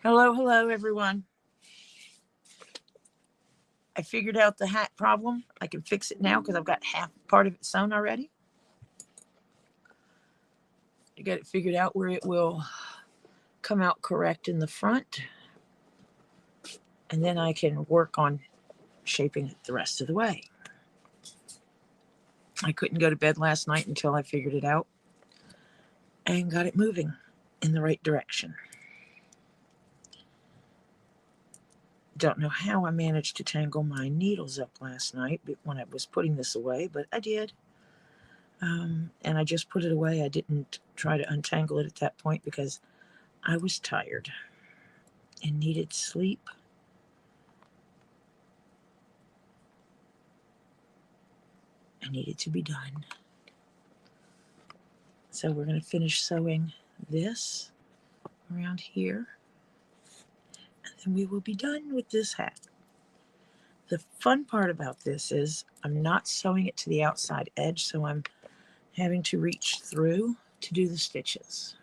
Hello, hello, everyone. I figured out the hat problem. I can fix it now because I've got half part of it sewn already. I got it figured out where it will come out correct in the front. And then I can work on shaping it the rest of the way. I couldn't go to bed last night until I figured it out and got it moving in the right direction. Don't know how I managed to tangle my needles up last night when I was putting this away, but I did. And I just put it away. I didn't try to untangle it at that point because I was tired and needed sleep. I needed to be done. So we're going to finish sewing this around here, and then we will be done with this hat. The fun part about this is I'm not sewing it to the outside edge, so I'm having to reach through to do the stitches.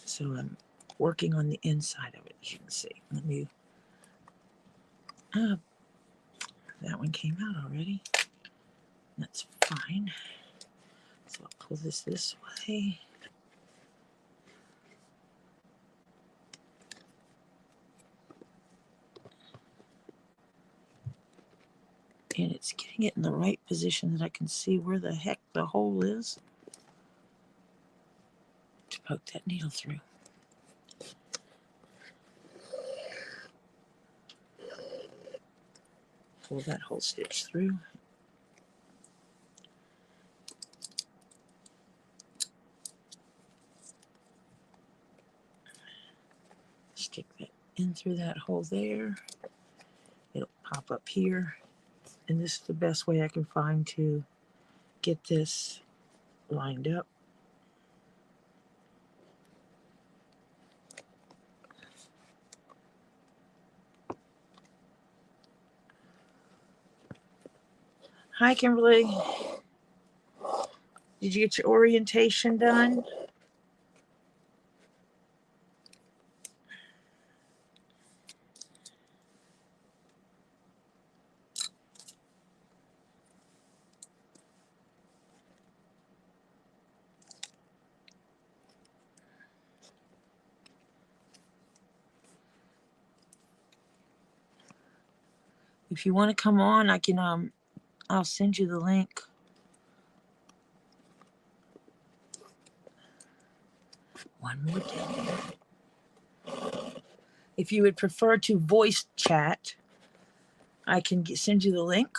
So I'm working on the inside of it, as you can see. Let me, that one came out already. That's fine. So I'll pull this way. And it's getting it in the right position that I can see where the heck the hole is to poke that needle through. Pull that whole stitch through. Stick that in through that hole there. It'll pop up here. And this is the best way I can find to get this lined up. Hi, Kimberly. Did you get your orientation done? If you want to come on, I can I'll send you the link. One more day. If you would prefer to voice chat, I can send you the link.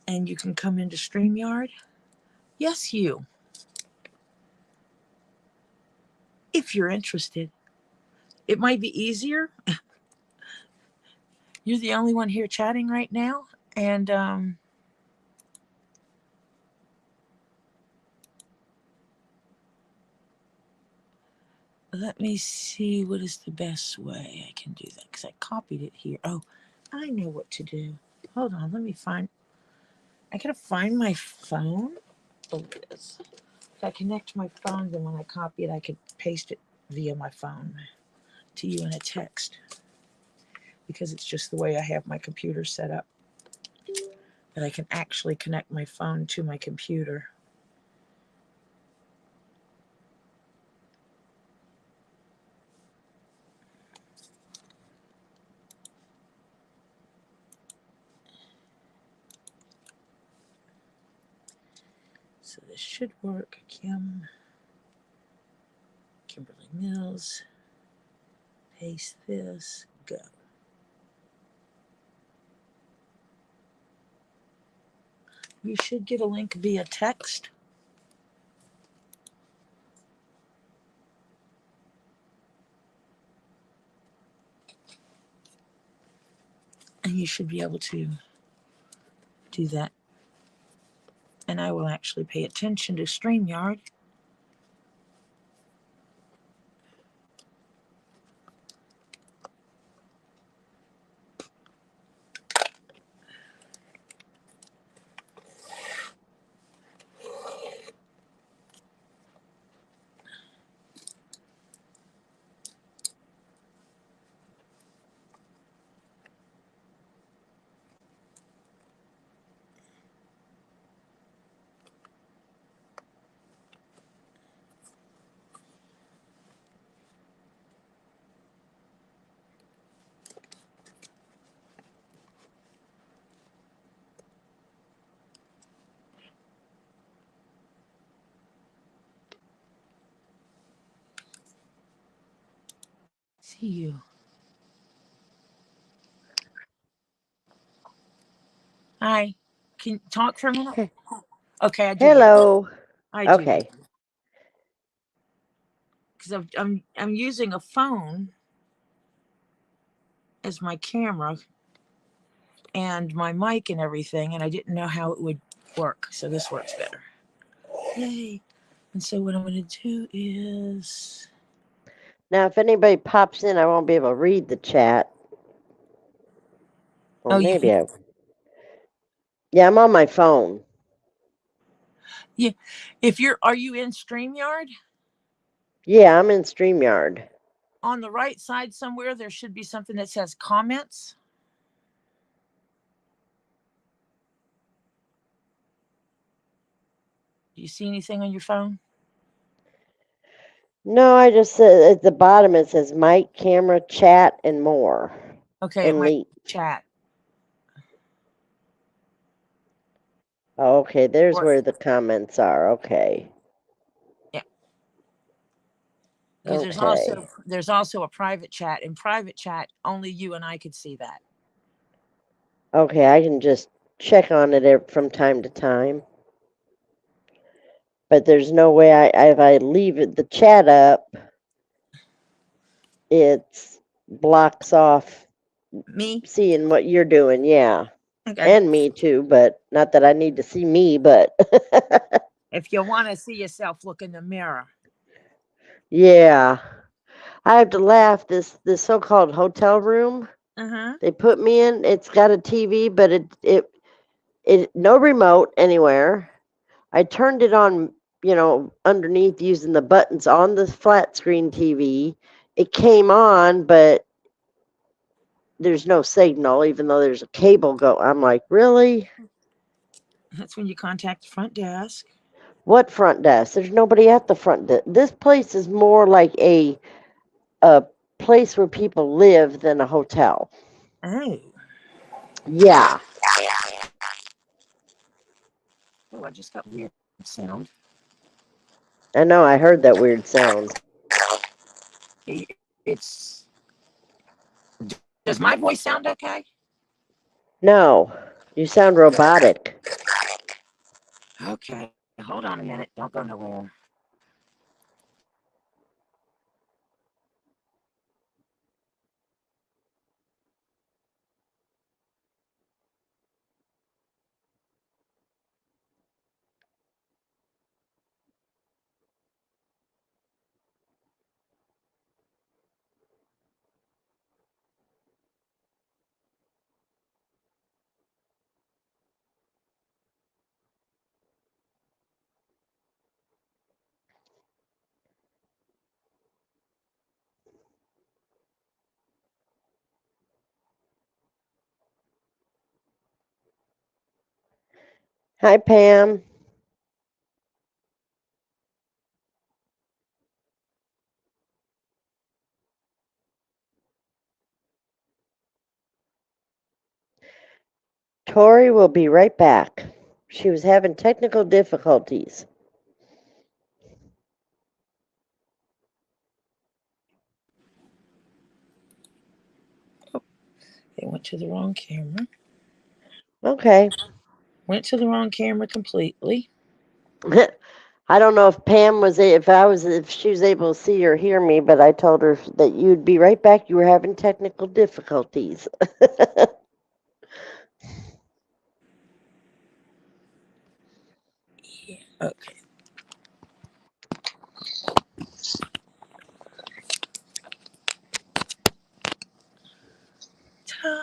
And you can come into StreamYard. Yes, you. If you're interested. It might be easier. You're the only one here chatting right now. And let me see what is the best way I can do that, because I copied it here. Oh, I know what to do. Hold on, let me find. I gotta find my phone. Oh, it is. If I connect my phone, then when I copy it, I could paste it via my phone to you in a text, because it's just the way I have my computer set up. But I can actually connect my phone to my computer. So this should work. Kimberly Mills. Paste this. Go. You should get a link via text. And you should be able to do that. And I will actually pay attention to StreamYard. see you. Hi. Can you talk for a minute? Okay, I do hear you. Hello. I do hear Okay. you. Because I'm using a phone as my camera and my mic and everything, and I didn't know how it would work. So this works better. Yay. And so what I'm going to do is... Now, if anybody pops in, I won't be able to read the chat. Or Oh, you maybe can... I. Yeah, I'm on my phone. Yeah. If you're... Are you in StreamYard? Yeah, I'm in StreamYard. On the right side somewhere, there should be something that says comments. Do you see anything on your phone? No, I just said at the bottom it says mic, camera, chat, and more. Okay, it And might the. chat. Oh, okay, there's Or, where the comments are. Okay. yeah. Because Okay. there's also a private chat. In private chat, only you and I could see that. Okay, I can just check on it from time to time. But there's no way if I leave the chat up, it blocks off Me? seeing what you're doing. Yeah. Okay. And me too, but not that I need to see me, but If you want to see yourself, look in the mirror. yeah. I have to laugh. This so-called hotel room Uh-huh. they put me in, it's got a TV, but it no remote anywhere. I turned it on, underneath using the buttons on the flat screen TV. It came on, but there's no signal, even though there's a cable go. I'm like, really? That's when you contact the front desk. What front desk? There's nobody at the front desk. This place is more like a place where people live than a hotel. Oh. Yeah. Oh, I just got weird sound. I know, I heard that weird sound. It's... Does my voice sound okay? No, you sound robotic. Okay. Hold on a minute. Don't go nowhere. Hi, Pam. Tori will be right back. She was having technical difficulties. It went to the wrong camera. Okay. Went to the wrong camera completely. I don't know if Pam if she was able to see or hear me, but I told her that you'd be right back. You were having technical difficulties. Yeah. Okay. Ta-da.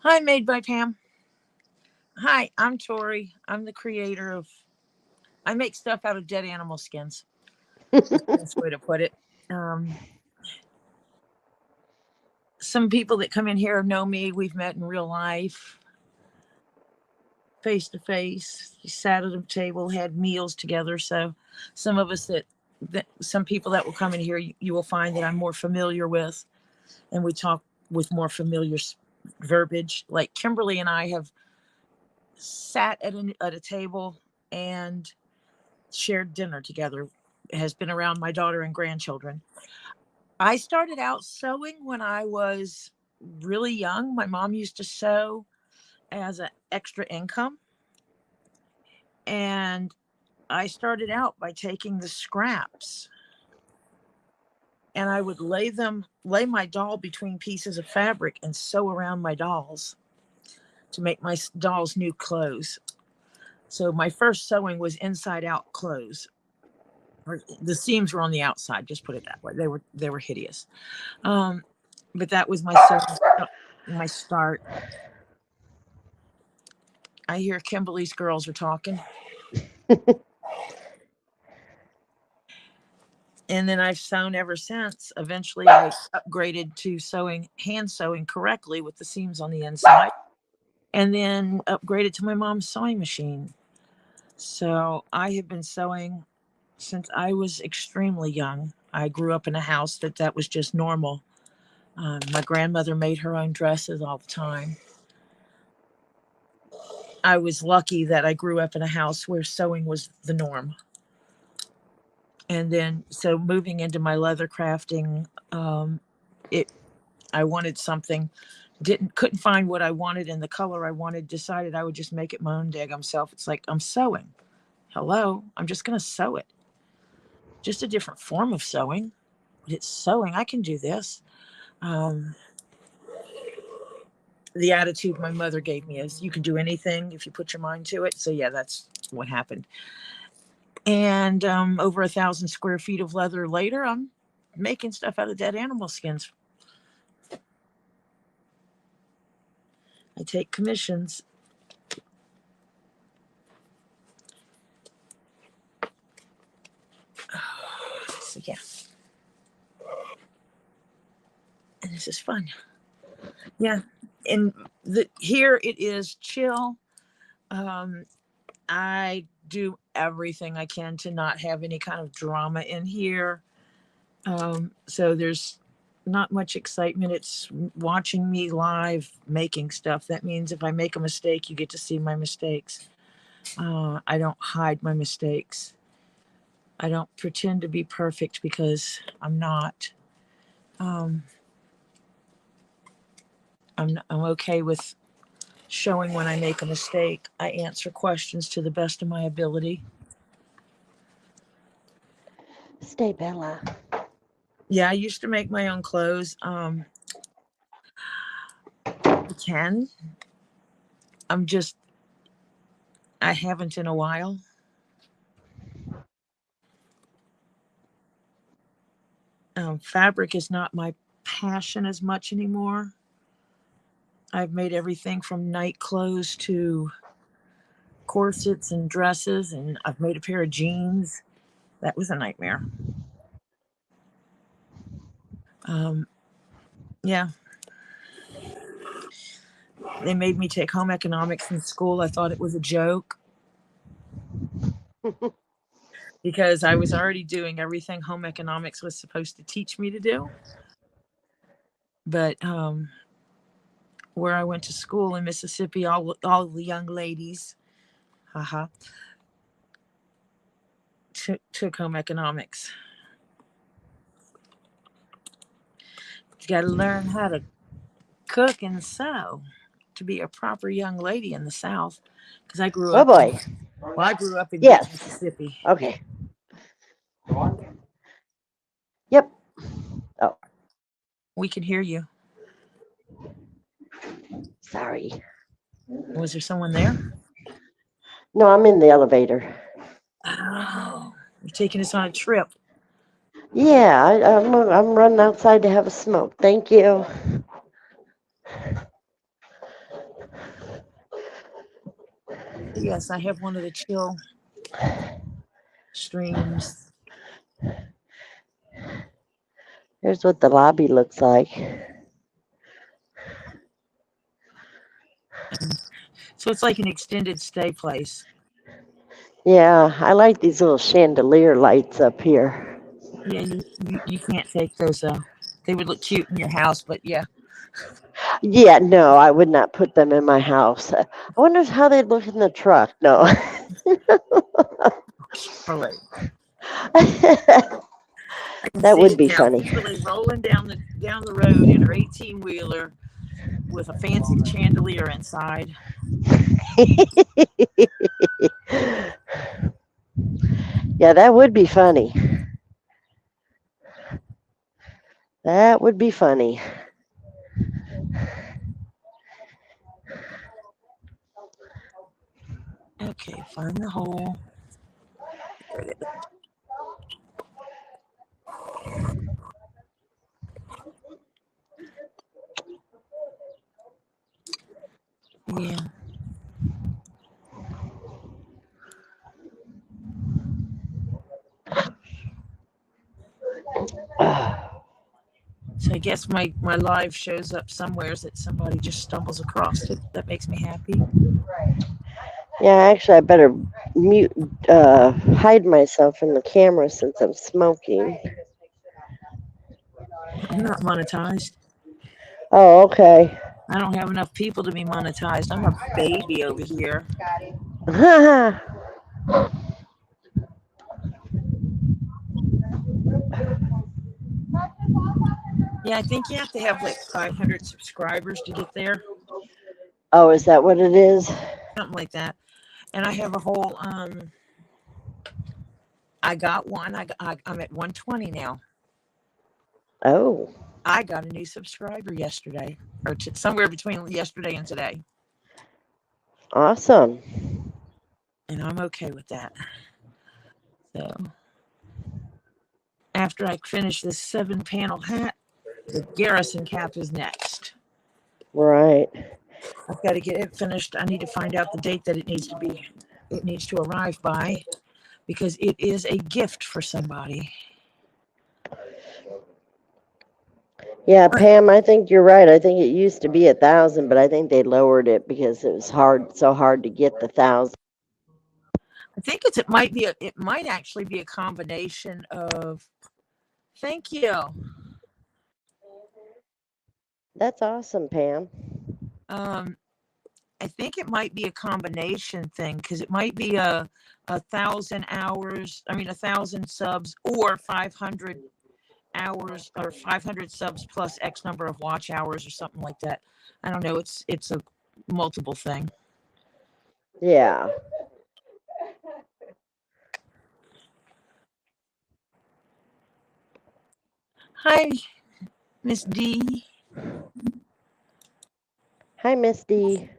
Hi, Made by Pam. Hi, I'm Tori. I'm the creator of... I make stuff out of dead animal skins. That's the best way to put it. Um, some people that come in here know me. We've met in real life, face to face. We sat at a table, had meals together. So some of us that some people that will come in here, you will find that I'm more familiar with, and we talk with more familiar verbiage. Like Kimberly and I have sat at a table and shared dinner together has been around my daughter and grandchildren. I started out sewing when I was really young. My mom used to sew as an extra income. And I started out by taking the scraps and I would lay my doll between pieces of fabric and sew around my dolls to make my dolls new clothes. So my first sewing was inside out clothes. Or the seams were on the outside, just put it that way. They were hideous. But that was my start. I hear Kimberly's girls are talking. And then I've sewn ever since. Eventually I upgraded to hand sewing correctly with the seams on the inside, and then upgraded to my mom's sewing machine. So I have been sewing since I was extremely young. I grew up in a house that was just normal. My grandmother made her own dresses all the time. I was lucky that I grew up in a house where sewing was the norm. And then, so moving into my leather crafting, I wanted something, couldn't find what I wanted in the color I wanted, decided I would just make it my own daggum self. It's like, I'm sewing. Hello, I'm just going to sew it. Just a different form of sewing, but it's sewing. I can do this. The attitude my mother gave me is, you can do anything if you put your mind to it. So yeah, that's what happened. And over 1,000 square feet of leather later, I'm making stuff out of dead animal skins. I take commissions. So yeah. And this is fun. Yeah. And here it is chill. I do everything I can to not have any kind of drama in here. So there's not much excitement. It's watching me live making stuff. That means if I make a mistake, you get to see my mistakes. I don't hide my mistakes. I don't pretend to be perfect because I'm not. I'm okay with showing when I make a mistake. I answer questions to the best of my ability. Stay, Bella. Yeah, I used to make my own clothes. I can. I haven't in a while. Fabric is not my passion as much anymore. I've made everything from night clothes to corsets and dresses, and I've made a pair of jeans. That was a nightmare. Yeah. They made me take home economics in school. I thought it was a joke because I was already doing everything home economics was supposed to teach me to do. But where I went to school in Mississippi, all the young ladies, took home economics. You got to learn how to cook and sew to be a proper young lady in the South. Because I grew up. Oh boy. I grew up in Yes. Mississippi. Okay. Yep. Oh. We can hear you. Sorry. Was there someone there? No, I'm in the elevator. Oh, you're taking us on a trip. Yeah, I'm running outside to have a smoke. Thank you. Yes, I have one of the chill streams. Here's what the lobby looks like. So it's like an extended stay place. Yeah, I like these little chandelier lights up here. Yeah, you can't take those. They would look cute in your house, but yeah. Yeah, no, I would not put them in my house. I wonder how they'd look in the truck. No. Right. I can That see would it be now, funny. Kimberly rolling down the road in her 18-wheeler with a fancy chandelier inside. Yeah, that would be funny. That would be funny. Okay, find the hole. There it is. Yeah. So I guess my live shows up somewheres that somebody just stumbles across it. That makes me happy. Yeah, actually, I better mute, hide myself in the camera since I'm smoking. I'm not monetized. Oh, okay. I don't have enough people to be monetized. I'm a baby over here. Yeah, I think you have to have like 500 subscribers to get there, Oh, is that what it is? something like that. And I have a whole I got one. I'm at 120 now. Oh, I got a new subscriber yesterday, or somewhere between yesterday and today, awesome. and I'm okay with that. So after I finish this 7-panel hat, the Garrison cap is next. Right. I've got to get it finished. I need to find out the date that it needs to arrive by, because it is a gift for somebody. Yeah, Pam, I think you're right. I think it used to be 1,000, but I think they lowered it because it was so hard to get the 1,000. I think it might actually be a combination of. Thank you. That's awesome, Pam. Um, I think it might be a combination thing, because it might be a 1,000 hours. I mean, 1,000 subs or 500 hours, or 500 subs plus X number of watch hours or something like that. I don't know. It's a multiple thing. Yeah. Hi, Miss D. Hi, Misty.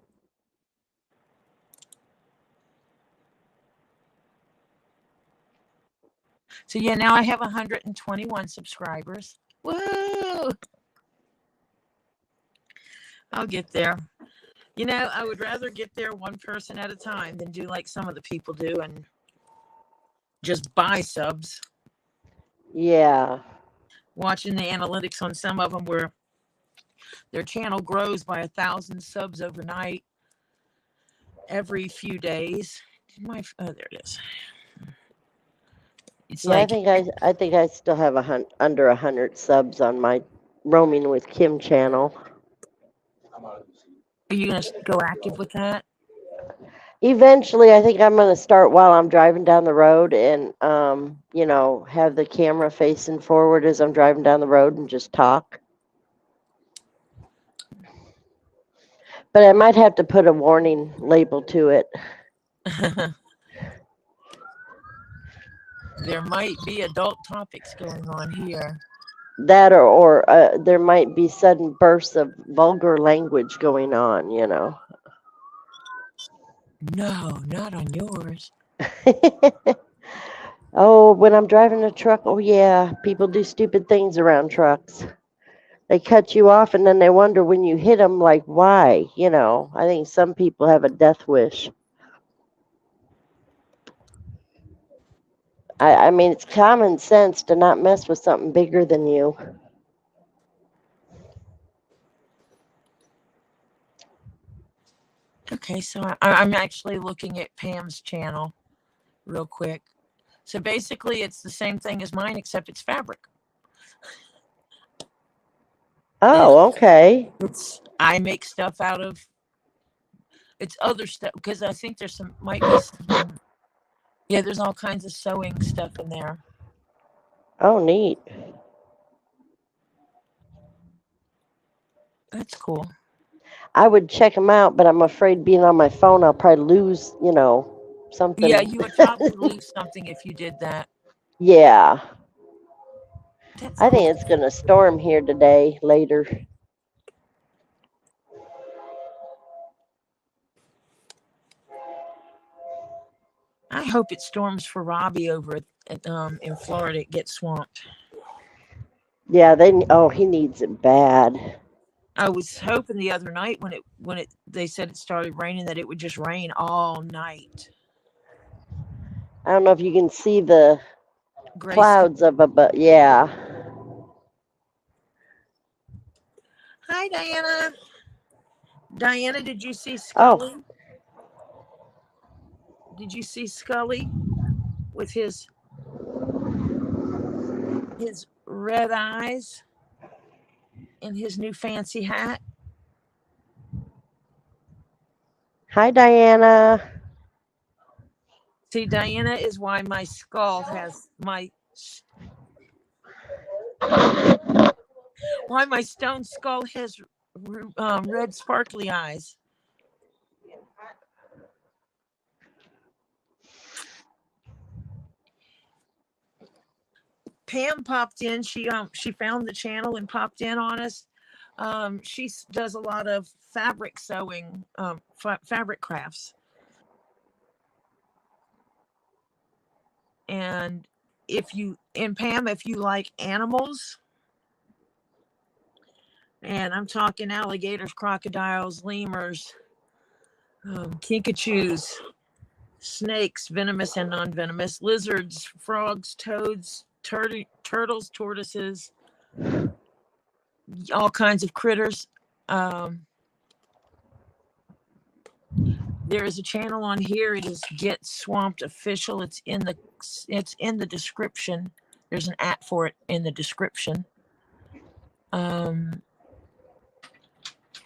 So yeah, now I have 121 subscribers. Woo! I'll get there. You know, I would rather get there one person at a time than do like some of the people do and just buy subs. Yeah. Watching the analytics on some of them where their channel grows by 1,000 subs overnight every few days. There it is. It's Yeah, like, I think I still have under 100 subs on my Roaming with Kim channel. are you going to go active with that? Eventually, I think I'm going to start while I'm driving down the road and, have the camera facing forward as I'm driving down the road and just talk. But I might have to put a warning label to it. There might be adult topics going on here. That or there might be sudden bursts of vulgar language going on. No, not on yours. Oh, when I'm driving a truck, oh yeah, people do stupid things around trucks. They cut you off and then they wonder when you hit them, like, why? I think some people have a death wish. I mean, it's common sense to not mess with something bigger than you. Okay, so I'm actually looking at Pam's channel real quick. So basically, it's the same thing as mine, except it's fabric. And Oh, okay. I make stuff out of it's other stuff, because I think might be some Yeah, there's all kinds of sewing stuff in there. Oh, neat. That's cool. I would check them out, but I'm afraid being on my phone, I'll probably lose, Yeah, something. you would probably lose something if you did that. Yeah. That's I cool. think it's going to storm here today, later. I hope it storms for Robbie over in Florida. It gets swamped. Yeah, he needs it bad. I was hoping the other night when it they said it started raining that it would just rain all night. I don't know if you can see the Gray sky. clouds of it, but yeah. Hi, Diana. Diana, did you see Oh, Scully? Did you see Scully with his red eyes and his new fancy hat? hi, Diana. See, Diana is why my stone skull has red sparkly eyes. Pam popped in. She found the channel and popped in on us. She does a lot of fabric sewing, fabric crafts, and Pam, if you like animals, and I'm talking alligators, crocodiles, lemurs, kinkajous, snakes, venomous and non-venomous, lizards, frogs, toads, turtles, tortoises, all kinds of critters. There is a channel on here. It is Get Swamped Official. It's in the description. There's an app for it in the description.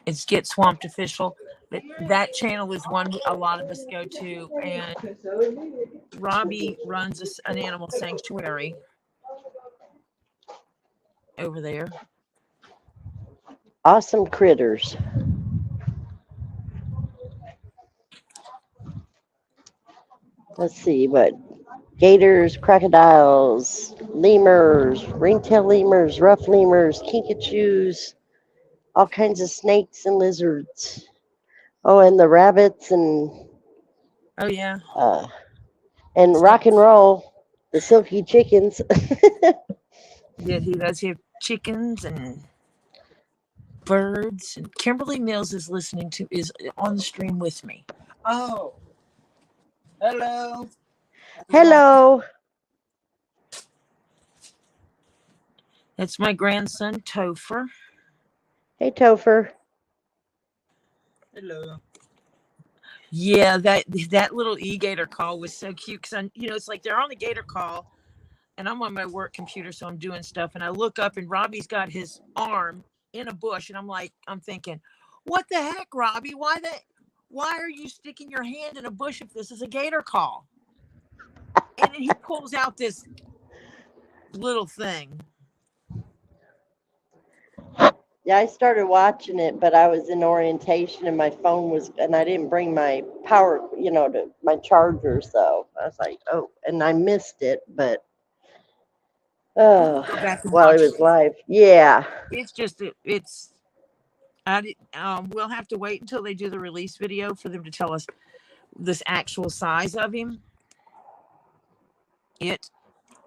It's Get Swamped Official. That channel is one a lot of us go to, and Robbie runs an animal sanctuary over there. Awesome critters. Let's see what gators, crocodiles, lemurs, ringtail lemurs, rough lemurs, kinkajous, all kinds of snakes and lizards. Oh, and the rabbits Oh yeah, and rock and roll, the silky chickens. yeah. He does have chickens and birds. And Kimberly Mills is on the stream with me. Oh, hello. Hello. That's my grandson Topher. Hey, Topher. Hello. Yeah, that little e-gator call was so cute because it's like they're on the gator call, and I'm on my work computer, so I'm doing stuff, and I look up, and Robbie's got his arm in a bush, and I'm thinking, what the heck, Robbie? Why are you sticking your hand in a bush if this is a gator call? And then he pulls out this little thing. Yeah, I started watching it, but I was in orientation and my phone and I didn't bring my power, to my charger. So I was like, oh, and I missed it, but Go back and while it watch was it. live. Yeah. We'll have to wait until they do the release video for them to tell us this actual size of him.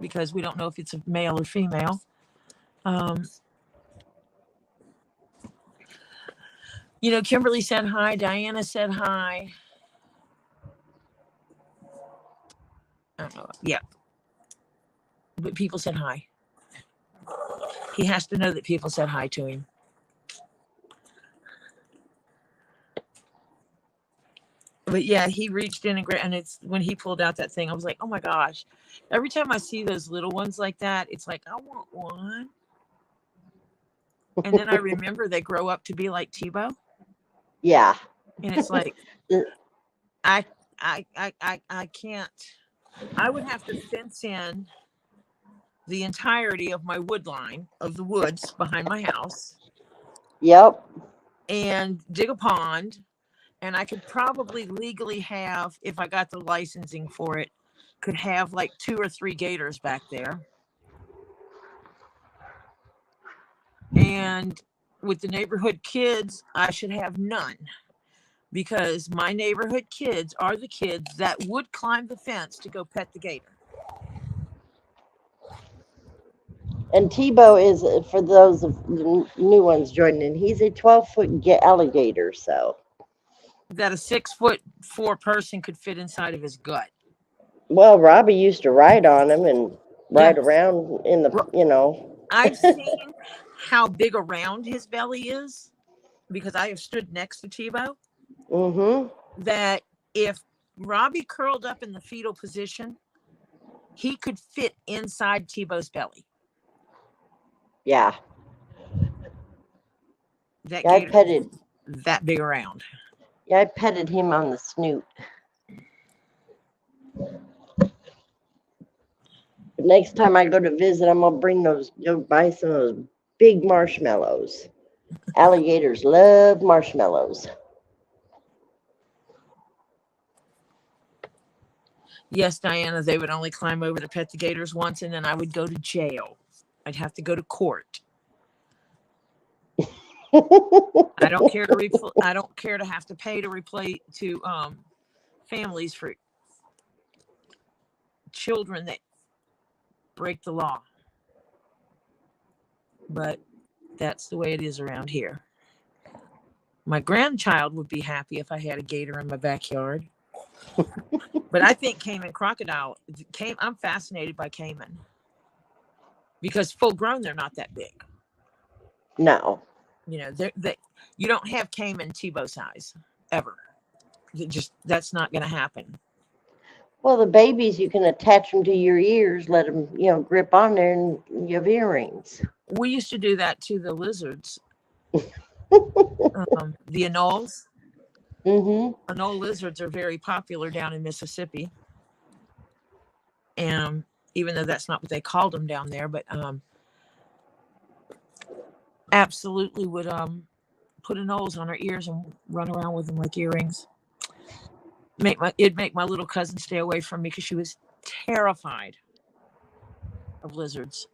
Because we don't know if it's a male or female. Kimberly said hi. Diana said hi. Yeah. But people said hi. He has to know that people said hi to him. But yeah, he reached in and it's when he pulled out that thing, I was like, oh my gosh. Every time I see those little ones like that, it's like, I want one. And then I remember they grow up to be like Tebow. Yeah. And it's like, I can't. I would have to fence in the entirety of my wood line of the woods behind my house Yep. and dig a pond. And I could probably legally have, if I got the licensing for it, could have like 2 or 3 gators back there. And with the neighborhood kids, I should have none, because my neighborhood kids are the kids that would climb the fence to go pet the gator. And Tebow is, for those of the new ones joining, he's a 12-foot alligator. So, That a 6'4" person could fit inside of his gut. well, Robbie used to ride on him and Yeah. ride around in the, I've seen how big around his belly is because I have stood next to Tebow. Mm-hmm. That if Robbie curled up in the fetal position, he could fit inside Tebow's belly. Yeah. That Yeah, I gator petted. that big around. Yeah, I petted him on the snoot. But next time I go to visit, I'm gonna go buy some of those big marshmallows. Alligators love marshmallows. Yes, Diana, they would only climb over to pet the gators once, and then I would go to jail. I'd have to go to court. I don't care to I don't care to have to pay to replay to families for children that break the law. But that's the way it is around here. My grandchild would be happy if I had a gator in my backyard. But I think Cayman crocodile, I'm fascinated by Cayman. Because full grown, they're not that big. No. You know, you don't have Cayman Tebow size ever. That's not going to happen. Well, the babies, you can attach them to your ears, let them, grip on there, and you have earrings. We used to do that to the lizards. The anoles. Mm-hmm. Anole lizards are very popular down in Mississippi. And even though that's not what they called them down there, but absolutely would put anoles on her ears and run around with them like earrings. It'd make my little cousin stay away from me because she was terrified of lizards.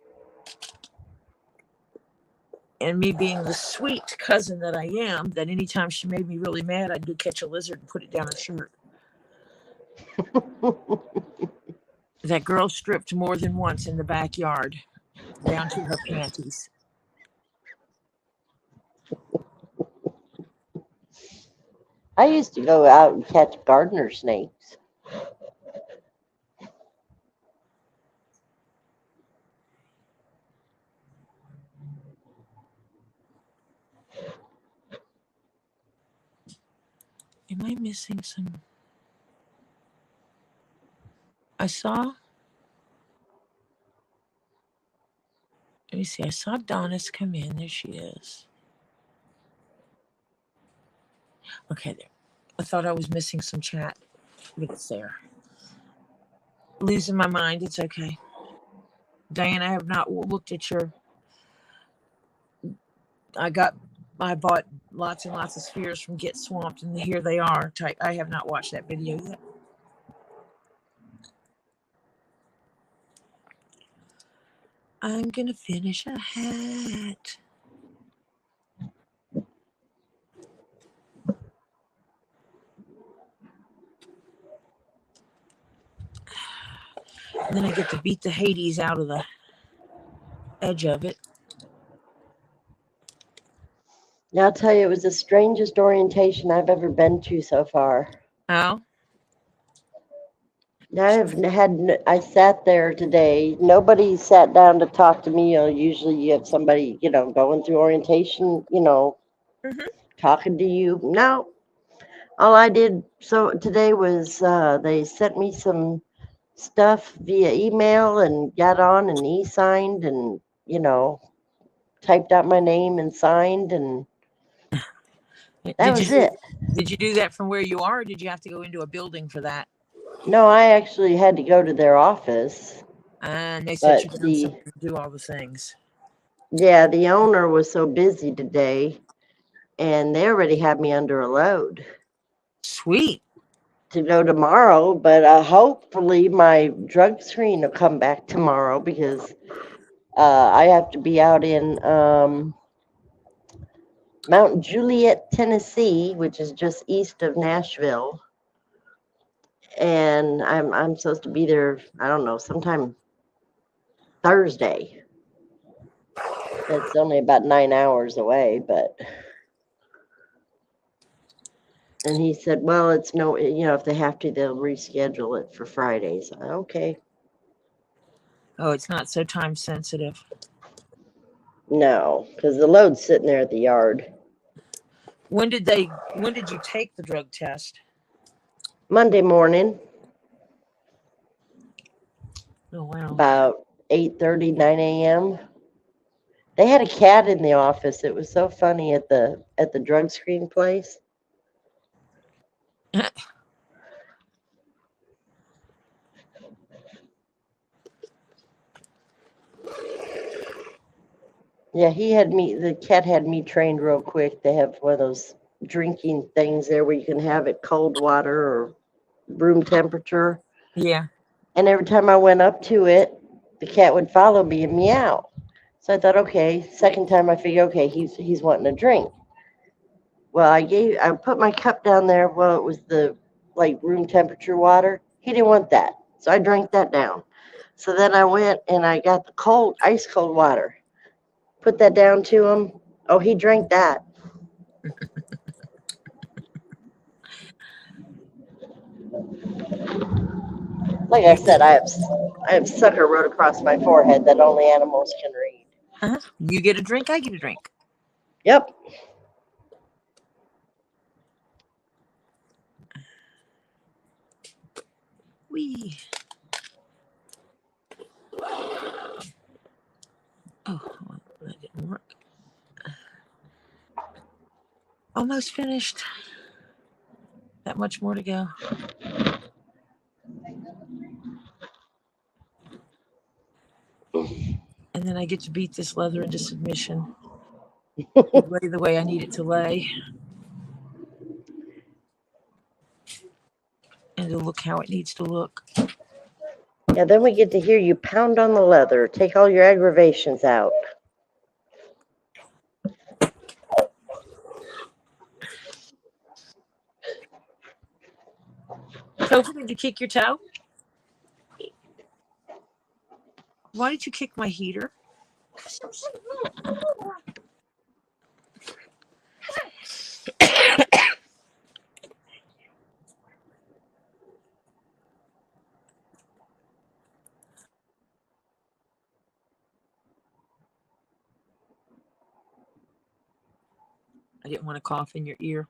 And me being the sweet cousin that I am, that anytime she made me really mad, I'd go catch a lizard and put it down her shirt. That girl stripped more than once in the backyard, down to her panties. I used to go out and catch gardener snakes. Am I missing some? I saw. Let me see. I saw Donna's come in. There she is. Okay, there. I thought I was missing some chat, but it's there. Losing my mind. It's okay. Diana, I have not looked at your. I bought lots and lots of spheres from Get Swamped, and here they are. I have not watched that video yet. I'm gonna finish a hat. And then I get to beat the Hades out of the edge of it. Now, I'll tell you, it was the strangest orientation I've ever been to so far. Oh? I sat there today. Nobody sat down to talk to me. Usually you have somebody, going through orientation, talking to you. No. All I did today was they sent me some stuff via email and got on and e-signed and, typed out my name and signed, and that was it. Did you do that from where you are, or did you have to go into a building for that? No, I actually had to go to their office, And they set you but down somewhere to do all the things. the owner was so busy today, and they already had me under a load Sweet. to go tomorrow. But hopefully my drug screen will come back tomorrow because I have to be out in Mount Juliet, Tennessee, which is just east of Nashville, and I'm supposed to be there. I don't know, sometime Thursday. It's only about 9 hours away, but and he said, well, it's no, if they have to, they'll reschedule it for Fridays. Okay, Oh, it's not so time sensitive. no, because the load's sitting there at the yard. When did you take the drug test? Monday morning, Oh wow. about 8:30, 9 a.m. They had a cat in the office. It was so funny at the drug screen place. Yeah, the cat had me trained real quick. They have one of those drinking things there where you can have it cold water or room temperature. Yeah. And every time I went up to it, the cat would follow me and meow. So I thought, okay, second time I figured, okay, he's wanting a drink. Well, I put my cup down there. Well, it was the like room temperature water. He didn't want that. So I drank that down. So then I went and I got the ice cold water. Put that down to him. Oh, he drank that. Like I said, I have sucker wrote across my forehead that only animals can read. You get a drink, I get a drink. Yep. Wee. Oh, well, that didn't work. Almost finished. That much more to go. And then I get to beat this leather into submission. Lay the way I need it to lay. And to look how it needs to look. Yeah, then we get to hear you pound on the leather, take all your aggravations out. Sophie, did you kick your toe? Why did you kick my heater? I didn't want to cough in your ear.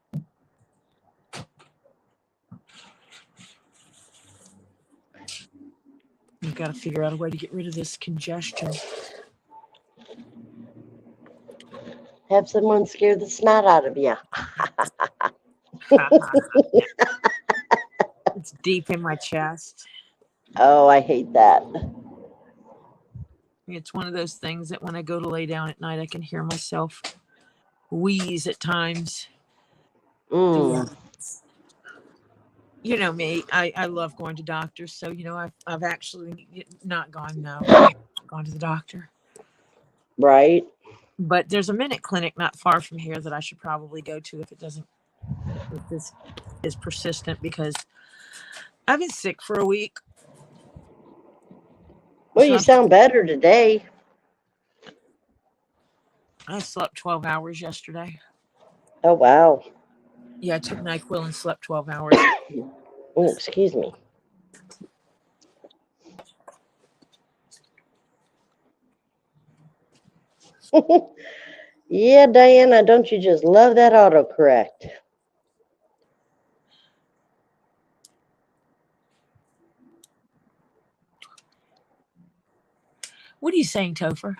You've got to figure out a way to get rid of this congestion. Have someone scare the snot out of you. It's deep in my chest. Oh, I hate that. It's one of those things that when I go to lay down at night, I can hear myself wheeze at times. Mm. You know me, I love going to doctors. So, I've actually not gone, no, I haven't gone to the doctor. Right. But there's a minute clinic not far from here that I should probably go to if this is persistent, because I've been sick for a week. Well, So you sound better today. I slept 12 hours yesterday. Oh, wow. Yeah, I took NyQuil and slept 12 hours. Oh, excuse me. Yeah, Diana, don't you just love that autocorrect? What are you saying, Topher?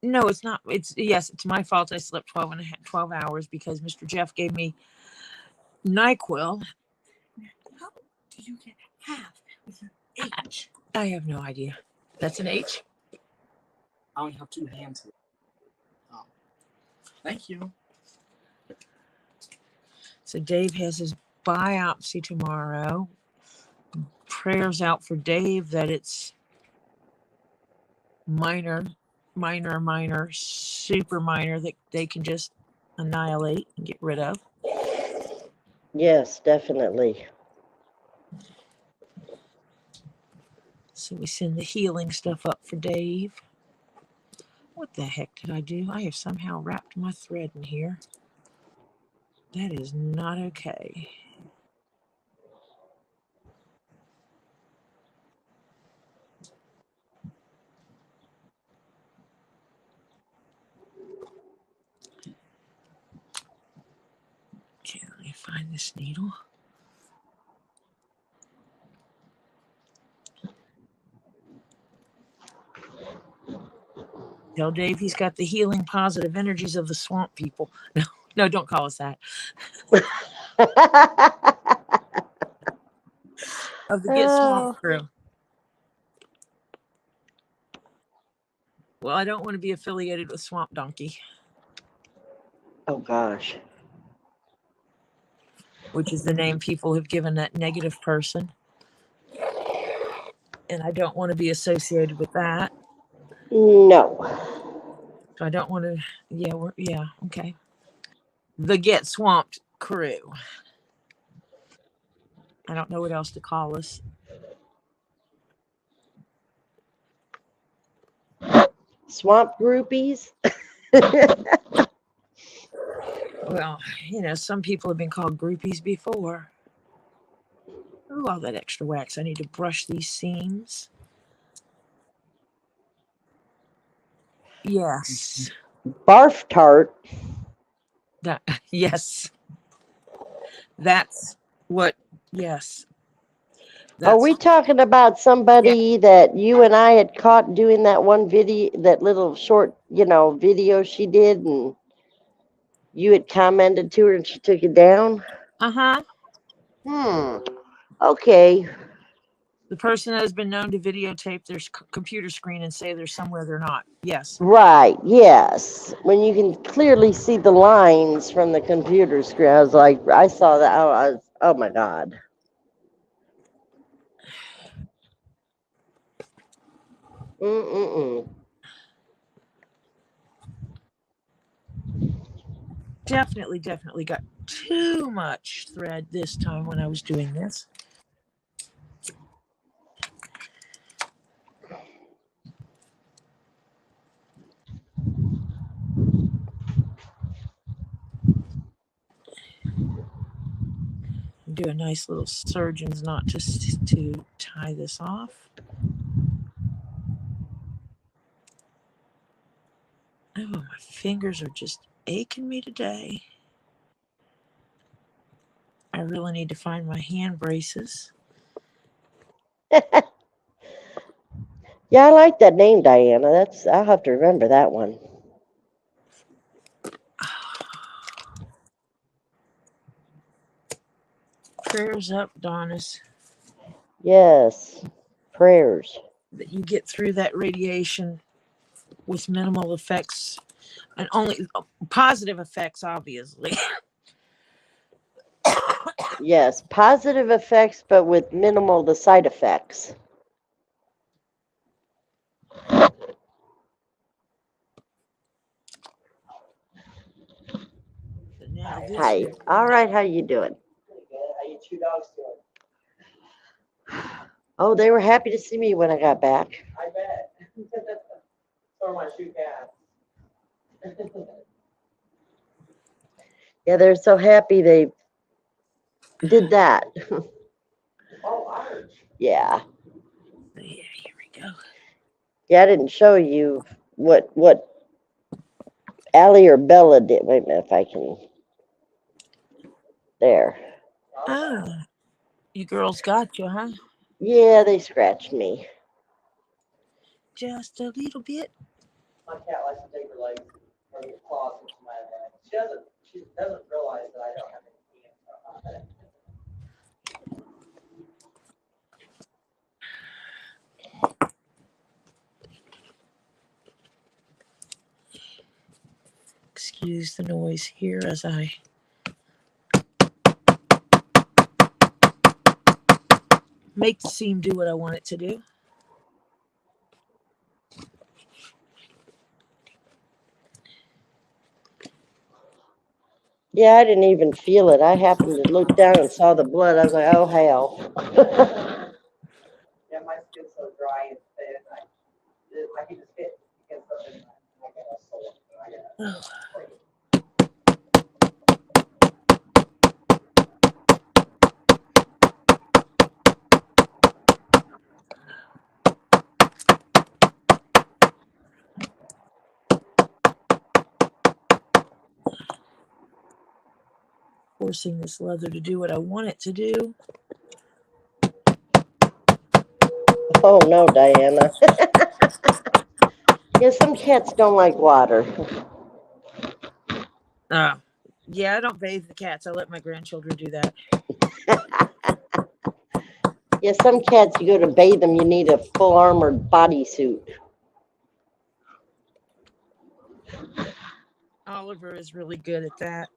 No, it's not. Yes, it's my fault. I slept 12 hours because Mr. Jeff gave me NyQuil. How do you get half with an H? I have no idea. That's an H? I only have 2 hands here. Oh. Thank you. So Dave has his biopsy tomorrow. Prayers out for Dave that it's minor, super minor that they can just annihilate and get rid of. Yes, definitely. So we send the healing stuff up for Dave. What the heck did I do? I have somehow wrapped my thread in here. That is not okay. Okay, let me find this needle. Tell Dave he's got the healing positive energies of the swamp people. No, don't call us that. Of the Get Swamp crew. Well, I don't want to be affiliated with Swamp Donkey. Oh, gosh. Which is the name people have given that negative person. And I don't want to be associated with that. No. So I don't want to. Yeah, okay. The Get Swamped crew. I don't know what else to call us. Swamp groupies? Well, some people have been called groupies before. Ooh, all that extra wax. I need to brush these seams. Yes. Barf tart. Yes. That's what, yes. Are we talking about somebody that you and I had caught doing that one video, that little short, video she did, and you had commented to her and she took it down? Uh-huh. Okay. The person that has been known to videotape their computer screen and say they're somewhere they're not. Yes. Right, yes. When you can clearly see the lines from the computer screen. I was like, I saw that. Oh my God. Definitely got too much thread this time when I was doing this. Do a nice little surgeon's knot just to tie this off. Oh, my fingers are just aching me today. I really need to find my hand braces. Yeah, I like that name, Diana. I'll have to remember that one. Prayers up, Donis. Yes, prayers. That you get through that radiation with minimal effects, and only positive effects, obviously. Yes, positive effects, but with minimal the side effects. Now Hi. All right, how you doing? How you 2 dogs doing? Oh, they were happy to see me when I got back. I bet. So are my 2 cats. Yeah, they're so happy they did that. Oh, Arch. Yeah. Yeah, here we go. Yeah, I didn't show you what Allie or Bella did. Wait a minute if I can. There. Oh, you girls got you, huh? Yeah, they scratched me. Just a little bit. My cat likes to take her legs or her claws into my head. She doesn't realize that I don't have any hands. reduce the noise here as I make the seam do what I want it to do. Yeah, I didn't even feel it. I happened to look down and saw the blood. I was like, oh, hell. Yeah, my skin's so dry and thin. I can just hit against something. I get a sore. Oh. Forcing this leather to do what I want it to do. Oh, no, Diana. Yeah, some cats don't like water. Yeah, I don't bathe the cats. I let my grandchildren do that. Yeah, some cats, you go to bathe them, you need a full armored bodysuit. Oliver is really good at that.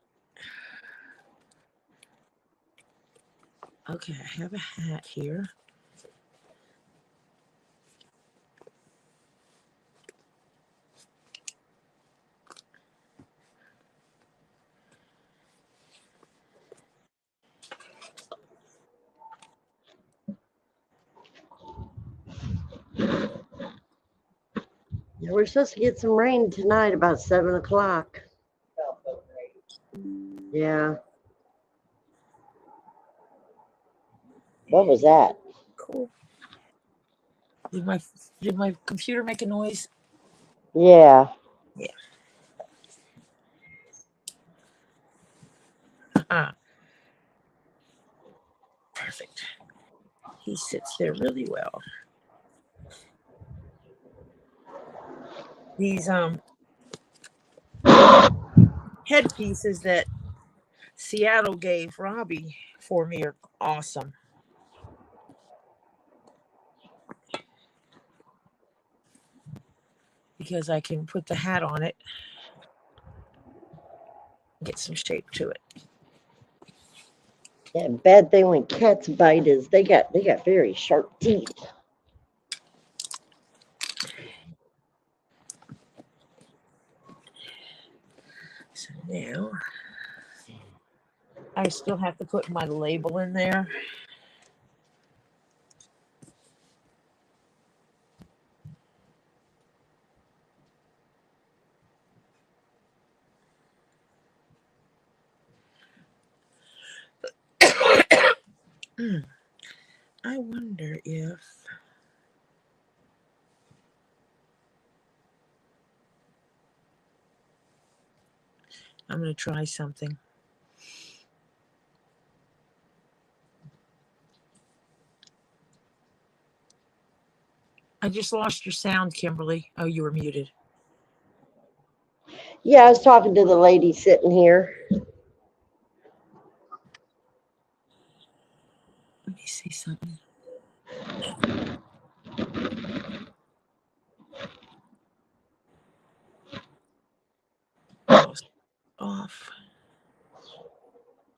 Okay, I have a hat here. Yeah, we're supposed to get some rain tonight about 7 o'clock. Felt so great. Yeah. What was that? Cool. Did my computer make a noise? Yeah. Yeah. Perfect. He sits there really well. These headpieces that Seattle gave Robbie for me are awesome. Because I can put the hat on it, get some shape to it. Yeah, bad thing when cats bite is they got very sharp teeth. So now I still have to put my label in there. I wonder if I'm going to try something. I just lost your sound, Kimberly. Oh, you were muted. Yeah, I was talking to the lady sitting here. Let me see something. Off.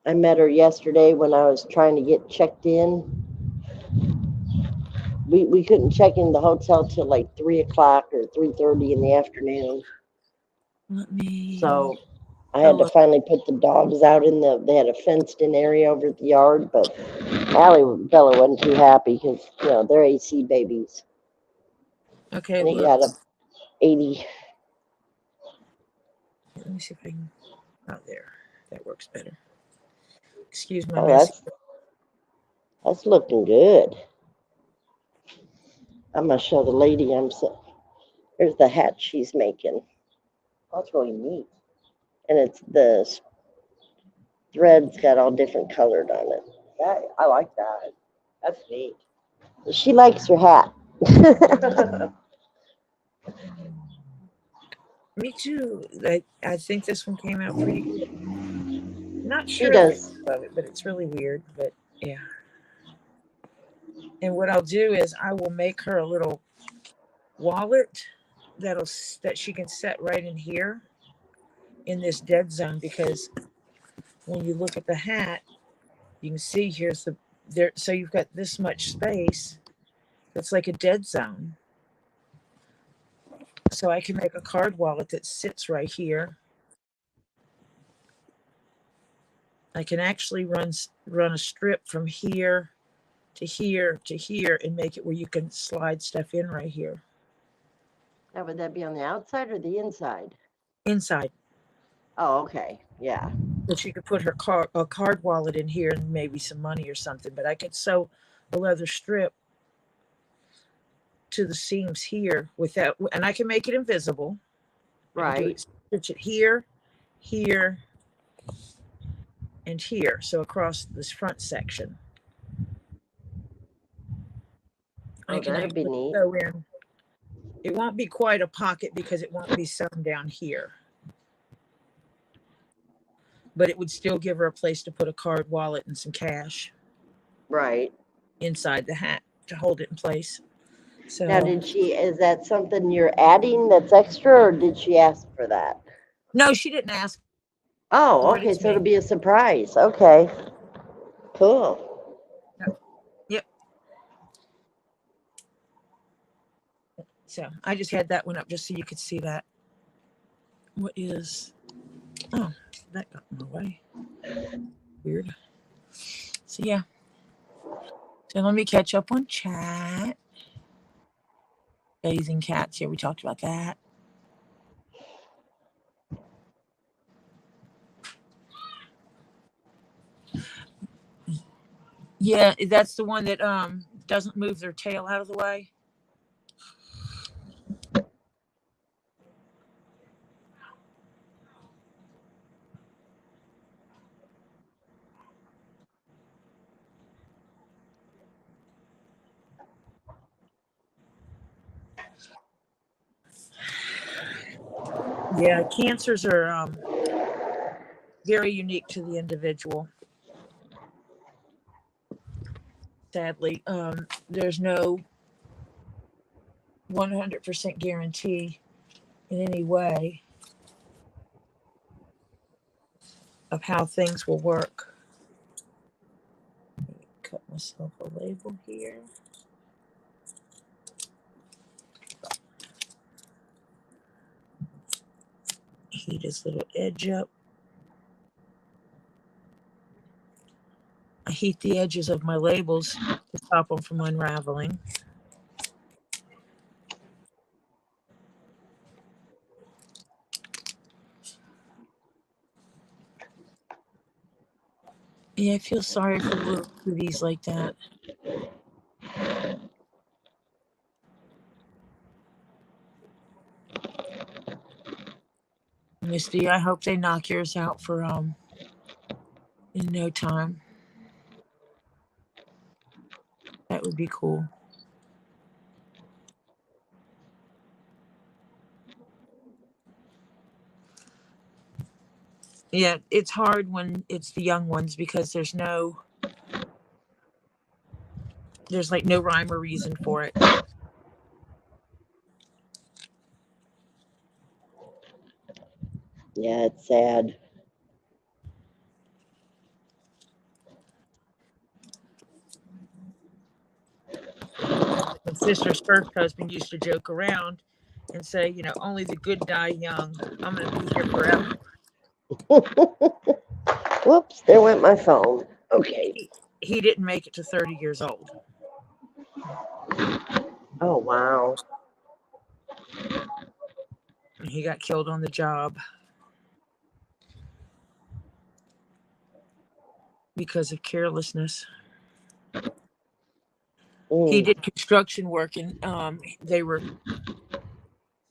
I met her yesterday when I was trying to get checked in. We couldn't check in the hotel till like 3 o'clock or 3:30 in the afternoon. Let me. So I had to finally put the dogs out they had a fenced in area over at the yard, but Bella wasn't too happy because, they're AC babies. Okay, And he look. got a 80. Let me see if I can. Oh, there. That works better. Excuse my Oh, mess. that's looking good. I'm gonna show the lady. Here's the hat she's making. That's really neat. And it's the thread's got all different colored on it. I like that. That's neat. She likes her hat. Me too. I think this one came out pretty good. Not She sure does. of it, but it's really weird. But yeah. And what I'll do is I will make her a little wallet that she can set right in here. in this dead zone, because when you look at the hat, you can see here's the there. So you've got this much space. That's like a dead zone. So I can make a card wallet that sits right here. I can actually run a strip from here to here to here and make it where you can slide stuff in right here. Now, would that be on the outside or the inside? Inside. Oh, okay. Yeah. But she could put her a card wallet in here and maybe some money or something. But I could sew a leather strip to the seams here without, and I can make it invisible. Right. Stitch it here, here, and here. So across this front section. Oh, I can that'd be actually neat. sew in. It won't be quite a pocket because it won't be sewn down here. But it would still give her a place to put a card wallet and some cash Right. inside the hat to hold it in place. So Now, is that something you're adding that's extra, or did she ask for that? no, she didn't ask Oh, for it. okay. It's So it'll me. be a surprise. Okay. Cool. Yep. So I just had that one up just so you could see that. What is? Oh, that got in the way. Weird. So yeah. So let me catch up on chat. Bathing cats. Yeah, we talked about that. Yeah, that's the one that doesn't move their tail out of the way. Yeah, cancers are very unique to the individual. Sadly, there's no 100% guarantee in any way of how things will work. Cut myself a label here. Heat his little edge up. I heat the edges of my labels to stop them from unraveling. Yeah, I feel sorry for little cuties like that. Misty, I hope they knock yours out for in no time. That would be cool. Yeah, it's hard when it's the young ones because there's like no rhyme or reason for it. Yeah, it's sad. My sister's first husband used to joke around and say, only the good die young. I'm going to be here forever. Whoops, there went my phone. Okay. He didn't make it to 30 years old. Oh, wow. He got killed on the job because of carelessness. He did construction work, and they were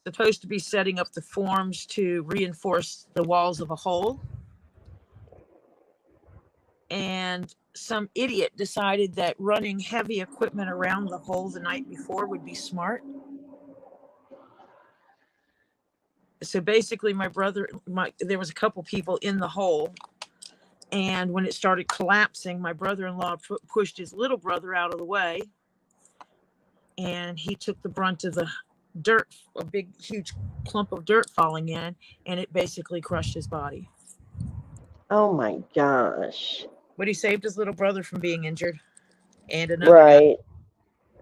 supposed to be setting up the forms to reinforce the walls of a hole. And some idiot decided that running heavy equipment around the hole the night before would be smart. So basically, there was a couple people in the hole. And when it started collapsing, my brother-in-law pushed his little brother out of the way. And he took the brunt of dirt, a big, huge clump of dirt falling in, and it basically crushed his body. Oh my gosh. But he saved his little brother from being injured, and another guy. Right.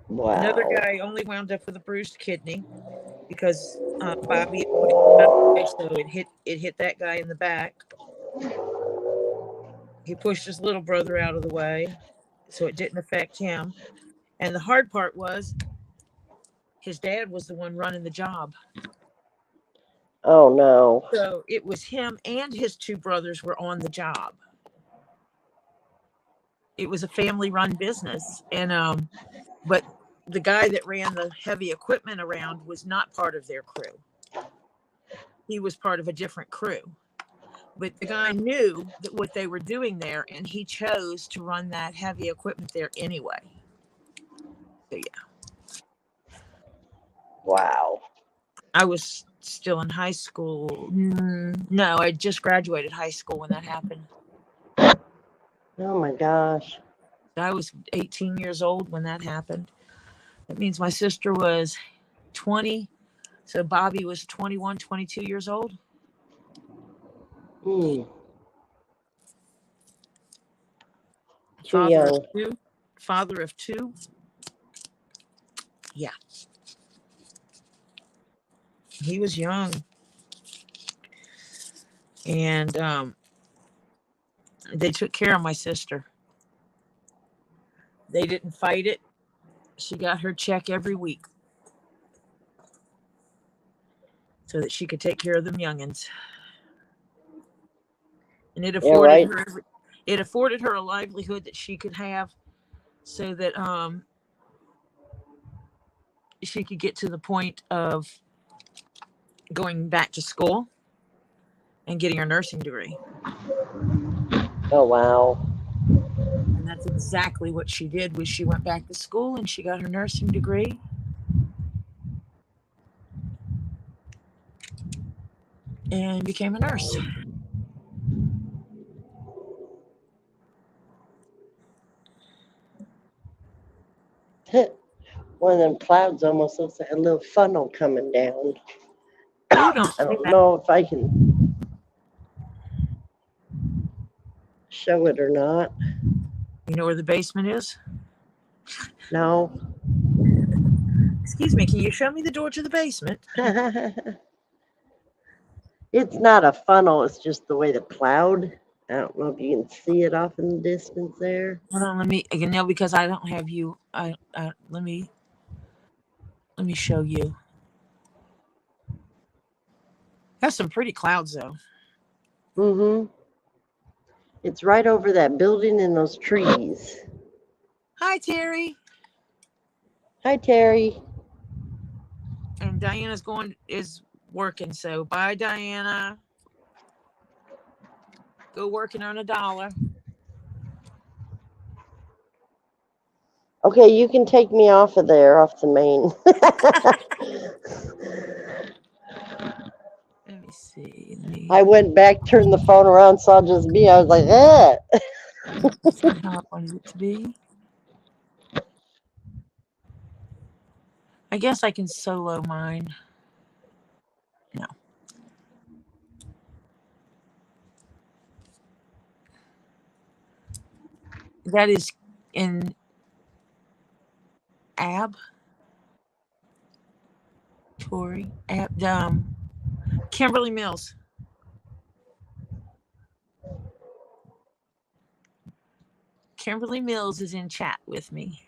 Another Wow. guy only wound up with a bruised kidney because Bobby avoided the so it hit that guy in the back. He pushed his little brother out of the way, so it didn't affect him. And the hard part was his dad was the one running the job. Oh no. So it was him and his two brothers were on the job. It was a family-run business, and but the guy that ran the heavy equipment around was not part of their crew. He was part of a different crew. But the guy knew that what they were doing there, and he chose to run that heavy equipment there anyway. So yeah. Wow. I was still in high school. No, I just graduated high school when that happened. Oh my gosh. I was 18 years old when that happened. That means my sister was 20. So Bobby was 21, 22 years old. Hmm. Too Father young. of two. Father of two. Yeah. He was young. And they took care of my sister. They didn't fight it. She got her check every week so that she could take care of them youngins. And it Yeah, afforded right. her a livelihood that she could have so that she could get to the point of going back to school and getting her nursing degree. Oh wow. And that's exactly what she did. Was she went back to school and she got her nursing degree. And became a nurse. One of them clouds almost looks like a little funnel coming down. Oh, don't I say don't that. know if I can show it or not. You know where the basement is? No. Excuse me, can you show me the door to the basement? It's not a funnel, it's just the way the cloud. I don't know if you can see it off in the distance there. Hold on, let me because I don't have you. Let me show you. That's some pretty clouds though. Mm-hmm. It's right over that building and those trees. Hi, Terry. Hi, Terry. And Diana's is working, so bye, Diana. Go working on $1. Okay, you can take me off of there, off the main. Let me see. I went back, turned the phone around, saw just me. I was like, eh. That's not how I wanted it to be. I guess I can solo mine. No. That is in Kimberly Mills. Kimberly Mills is in chat with me.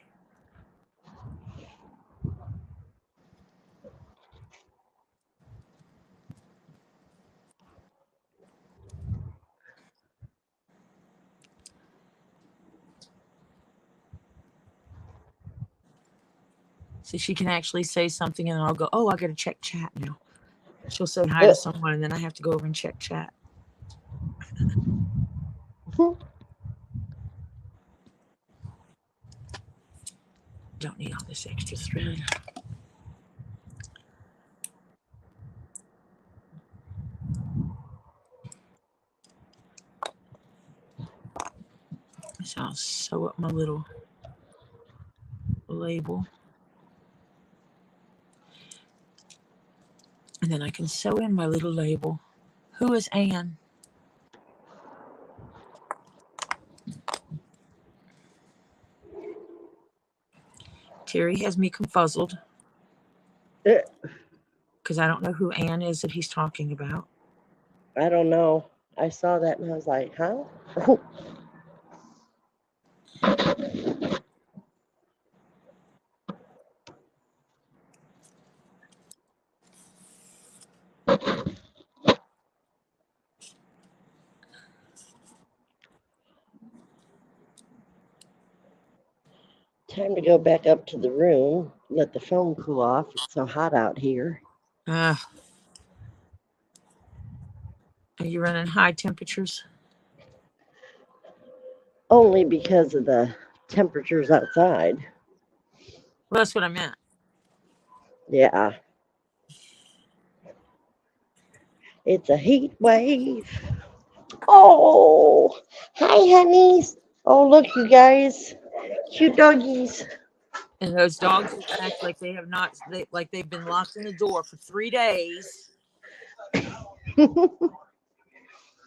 So she can actually say something and I'll go, oh, I got to check chat now. She'll say hi to someone and then I have to go over and check chat. Don't need all this extra thread. So I'll sew up my little label. And then I can sew in my little label. Who is Anne? Terry has me confuzzled because I don't know who Anne is that he's talking about. I don't know. I saw that and I was like, huh? Time to go back up to the room, let the phone cool off. It's so hot out here. Are you running high temperatures? Only because of the temperatures outside. Well, that's what I meant. Yeah. It's a heat wave. Oh, hi, honeys. Oh, look, you guys. Cute doggies. And those dogs act like they have not, like they've been locked in the door for 3 days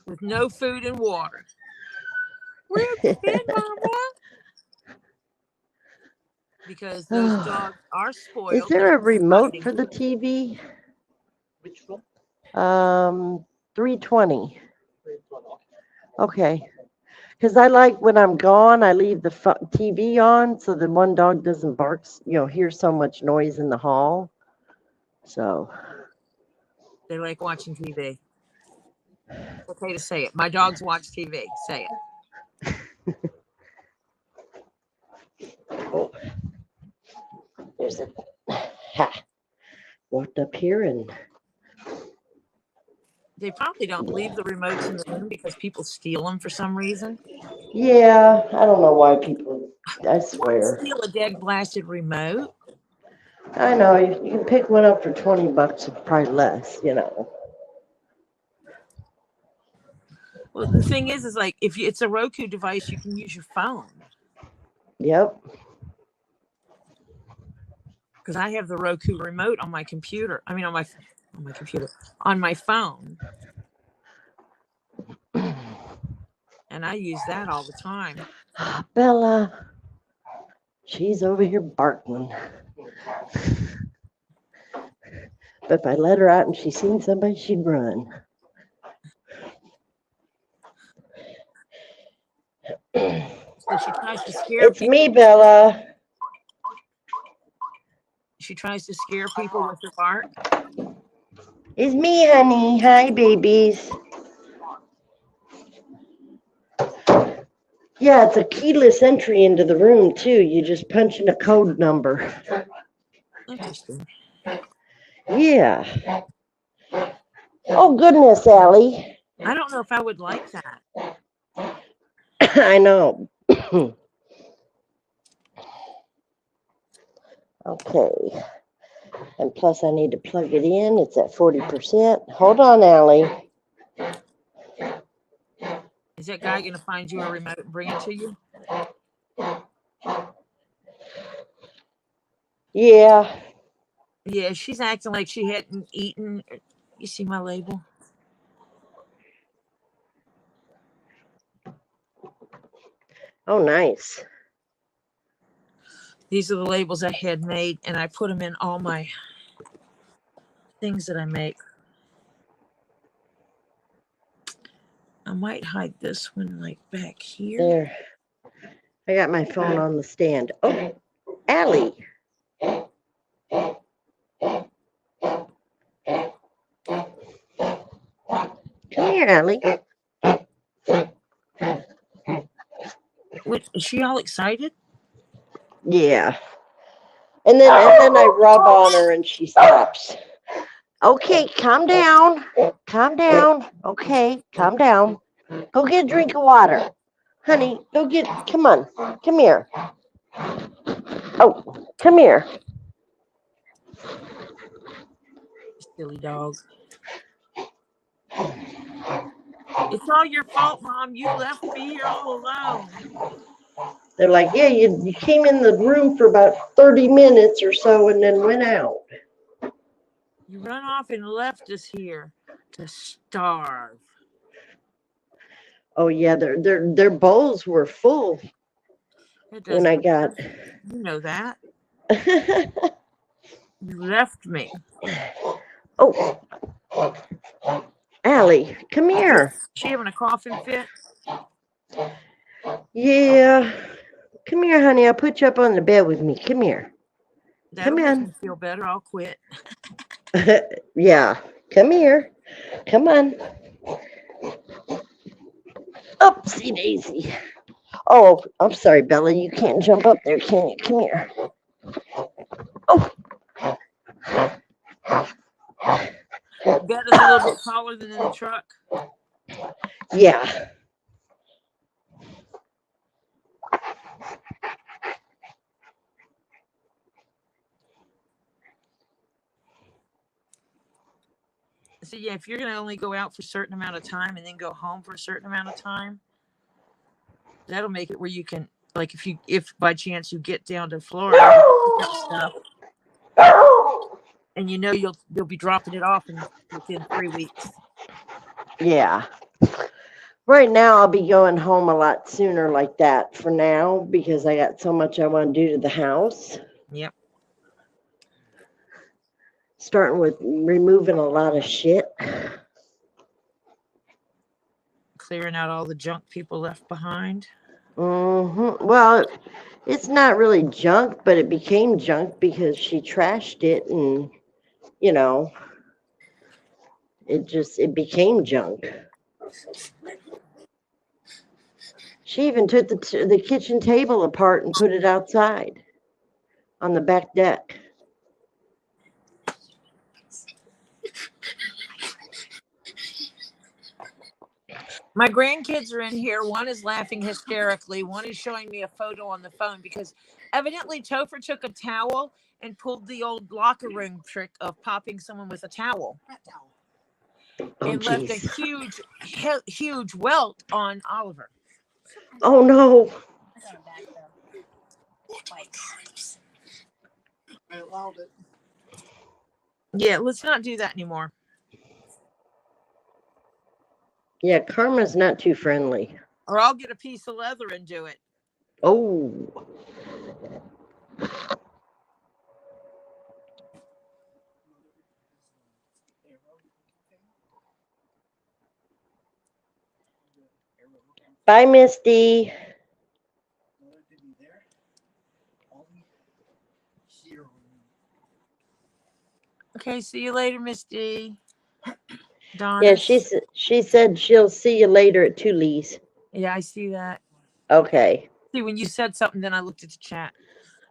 with no food and water. Where have you been, Mama? Because those dogs are spoiled. Is there a remote for the TV? Which one? 320. Which one? Okay. Because I like when I'm gone, I leave the TV on so the one dog doesn't bark, hear so much noise in the hall. So. They like watching TV. It's okay to say it. My dogs watch TV. Say it. Oh. There's a. Ha. Walked up here and. They probably don't leave the remotes in the room because people steal them for some reason. Yeah, I don't know why people. I swear. Steal a dead blasted remote. I know you can pick one up for $20, probably less. Well, the thing is like if it's a Roku device, you can use your phone. Yep. Because I have the Roku remote on my computer. I mean, on my computer, on my phone, and I use that all the time. Bella, she's over here barking. But if I let her out and she's seen somebody, she'd run. So she tries to scare It's people. me, Bella. She tries to scare people with her bark. It's me, honey. Hi, babies. Yeah, it's a keyless entry into the room, too. You just punch in a code number. Interesting. Yeah. Oh, goodness, Allie. I don't know if I would like that. I know. Okay. And plus, I need to plug it in. It's at 40%. Hold on, Allie. Is that guy going to find you a remote and bring it to you? Yeah. Yeah, she's acting like she hadn't eaten. You see my label? Oh, nice. These are the labels I had made, and I put them in all my things that I make. I might hide this one like back here. There. I got my phone on the stand. Oh, Allie. Come here, Allie. What, is she all excited? Yeah. And then I rub on her and she stops. Okay, calm down. Calm down. Okay, calm down. Go get a drink of water. Honey, come on. Come here. Oh, come here. Silly dog. It's all your fault, Mom. You left me here all alone. They're like, yeah, you came in the room for about 30 minutes or so and then went out. You run off and left us here to starve. Oh yeah, their bowls were full It when doesn't I matter. got. You know that. You left me. Oh, Allie, come here. She having a coughing fit? Yeah, come here, honey. I'll put you up on the bed with me. Come here. That'll Come make on. me feel better. I'll quit. Yeah, come here. Come on. Oopsie daisy. Oh, I'm sorry, Bella. You can't jump up there, can you? Come here. Oh, Bed is a little bit taller than in the truck. yeah. So yeah, if you're gonna only go out for a certain amount of time and then go home for a certain amount of time, that'll make it where you can, like, if by chance you get down to Florida, you pick up stuff, and you know you'll be dropping it off within 3 weeks. Yeah. Right now, I'll be going home a lot sooner like that for now because I got so much I want to do to the house. Yep. Starting with removing a lot of shit. Clearing out all the junk people left behind. Well, it's not really junk, but it became junk because she trashed it and, you know, it became junk. She even took the kitchen table apart and put it outside on the back deck. My grandkids are in here. One is laughing hysterically. One is showing me a photo on the phone because evidently Topher took a towel and pulled the old locker room trick of popping someone with a towel Oh, and left a jeez. huge welt on Oliver. Oh, no. I allowed it. Yeah, let's not do that anymore. Yeah, Karma's not too friendly. Or I'll get a piece of leather and do it. Oh. Bye, Misty. Okay, see you later, Misty. Donna. Yeah, she said she'll see you later at Tully's. Yeah, I see that. Okay. See, when you said something, then I looked at the chat.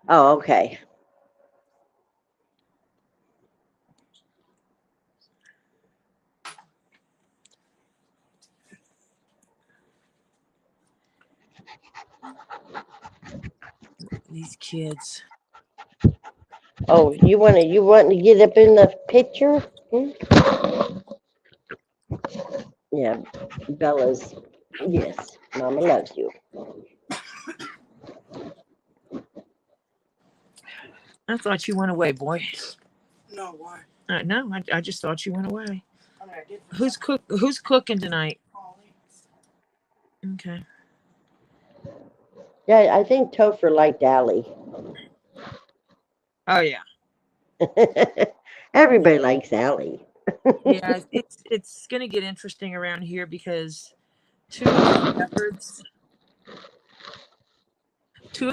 Oh, okay. These kids. Oh, you want to get up in the picture? Yeah, Bella's. Yes, Mama loves you. I thought you went away, boy. No, why? No, I just thought you went away. I mean, I did. Who's cooking tonight? Okay. Yeah, I think Topher liked Allie. Oh yeah. Everybody likes Allie. Yeah, it's gonna get interesting around here because two of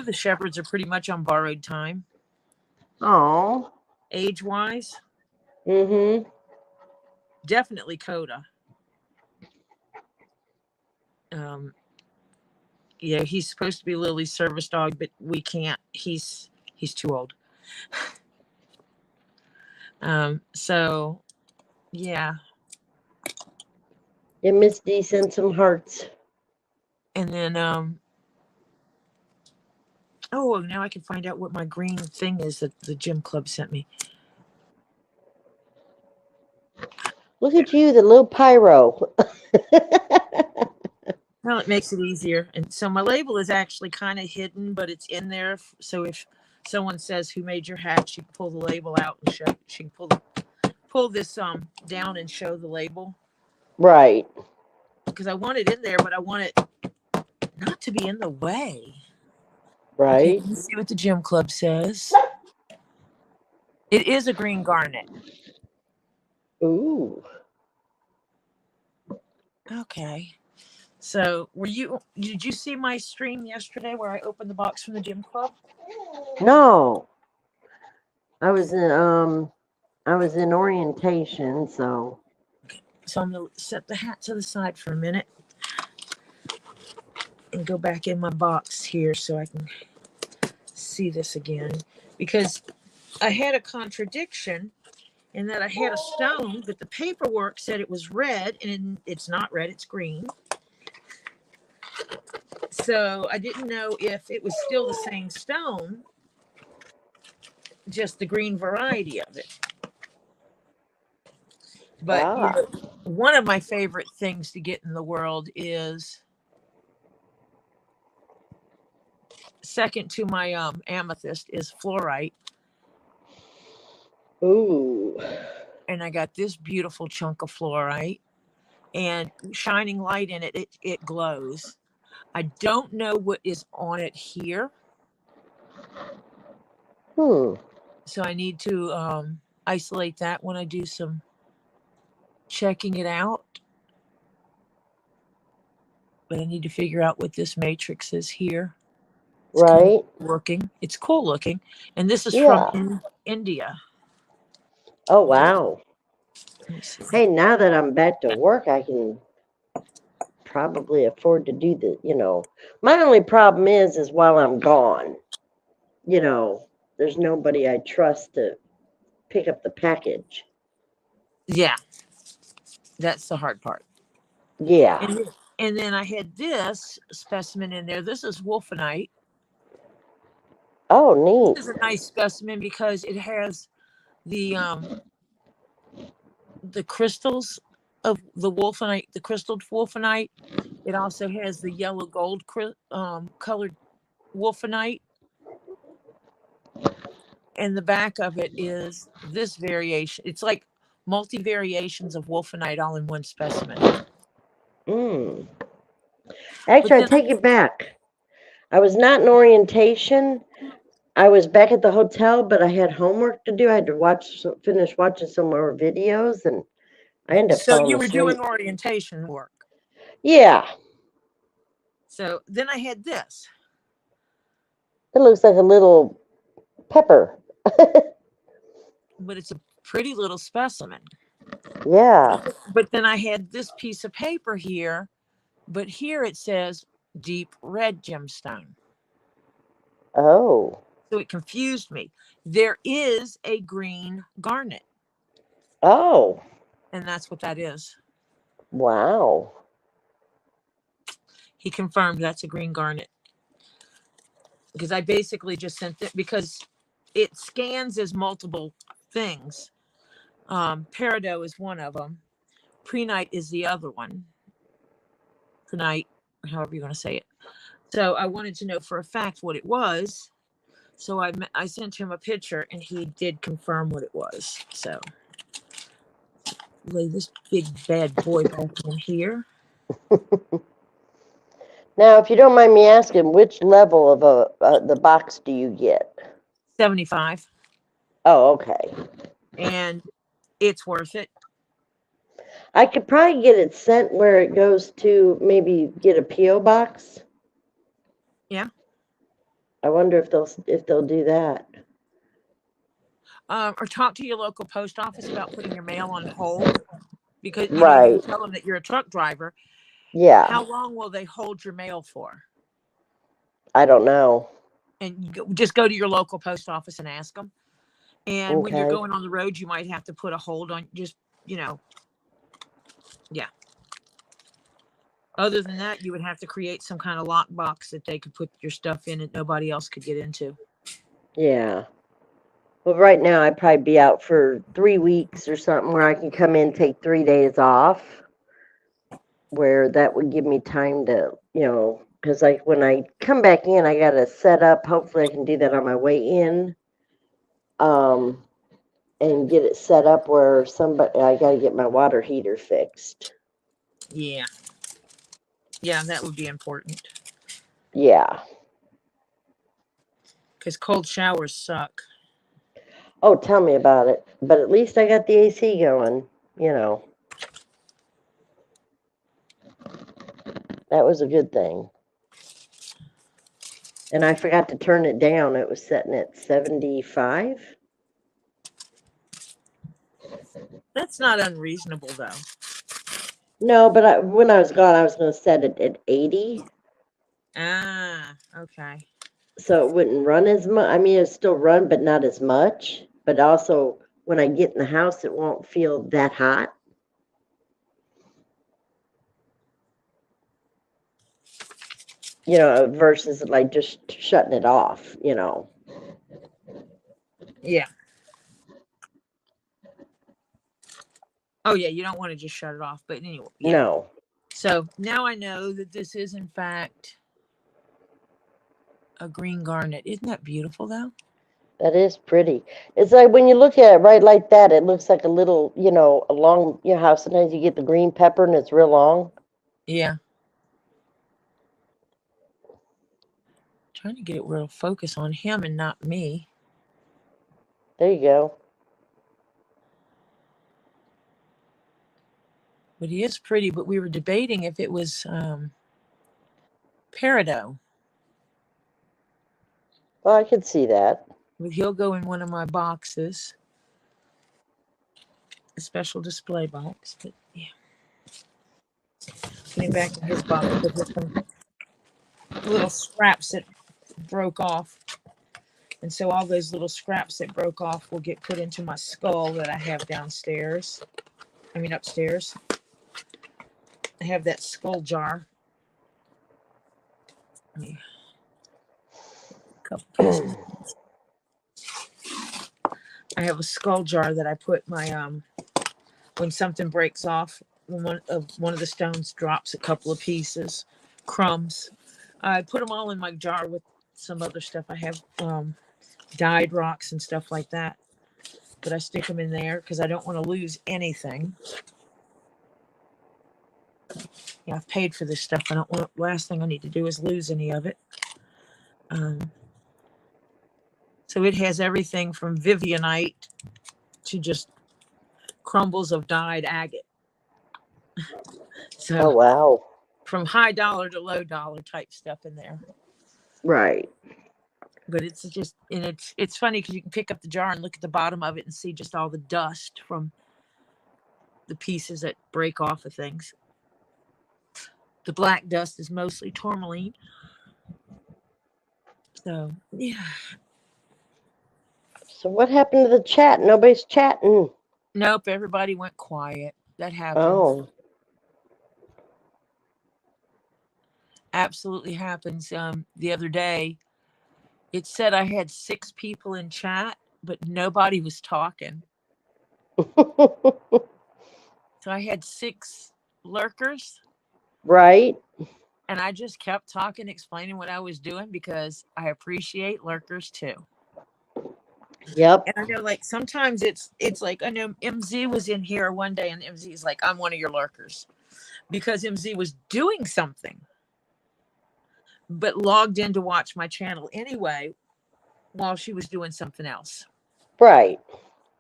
the shepherds are pretty much on borrowed time, Oh. age-wise. Mm-hmm. Definitely Coda. Yeah, he's supposed to be Lily's service dog, but we can't. He's too old. So yeah. Yeah, Miss D sent some hearts. And then oh, now I can find out what my green thing is that the gym club sent me. Look at you, the little pyro. Well, it makes it easier. And so my label is actually kind of hidden, but it's in there. So if someone says who made your hat, she can pull the label out and show. She can pull the pull this down and show the label Right. because I want it in there, but I want it not to be in the way. Okay, Right. let's see what the gym club says. It is a green garnet. Ooh. Okay. So did you see my stream yesterday where I opened the box from the gym club? No. I was in orientation, so. So I'm gonna set the hat to the side for a minute and go back in my box here so I can see this again. Because I had a contradiction in that I had a stone, but the paperwork said it was red, and it's not red, it's green. So I didn't know if it was still the same stone, just the green variety of it. But you know, one of my favorite things to get in the world is second to my amethyst is fluorite. Ooh. And I got this beautiful chunk of fluorite, and shining light in it, it glows. I don't know what is on it here. So I need to isolate that when I do some checking it out. But I need to figure out what this matrix is here. It's Right. kind of working. It's cool looking. And this is from India. Oh, wow. Let me see. Hey, now that I'm back to work, I can probably afford to do the, my only problem is while I'm gone, there's nobody I trust to pick up the package. Yeah. That's the hard part. Yeah. And then I had this specimen in there. This is wolfenite. Oh, neat. This is a nice specimen because it has the crystals of the wolfenite, the crystalled wolfenite. It also has the yellow gold colored wolfenite. And the back of it is this variation. It's like multi variations of wolfenite all in one specimen. Actually, I take it back. I was not in orientation. I was back at the hotel, but I had homework to do. I had to finish watching some more videos, and I ended up So falling you were asleep. doing orientation work. Yeah. So then I had this. It looks like a little pepper. But it's a pretty little specimen. Yeah. But then I had this piece of paper here, but here it says deep red gemstone. Oh. So it confused me. There is a green garnet. Oh. And that's what that is. Wow. He confirmed that's a green garnet. Because I basically just sent it because it scans as multiple things. Peridot is one of them. Prenite is the other one. Prenite, however you want to say it. So I wanted to know for a fact what it was. So I sent him a picture and he did confirm what it was. So lay this big bad boy back in here. Now, if you don't mind me asking, which level of the box do you get? 75. Oh, okay. And it's worth it. I could probably get it sent where it goes to maybe get a P.O. box. Yeah. I wonder if they'll do that. Or talk to your local post office about putting your mail on hold because you Right. tell them that you're a truck driver. Yeah. How long will they hold your mail for? I don't know. And just go to your local post office and ask them. And when you're Okay. going on the road, you might have to put a hold on yeah. Other than that, you would have to create some kind of lock box that they could put your stuff in that nobody else could get into. Yeah. Well, right now I'd probably be out for 3 weeks or something where I can come in, take 3 days off, where that would give me time to, because when I come back in, I got to set up. Hopefully I can do that on my way in. and get it set up where I got to get my water heater fixed. Yeah. Yeah, that would be important. Yeah. Because cold showers suck. Oh, tell me about it. But at least I got the AC going, you know. That was a good thing. And I forgot to turn it down. It was setting at 75. That's not unreasonable, though. No, but when I was gone, I was going to set it at 80. Ah, okay. So it wouldn't run as much. I mean, it'd still run, but not as much. But also, when I get in the house, it won't feel that hot. You know, versus like just shutting it off, you know. Yeah. Oh, yeah, you don't want to just shut it off. But anyway, yeah. No. So now I know that this is, in fact, a green garnet. Isn't that beautiful, though? That is pretty. It's like when you look at it right like that, it looks like a little, you know, a long, you know how sometimes you get the green pepper and it's real long? Yeah. Trying to get it where it'll focus on him and not me. There you go. But he is pretty, but we were debating if it was peridot. Well, I could see that. But he'll go in one of my boxes. A special display box. But yeah. Getting back in his box because there's some little scraps that broke off. And so all those little scraps that broke off will get put into my skull that I have downstairs. I mean upstairs. I have that skull jar. A couple pieces. I have a skull jar that I put my when something breaks off, when one of the stones drops a couple of pieces, crumbs. I put them all in my jar with some other stuff. I have dyed rocks and stuff like that. But I stick them in there because I don't want to lose anything. Yeah, I've paid for this stuff. I don't want. Last thing I need to do is lose any of it. So it has everything from Vivianite to just crumbles of dyed agate. So Oh, wow. from high dollar to low dollar type stuff in there. Right. But it's just, and it's funny because you can pick up the jar and look at the bottom of it and see just all the dust from the pieces that break off of things. The black dust is mostly tourmaline. So, yeah. So what happened to the chat? Nobody's chatting. Nope, everybody went quiet. That happens. Oh. Absolutely happens. The other day, it said I had 6 people in chat, but nobody was talking. So I had 6 lurkers. Right. And I just kept talking, explaining what I was doing because I appreciate lurkers too. Yep. And I know, like, sometimes it's like, I know MZ was in here one day and MZ is like, I'm one of your lurkers because MZ was doing something, but logged in to watch my channel anyway while she was doing something else. Right.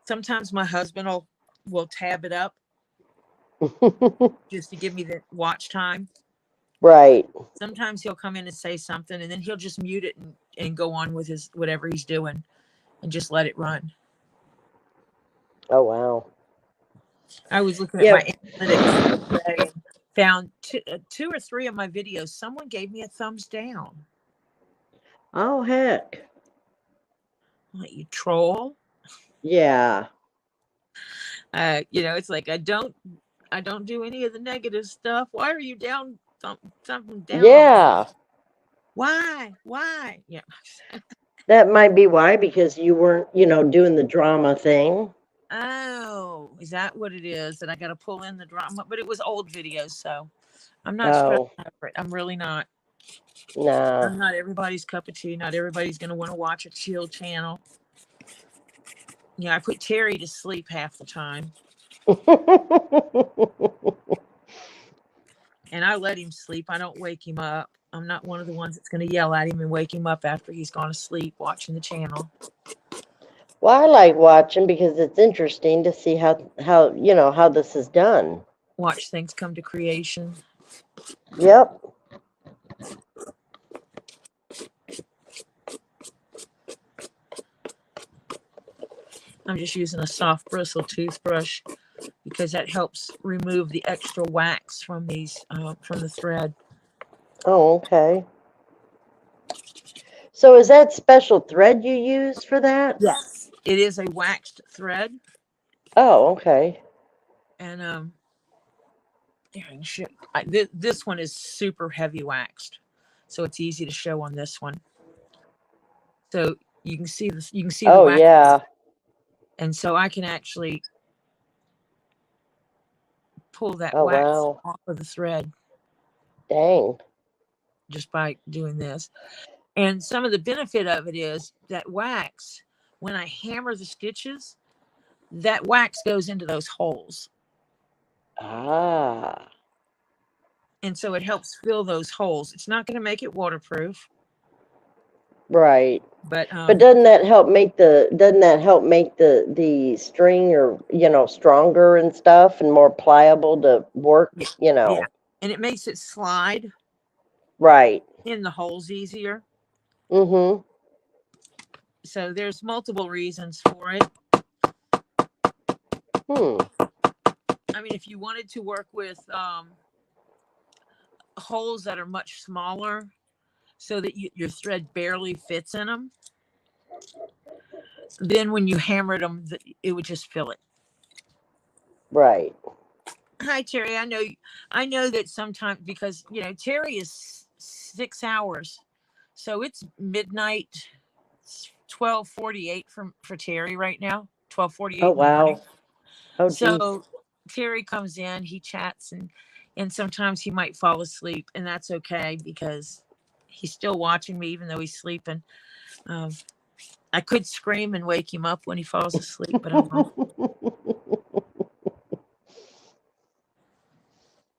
Sometimes my husband will tab it up just to give me the watch time. Right. Sometimes he'll come in and say something and then he'll just mute it and go on with his whatever he's doing and just let it run. Oh, wow. I was looking at my analytics today and found 2 or 3 of my videos. Someone gave me a thumbs down. Oh, heck. Like, you troll. Yeah. It's like I don't do any of the negative stuff. Why are you down? Something down. Yeah. Why? Yeah. That might be why, because you weren't, doing the drama thing. Oh, is that what it is? That I got to pull in the drama? But it was old videos, so I'm not stressed over it. I'm really not. Nah. I'm not everybody's cup of tea. Not everybody's going to want to watch a chill channel. Yeah, I put Terry to sleep half the time, and I let him sleep. I don't wake him up. I'm not one of the ones that's going to yell at him and wake him up after he's gone to sleep watching the channel. Well, I like watching because it's interesting to see how you know how this is done. Watch things come to creation. Yep. I'm just using a soft bristle toothbrush because that helps remove the extra wax from these from the thread. Oh, okay. So is that special thread you use for that? Yes, it is a waxed thread, Oh, okay. and yeah, I can show. This one is super heavy waxed, so it's easy to show on this one. So you can see this. You can see the Oh, wax, yeah. and so I can actually pull that Oh, wax wow. off of the thread Dang. just by doing this. And some of the benefit of it is that wax, when I hammer the stitches, that wax goes into those holes. Ah. And so it helps fill those holes. It's not going to make it waterproof, Right. but But doesn't that help make the string or stronger and stuff and more pliable to work, yeah. And it makes it slide Right. in the holes easier. Mm-hmm. So there's multiple reasons for it. I mean, if you wanted to work with holes that are much smaller so that your thread barely fits in them, then when you hammered them, it would just fill it. Right. Hi, Terry. I know that sometimes because Terry is 6 hours, so it's midnight. It's 12:48 for Terry right now. 12:48 Oh, in the morning. wow. Oh, So Terry comes in, he chats, and sometimes he might fall asleep, and that's okay because he's still watching me even though he's sleeping. I could scream and wake him up when he falls asleep, but I won't.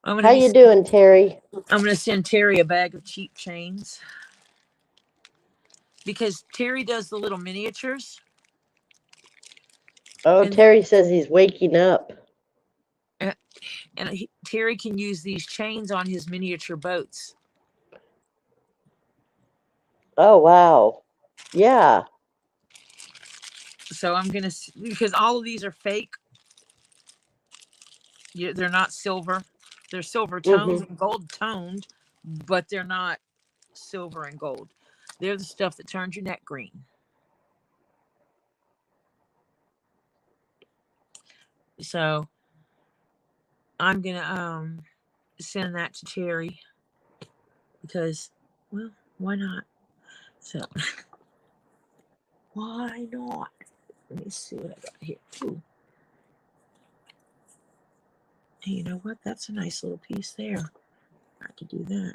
How you doing, Terry? I'm going to send Terry a bag of cheap chains because Terry does the little miniatures. Oh, And Terry says he's waking up. And Terry can use these chains on his miniature boats. Oh, wow. Yeah. So I'm going to, because all of these are fake. They're not silver. They're silver toned and gold toned, but they're not silver and gold. They're the stuff that turns your neck green. So I'm going to send that to Terry because, well, why not? So why not? Let me see what I got here too. Hey, you know what? That's a nice little piece there. I could do that.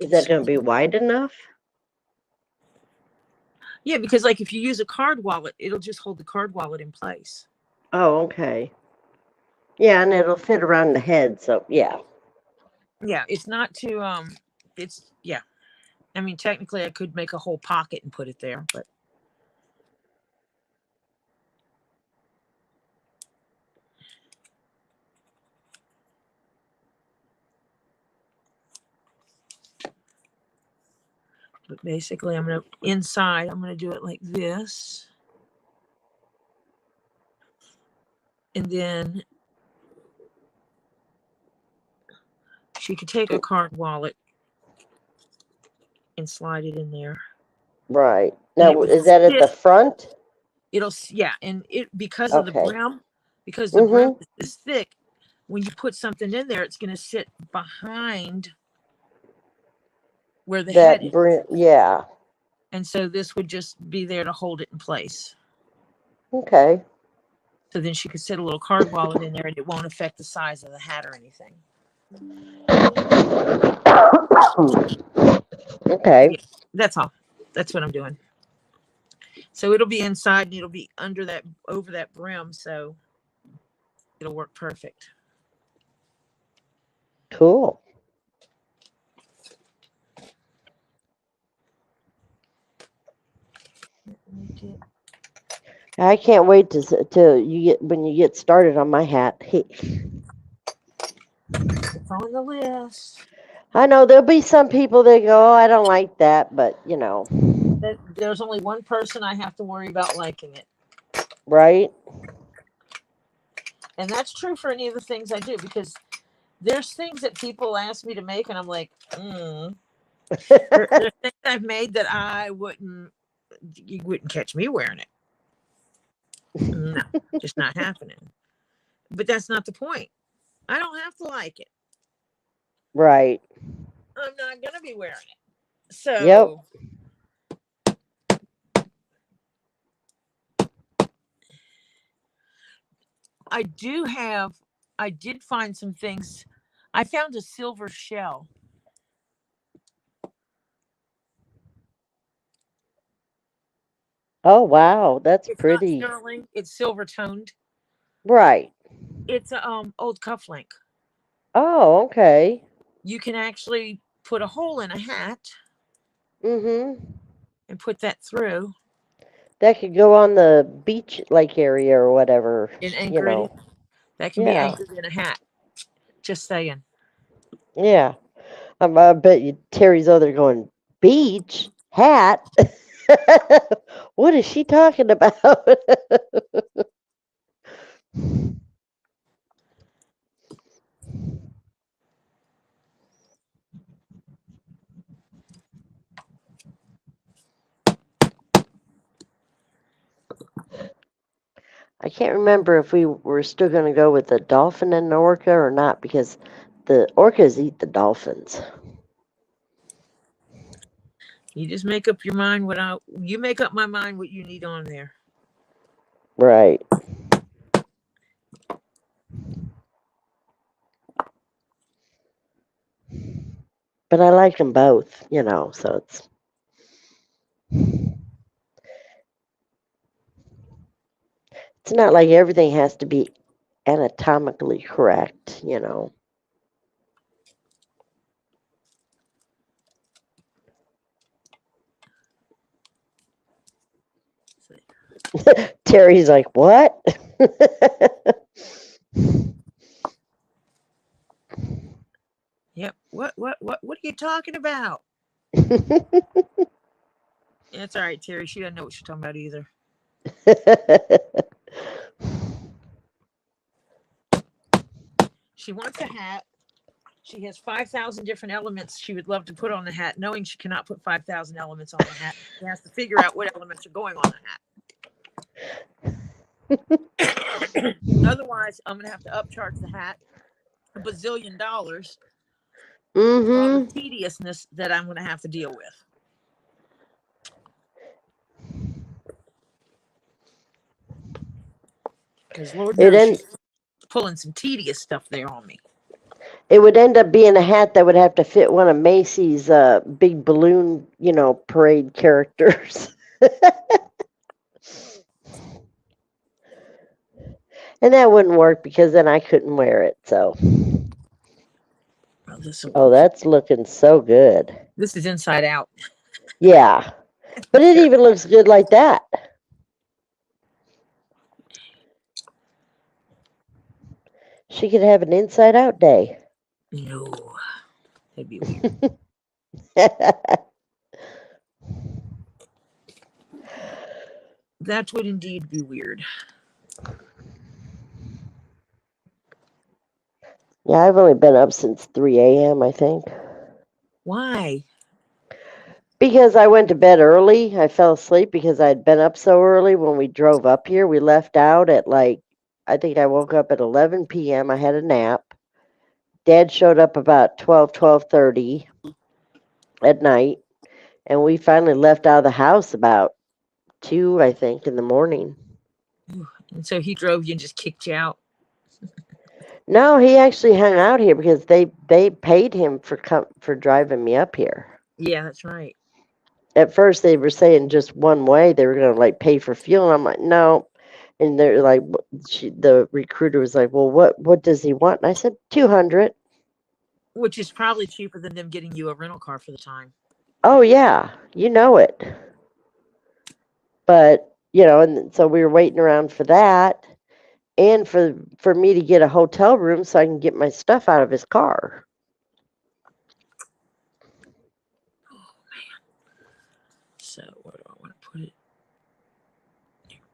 Is that going to be wide enough? Yeah, because like if you use a card wallet, it'll just hold the card wallet in place. Oh, okay. Yeah, and it'll fit around the head, so yeah. Yeah, it's not too it's yeah. I mean, technically I could make a whole pocket and put it there, but basically I'm going to do it like this. And then she could take a card wallet and slide it in there. Right. Now, is that at the front? And it because of the brim, because the brim is thick, when you put something in there, it's going to sit behind where the head is. Brim, yeah. And so this would just be there to hold it in place. Okay. So then she could sit a little card wallet in there and it won't affect the size of the hat or anything. Okay. Yeah, that's all. That's what I'm doing. So it'll be inside and it'll be under that, over that brim. So it'll work perfect. Cool. I can't wait to you get when you get started on my hat. It's on the list. I know there'll be some people that go, "Oh, I don't like that," but you know, There's only one person I have to worry about liking it. right? And that's true for any of the things I do, because there's things that people ask me to make and I'm like, there's things I've made that you wouldn't catch me wearing it. No, just not happening. But that's not the point. I don't have to like it. Right. I'm not going to be wearing it. Yep. So I did find some things. I found a silver shell. Oh wow, that's It's not pretty. sterling. It's silver toned. Right. It's a old cufflink. Oh, okay. You can actually put a hole in a hat Mm-hmm. and put that through That could go on the beach lake area or whatever, and you anchor it in. know. That can be Yeah. anchored in a hat. Just saying. Yeah. I bet you Terry's over there going, beach hat. What is she talking about? I can't remember if we were still going to go with the dolphin and the orca or not, because the orcas eat the dolphins. You just make up your mind you make up my mind what you need on there. Right. But I like them both, you know, so it's not like everything has to be anatomically correct, you know. Terry's like, what? Yep. What are you talking about? It's all right, Terry. She doesn't know what she's talking about either. She wants a hat. She has 5,000 different elements she would love to put on the hat, knowing she cannot put 5,000 elements on the hat. She has to figure out what elements are going on the hat. Otherwise, I'm going to have to upcharge the hat a bazillion dollars for all the tediousness that I'm going to have to deal with. Because Lord knows she's pulling some tedious stuff there on me. It would end up being a hat that would have to fit one of Macy's big balloon, you know, parade characters. And that wouldn't work because then I couldn't wear it. So, oh, that's looking so good. This is inside out. Yeah, but it even looks good like that. She could have an inside out day. No, that'd be weird. That would indeed be weird. Yeah, I've only been up since 3 a.m., I think. Why? Because I went to bed early. I fell asleep because I'd been up so early when we drove up here. We left out at I think I woke up at 11 p.m. I had a nap. Dad showed up about 12:30 at night. And we finally left out of the house about 2, I think, in the morning. And so he drove you and just kicked you out? No, he actually hung out here because they paid him for driving me up here. Yeah, that's right. At first they were saying just one way. They were gonna like pay for fuel. And I'm like, no. And they're like, the recruiter was like, well, what does he want? And I said, 200. Which is probably cheaper than them getting you a rental car for the time. Oh yeah, you know it. But and so we were waiting around for that, and for me to get a hotel room so I can get my stuff out of his car. So where do I want to put it?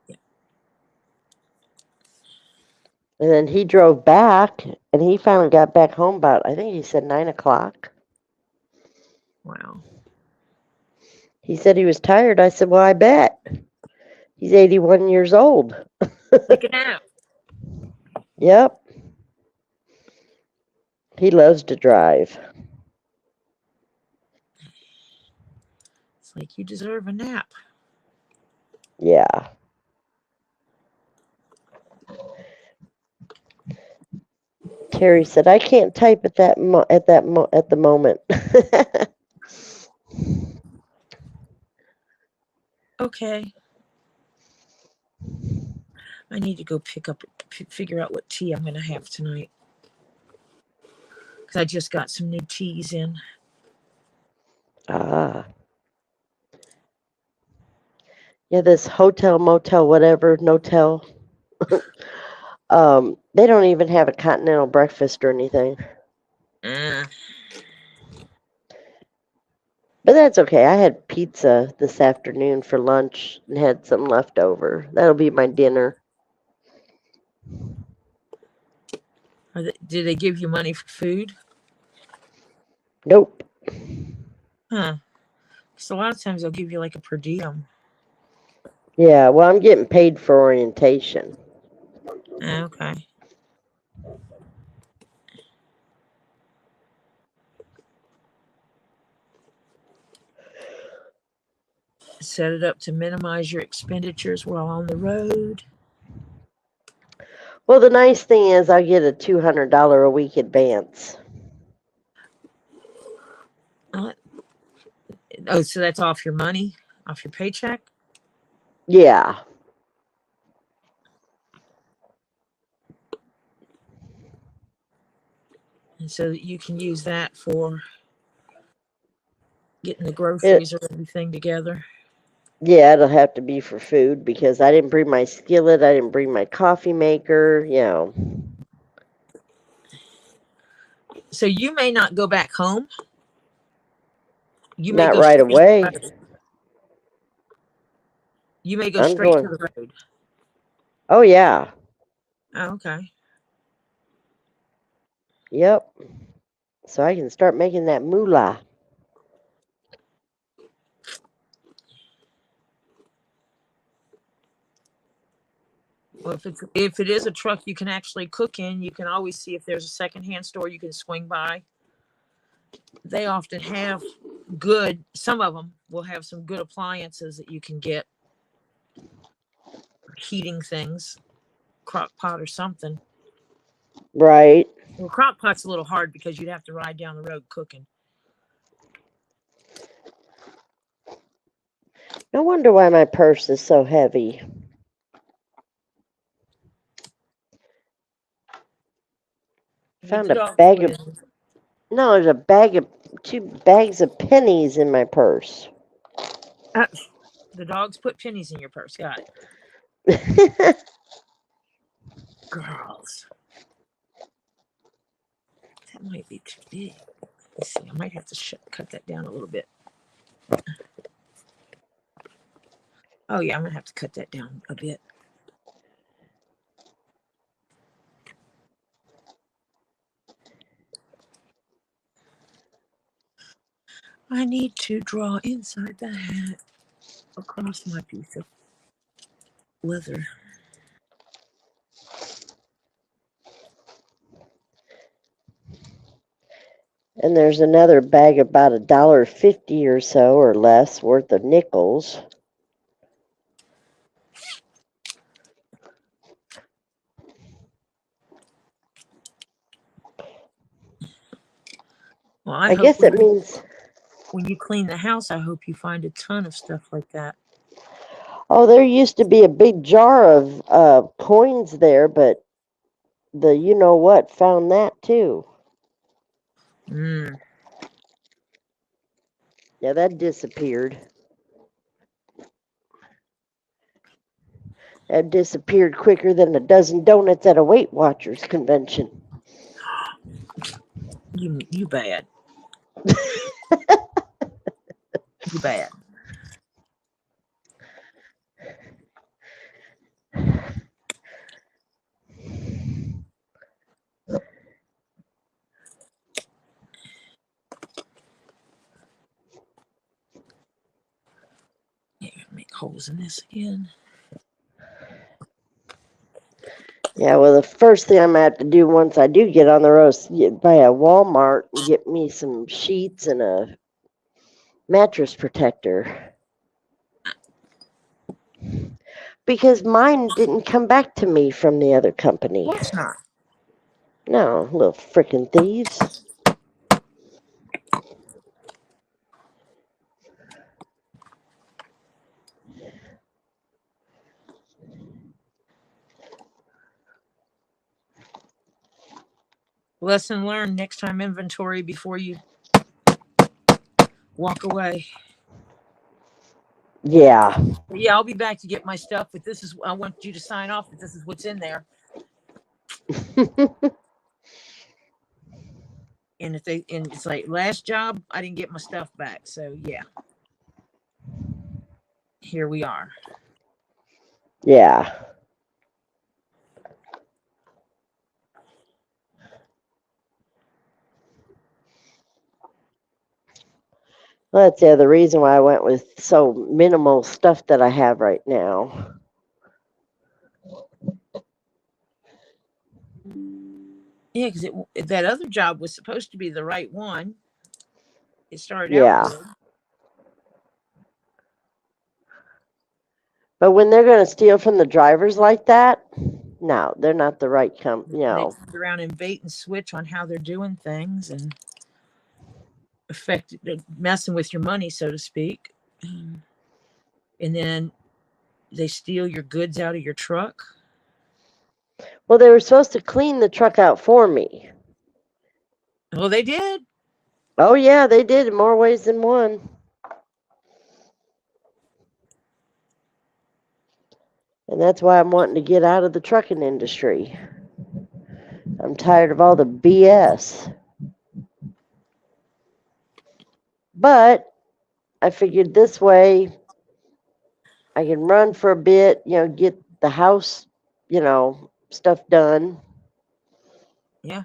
Yeah. And then he drove back, and he finally got back home about, I think he said 9 o'clock. Wow. He said he was tired. I said, well, I bet. He's 81 years old. Take a nap. Yep. He loves to drive. It's like you deserve a nap. Yeah. Terry said, I can't type at the moment. Okay. I need to go figure out what tea I'm going to have tonight. Because I just got some new teas in. Ah. Yeah, this hotel, motel, whatever, no-tell. They don't even have a continental breakfast or anything. But that's okay. I had pizza this afternoon for lunch and had some left over. That'll be my dinner. Do they give you money for food? Nope. Huh. So a lot of times they'll give you like a per diem. Yeah, well, I'm getting paid for orientation. Okay. Set it up to minimize your expenditures while on the road. Well, the nice thing is I get a $200 a week advance. Oh, so that's off your money? Off your paycheck? Yeah. And so you can use that for getting the It, groceries or everything together. yeah, it'll have to be for food because I didn't bring my skillet. I didn't bring my coffee maker, So you may not go back home. You may Not go right straight to the away. road. You may go I'm straight to going, the road. oh, yeah. Oh, okay. Yep. So I can start making that moolah. Well, if it is a truck you can actually cook in, you can always see if there's a secondhand store you can swing by. They often have some of them will have some good appliances that you can get, heating things, crock pot or something. Right. Well, crock pot's a little hard because you'd have to ride down the road cooking. No wonder why my purse is so heavy. What Found the a dogs bag put of, in? no, there's two bags of pennies in my purse. The dogs put pennies in your purse. Got it. Girls. That might be too big. Let's see. I might have to cut that down a little bit. Oh, yeah. I'm going to have to cut that down a bit. I need to draw inside the hat across my piece of leather. And there's another bag about $1.50 or so or less worth of nickels. Well, I guess it means when you clean the house, I hope you find a ton of stuff like that. Oh, there used to be a big jar of coins there, but the you know what found that too. Mm. Yeah, that disappeared. That disappeared quicker than a dozen donuts at a Weight Watchers convention. You bad. You bad. Yeah, make holes in this again. Yeah, well, the first thing I'm gonna have to do once I do get on the road is buy a Walmart and get me some sheets and a mattress protector. Because mine didn't come back to me from the other Of company. course not. No, little frickin' thieves. Lesson learned. Next time, inventory before you walk away. Yeah. Yeah, I'll be back to get my stuff, but this is, I want you to sign off that this is what's in there. And it's like last job, I didn't get my stuff back. So yeah, here we are. Yeah. Well, that's the other reason why I went with so minimal stuff that I have right now. Yeah, because that other job was supposed to be the right one. It started out Yeah. good. But when they're going to steal from the drivers like that, no, they're not the right company. They No. turned around and bait and switch on how they're doing things and messing with your money, so to speak. And then they steal your goods out of your truck. Well, they were supposed to clean the truck out for me. Well, they did. Oh, yeah, they did in more ways than one. And that's why I'm wanting to get out of the trucking industry. I'm tired of all the BS. But I figured this way I can run for a bit, get the house, stuff done. Yeah.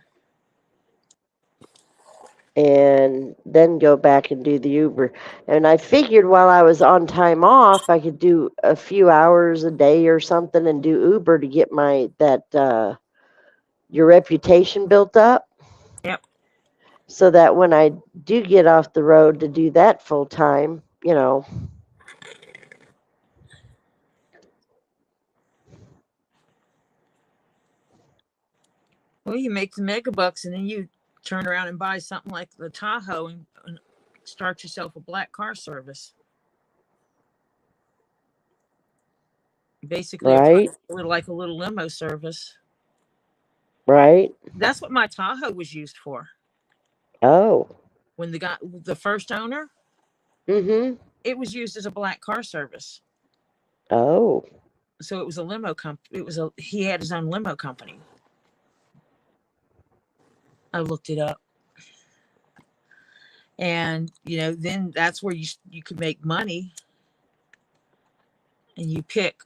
And then go back and do the Uber. And I figured while I was on time off, I could do a few hours a day or something and do Uber to get your reputation built up. Yep. So that when I do get off the road to do that full time, Well, you make the mega bucks and then you turn around and buy something like the Tahoe and start yourself a black car service. Basically, right? a little limo service. Right? That's what my Tahoe was used for. Oh. When the first owner, Mm-hmm. it was used as a black car service. Oh. So it was a limo company. He had his own limo company. I looked it up. And then that's where you could make money, and you pick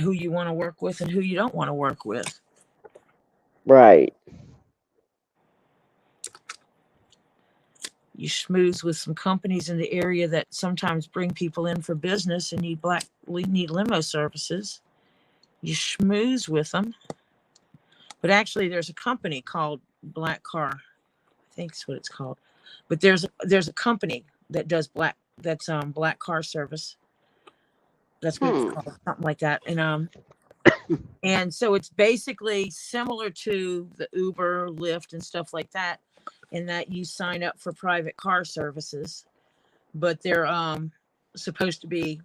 who you want to work with and who you don't want to work with. Right. You schmooze with some companies in the area that sometimes bring people in for business and need limo services. You schmooze with them. But actually, there's a company called Black Car. I think that's what it's called. But there's a company that does black car service. That's what it's called, something like that. And so it's basically similar to the Uber, Lyft, and stuff like that. in that you sign up for private car services, but they're supposed to be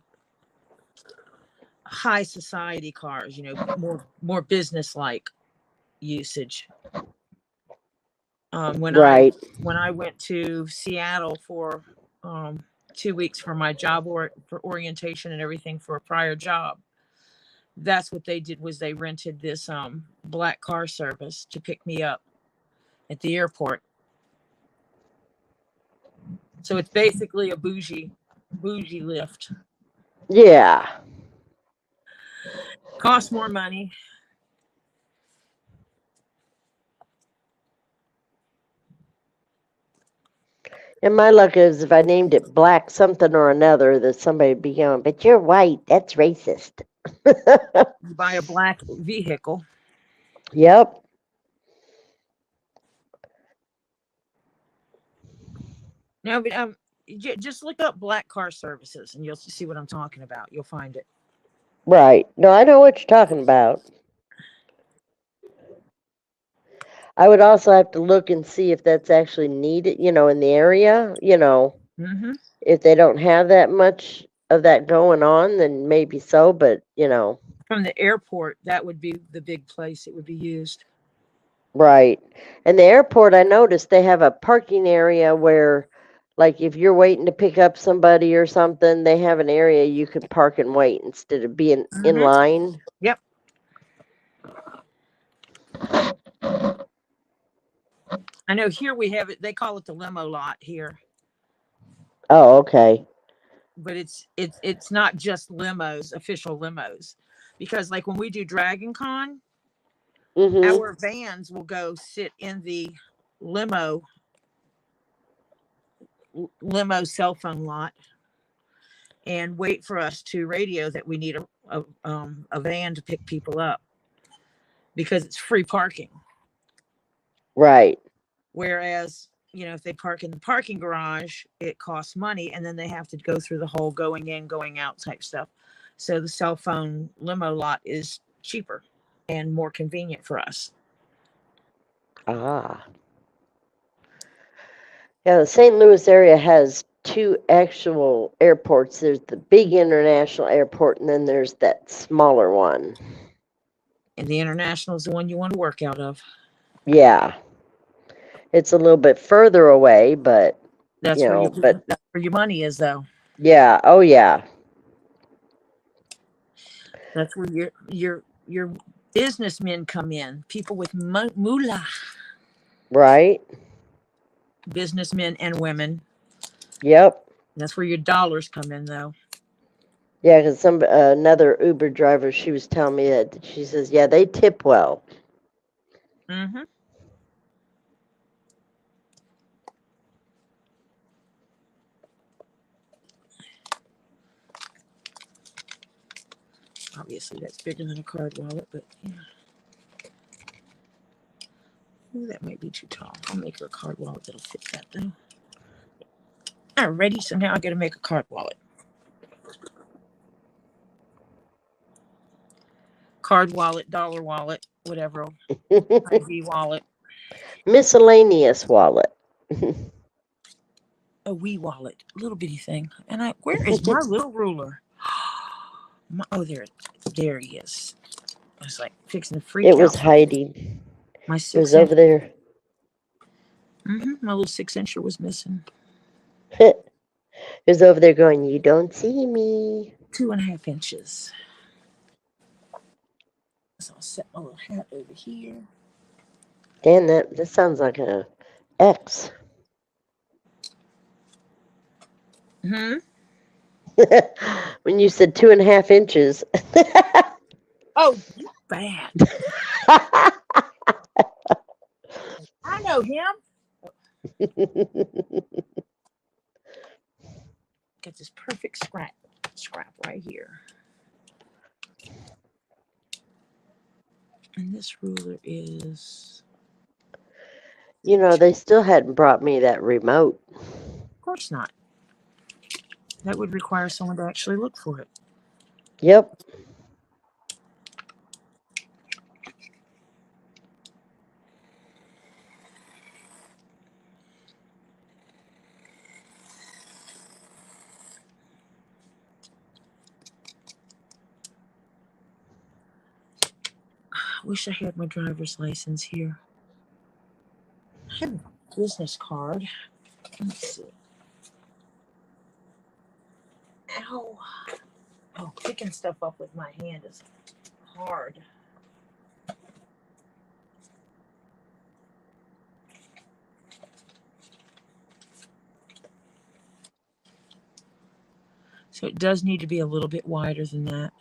high society cars, more business like usage. When I Right. when I went to Seattle for 2 weeks for my job for orientation and everything for a prior job, that's what they did was they rented this black car service to pick me up at the airport. So it's basically a bougie lift. Yeah. Costs more money. And my luck is if I named it black something or another, that somebody would be going, but you're white. That's racist. You buy a black vehicle. Yep. No, but just look up black car services and you'll see what I'm talking about. You'll find it. Right. No, I know what you're talking about. I would also have to look and see if that's actually needed, in the area, Mm-hmm. if they don't have that much of that going on, then maybe so, but, From the airport, that would be the big place it would be used. right. And the airport, I noticed they have a parking area where, like, if you're waiting to pick up somebody or something, they have an area you can park and wait instead of being in Mm-hmm. line. Yep. I know here we have it. They call it the limo lot here, Oh, okay. but it's not just limos, official limos, because like when we do Dragon Con, Mm-hmm. our vans will go sit in the limo cell phone lot and wait for us to radio that we need a van to pick people up because it's free parking. Right. Whereas, if they park in the parking garage, it costs money and then they have to go through the whole going in, going out type stuff. So the cell phone limo lot is cheaper and more convenient for us. Ah. Yeah, the St. Louis area has two actual airports. There's the big international airport, and then there's that smaller one. And the international is the one you want to work out of. Yeah. It's a little bit further away, but, That's where but that's where your money is, though. yeah. Oh, yeah. That's where your businessmen come in. People with moolah. Right. Businessmen and women. Yep. That's where your dollars come in, though. Yeah, because another Uber driver, she was telling me that she says, yeah, they tip well. Mm-hmm. Obviously, that's bigger than a card wallet, but yeah. Ooh, that might be too tall. I'll make her a card wallet that'll fit that, though. Alrighty, so now I got to make a card wallet. Card wallet, dollar wallet, whatever. IV wallet. Miscellaneous wallet. A wee wallet, little bitty thing. And where is my little ruler? There he is. I was like fixing to freak It out. was hiding. My It was 6 inch. over there. My little 6-incher was missing. It was over there going, you don't see me. 2.5 inches. So I'll set my little hat over here. Dan, that sounds like a X. Hmm. When you said 2.5 inches. Oh, you bad. I know him. Got this perfect scrap right here. And this ruler is... They still hadn't brought me that remote. Of course not. That would require someone to actually look for it. Yep. wish I had my driver's license here. I have a business card. Let's see. Ow. Oh, picking stuff up with my hand is hard. So it does need to be a little bit wider than that.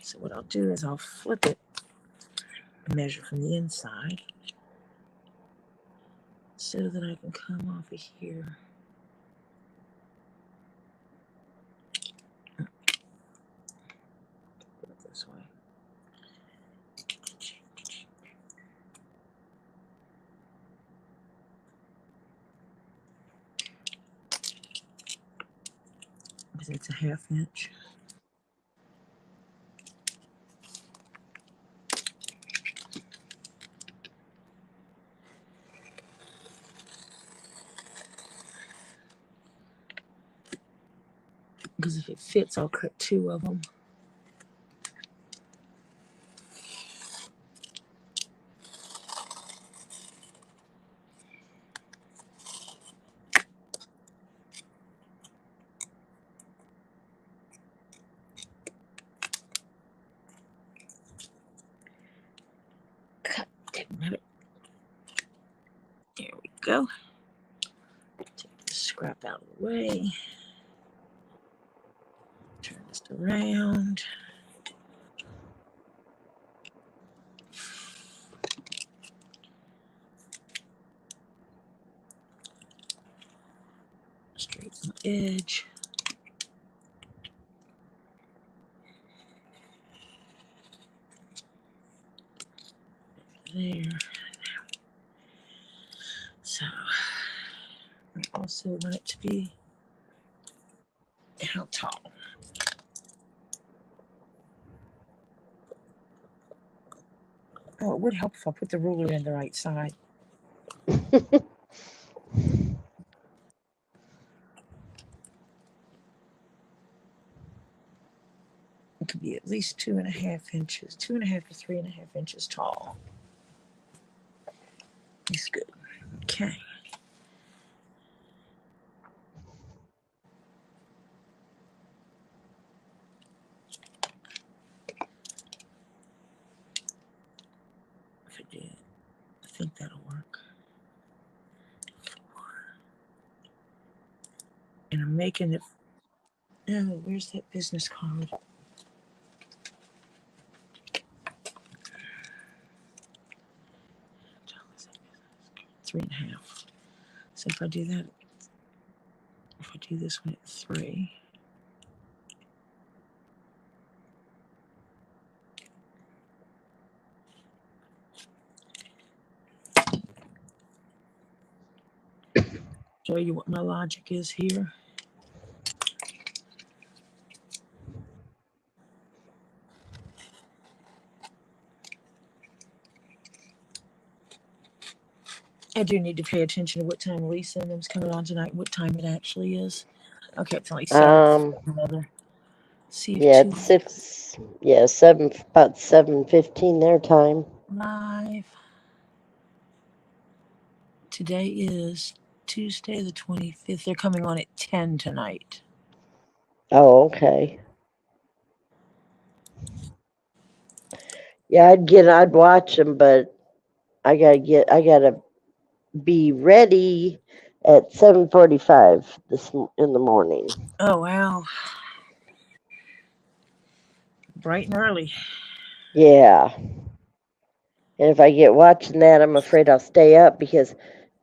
So what I'll do is I'll flip it, measure from the inside, so that I can come off of here. Put it this way. Because it's a 1/2 inch. Because if it fits, I'll cut 2 of them. Cut. Didn't have it. There we go. Take this scrap out of the way. Turn this around. Straighten the edge. There. So I also want it to be how tall? Oh, it would help if I put the ruler in the right side. It could be at least 2.5 inches, 2.5 to 3.5 inches tall. That's good. Okay. If I do, I think that'll work. And I'm making it. Oh, where's that business card? Three and a half. So if I do that, if I do this one at 3. Show you what my logic is here. I do need to pay attention to what time Lisa and them's coming on tonight, what time it actually is. Okay, it's only 7. Another. See if Yeah, two it's 6. Yeah, about 7:15 their time. live. Today is Tuesday the 25th. They're coming on at 10 tonight. Oh, okay. Yeah, I'd watch them, but I gotta be ready at 7:45 in the morning. Oh, wow. Bright and early. Yeah. And if I get watching that, I'm afraid I'll stay up because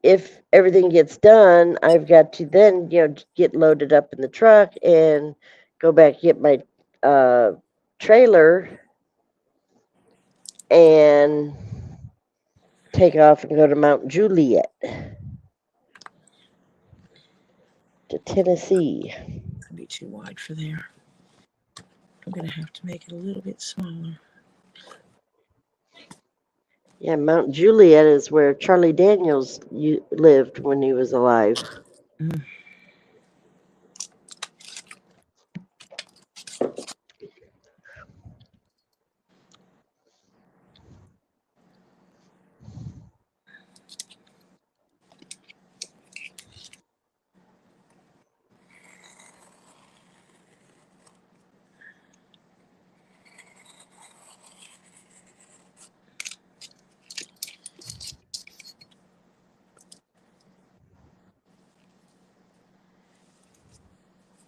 if everything gets done, I've got to then, get loaded up in the truck and go back get my trailer and take off and go to Mount Juliet to Tennessee. It's gonna be too wide for there. I'm gonna have to make it a little bit smaller. Yeah, Mount Juliet is where Charlie Daniels lived when he was alive. Mm.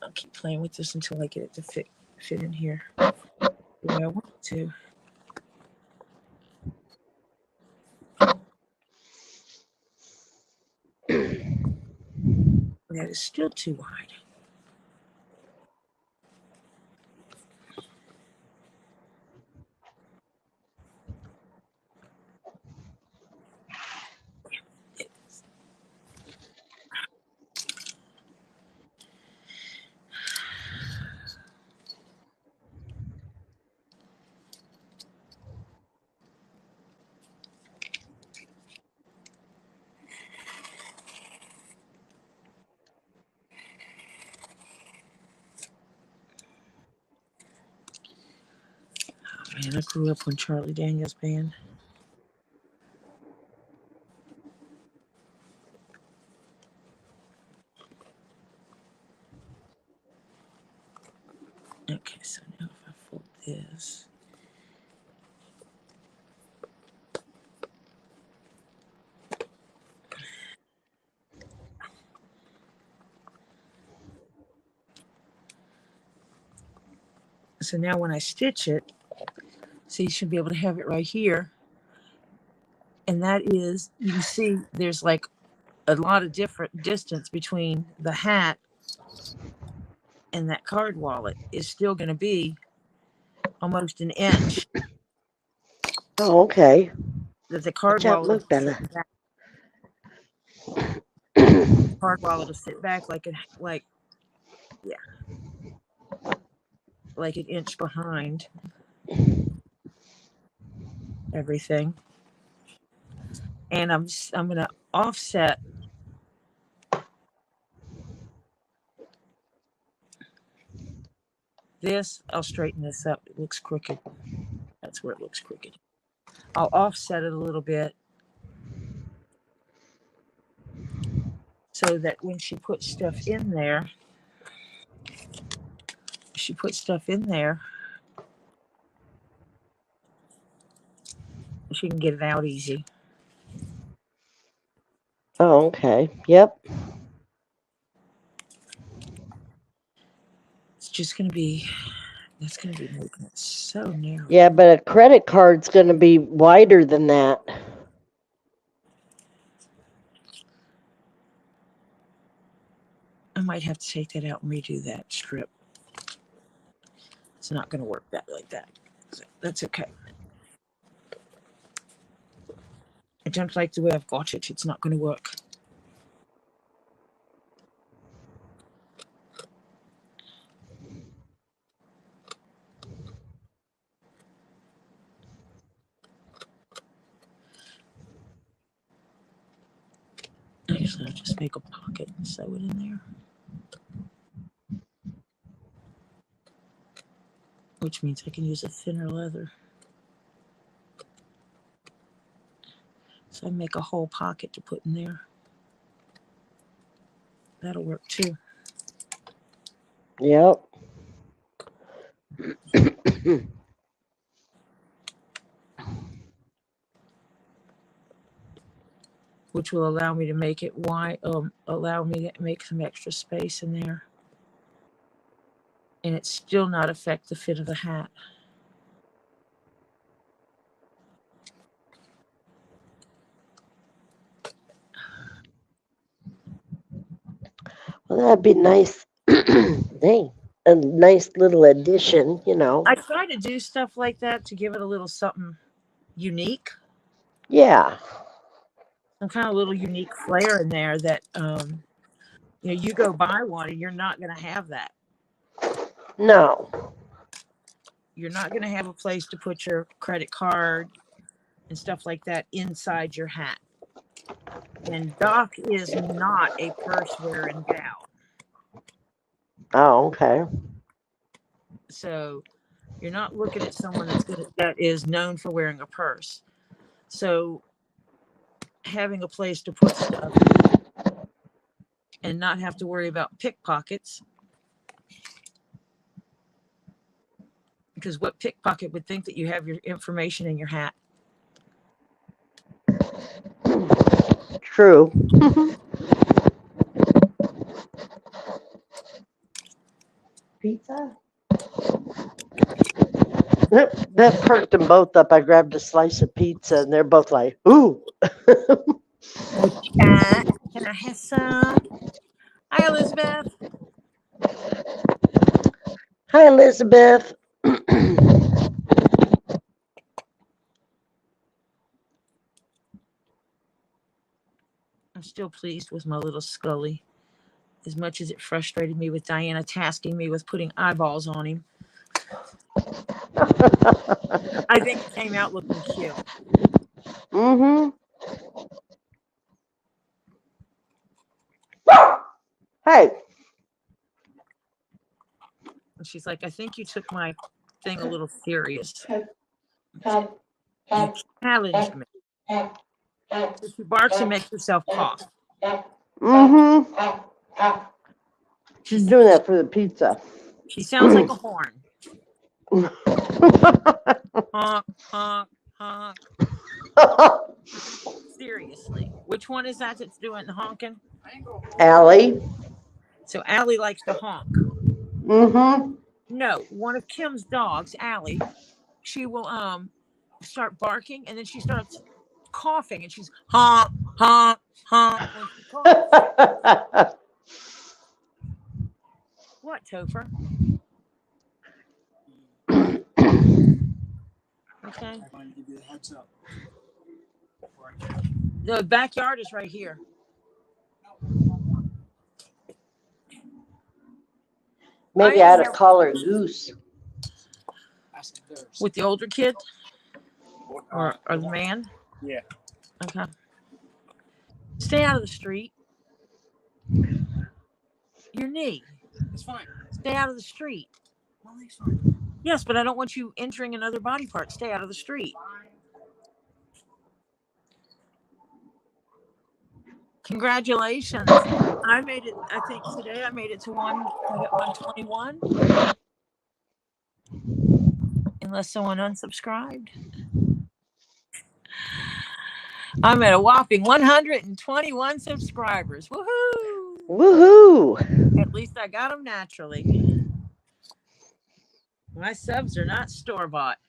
I'll keep playing with this until I get it to fit in here the way I want it to. That is still too wide. Man, I grew up on Charlie Daniels Band. Okay, so now if I fold this. So now when I stitch it, so you should be able to have it right here. And that is, you can see there's like a lot of different distance between the hat and that card wallet is still going to be almost an inch. Oh, okay. That the card Watch out, wallet will Magdala. sit back. Card wallet will sit back like like an inch behind everything. And I'm going to offset this. I'll straighten this up. It looks crooked. That's where it looks crooked. I'll offset it a little bit so that when she puts stuff in there, she can get it out easy. Oh, okay. Yep. It's just going to be, that's going to be making it so narrow. Yeah, but a credit card's going to be wider than that. I might have to take that out and redo that strip. It's not going to work like that. So that's okay. I don't like the way I've got it. It's not going to work. Actually, I'll just make a pocket and sew it in there. Which means I can use a thinner leather. So I make a whole pocket to put in there. That'll work too. Yep. Which will allow me to make it wide, allow me to make some extra space in there. And it still not affect the fit of the hat. Well, that'd be nice. Dang. A nice little addition, you know. I try to do stuff like that to give it a little something unique. Yeah. Some kind of little unique flair in there that, you go buy one and you're not going to have that. No. You're not going to have a place to put your credit card and stuff like that inside your hat. And Doc is not a purse wearing gal. Oh, okay. So you're not looking at someone that is known for wearing a purse. So having a place to put stuff and not have to worry about pickpockets. Because what pickpocket would think that you have your information in your hat? True. Pizza? That perked them both up. I grabbed a slice of pizza and they're both like, ooh. Can I have some? Hi, Elizabeth. Hi, Elizabeth. I'm still pleased with my little Scully. As much as it frustrated me with Diana tasking me with putting eyeballs on him, I think it came out looking cute. Mm-hmm. Hey. And she's like, I think you took my thing a little serious. Come. You challenged me. If you barks and makes yourself cough. Mm-hmm. She's doing that for the pizza. She sounds like a horn. Honk, honk, honk. Seriously. Which one is that that's doing the honking? Allie. So Allie likes to honk. Mm-hmm. No, one of Kim's dogs, Allie, she will start barking and then she starts coughing and she's honk, honk, honk when she coughs. What, Topher? Okay. I'm going to give you a heads up. The backyard is right here. Maybe I ought to call her Goose. With the older kid? Or the man? Yeah. Okay. Stay out of the street. Your knee. It's fine. Stay out of the street. My leg's fine. Yes, but I don't want you entering another body part. Stay out of the street. Congratulations. I made it, I think today I made it to 121. Unless someone unsubscribed. I'm at a whopping 121 subscribers. Woohoo! Woohoo! At least I got them naturally. My subs are not store-bought.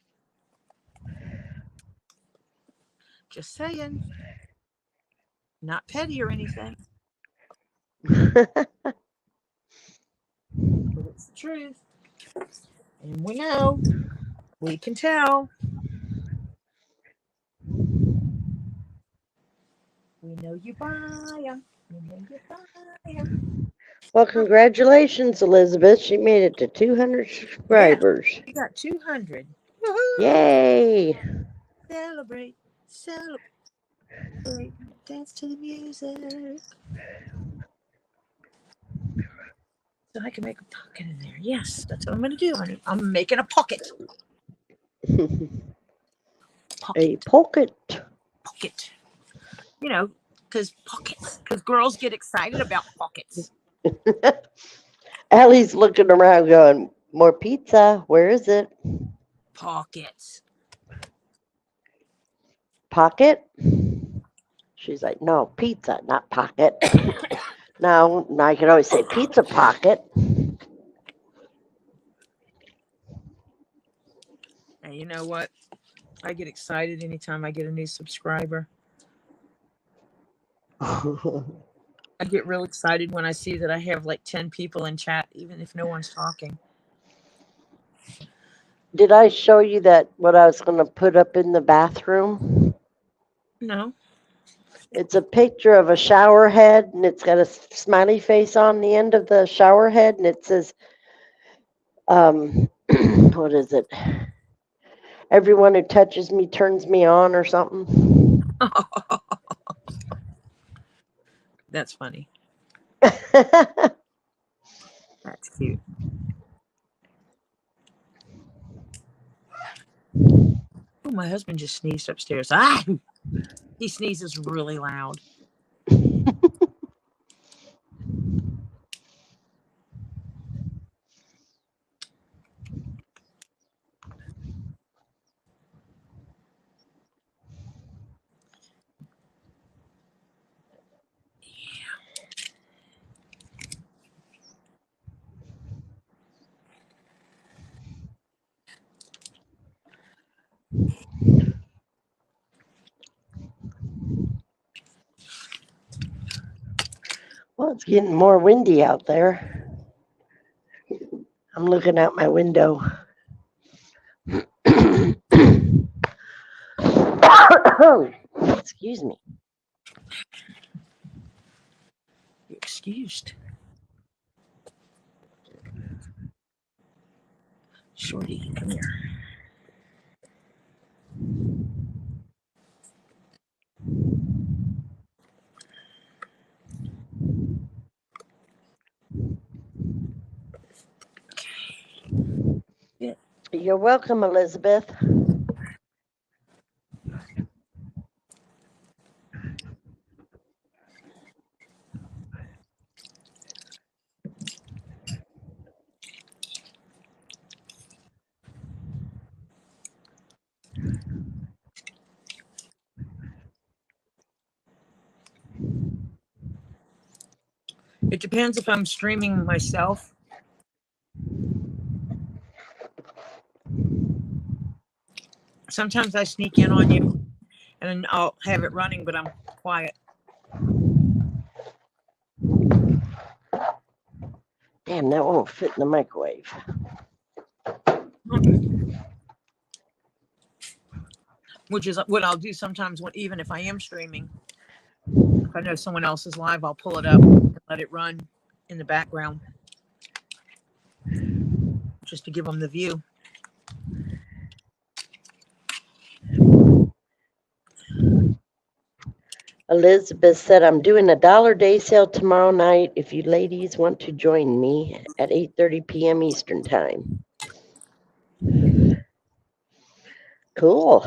Just saying. Not petty or anything. But it's the truth. And we know. We can tell. We know you buy them. We know you buy them. Well, congratulations, Elizabeth. She made it to 200 subscribers. Yeah, we got 200. Woohoo! Yay! Celebrate. Celebrate. Dance to the music. So I can make a pocket in there. Yes, that's what I'm going to do. I'm making a pocket. A pocket. Pocket. You know, because pockets. Because girls get excited about pockets. Allie's looking around going, more pizza. Where is it? Pockets. Pocket? She's like, no, pizza, not pocket. Now I can always say pizza pocket. And you know what? I get excited anytime I get a new subscriber. I get real excited when I see that I have like 10 people in chat, even if no one's talking. Did I show you that what I was going to put up in the bathroom? No. It's a picture of a shower head, and it's got a smiley face on the end of the shower head, and it says, what is it? Everyone who touches me turns me on or something. That's funny. That's cute. Oh, my husband just sneezed upstairs. Ah! He sneezes really loud. Well, it's getting more windy out there. I'm looking out my window. Excuse me. You're excused. Shorty, come here. You're welcome, Elizabeth. It depends if I'm streaming myself. Sometimes I sneak in on you and then I'll have it running, but I'm quiet. Damn, that won't fit in the microwave. Which is what I'll do sometimes, even if I am streaming. If I know someone else is live, I'll pull it up and let it run in the background just to give them the view. Elizabeth said, I'm doing a $1 day sale tomorrow night if you ladies want to join me at 8:30 p.m. Eastern time. Cool.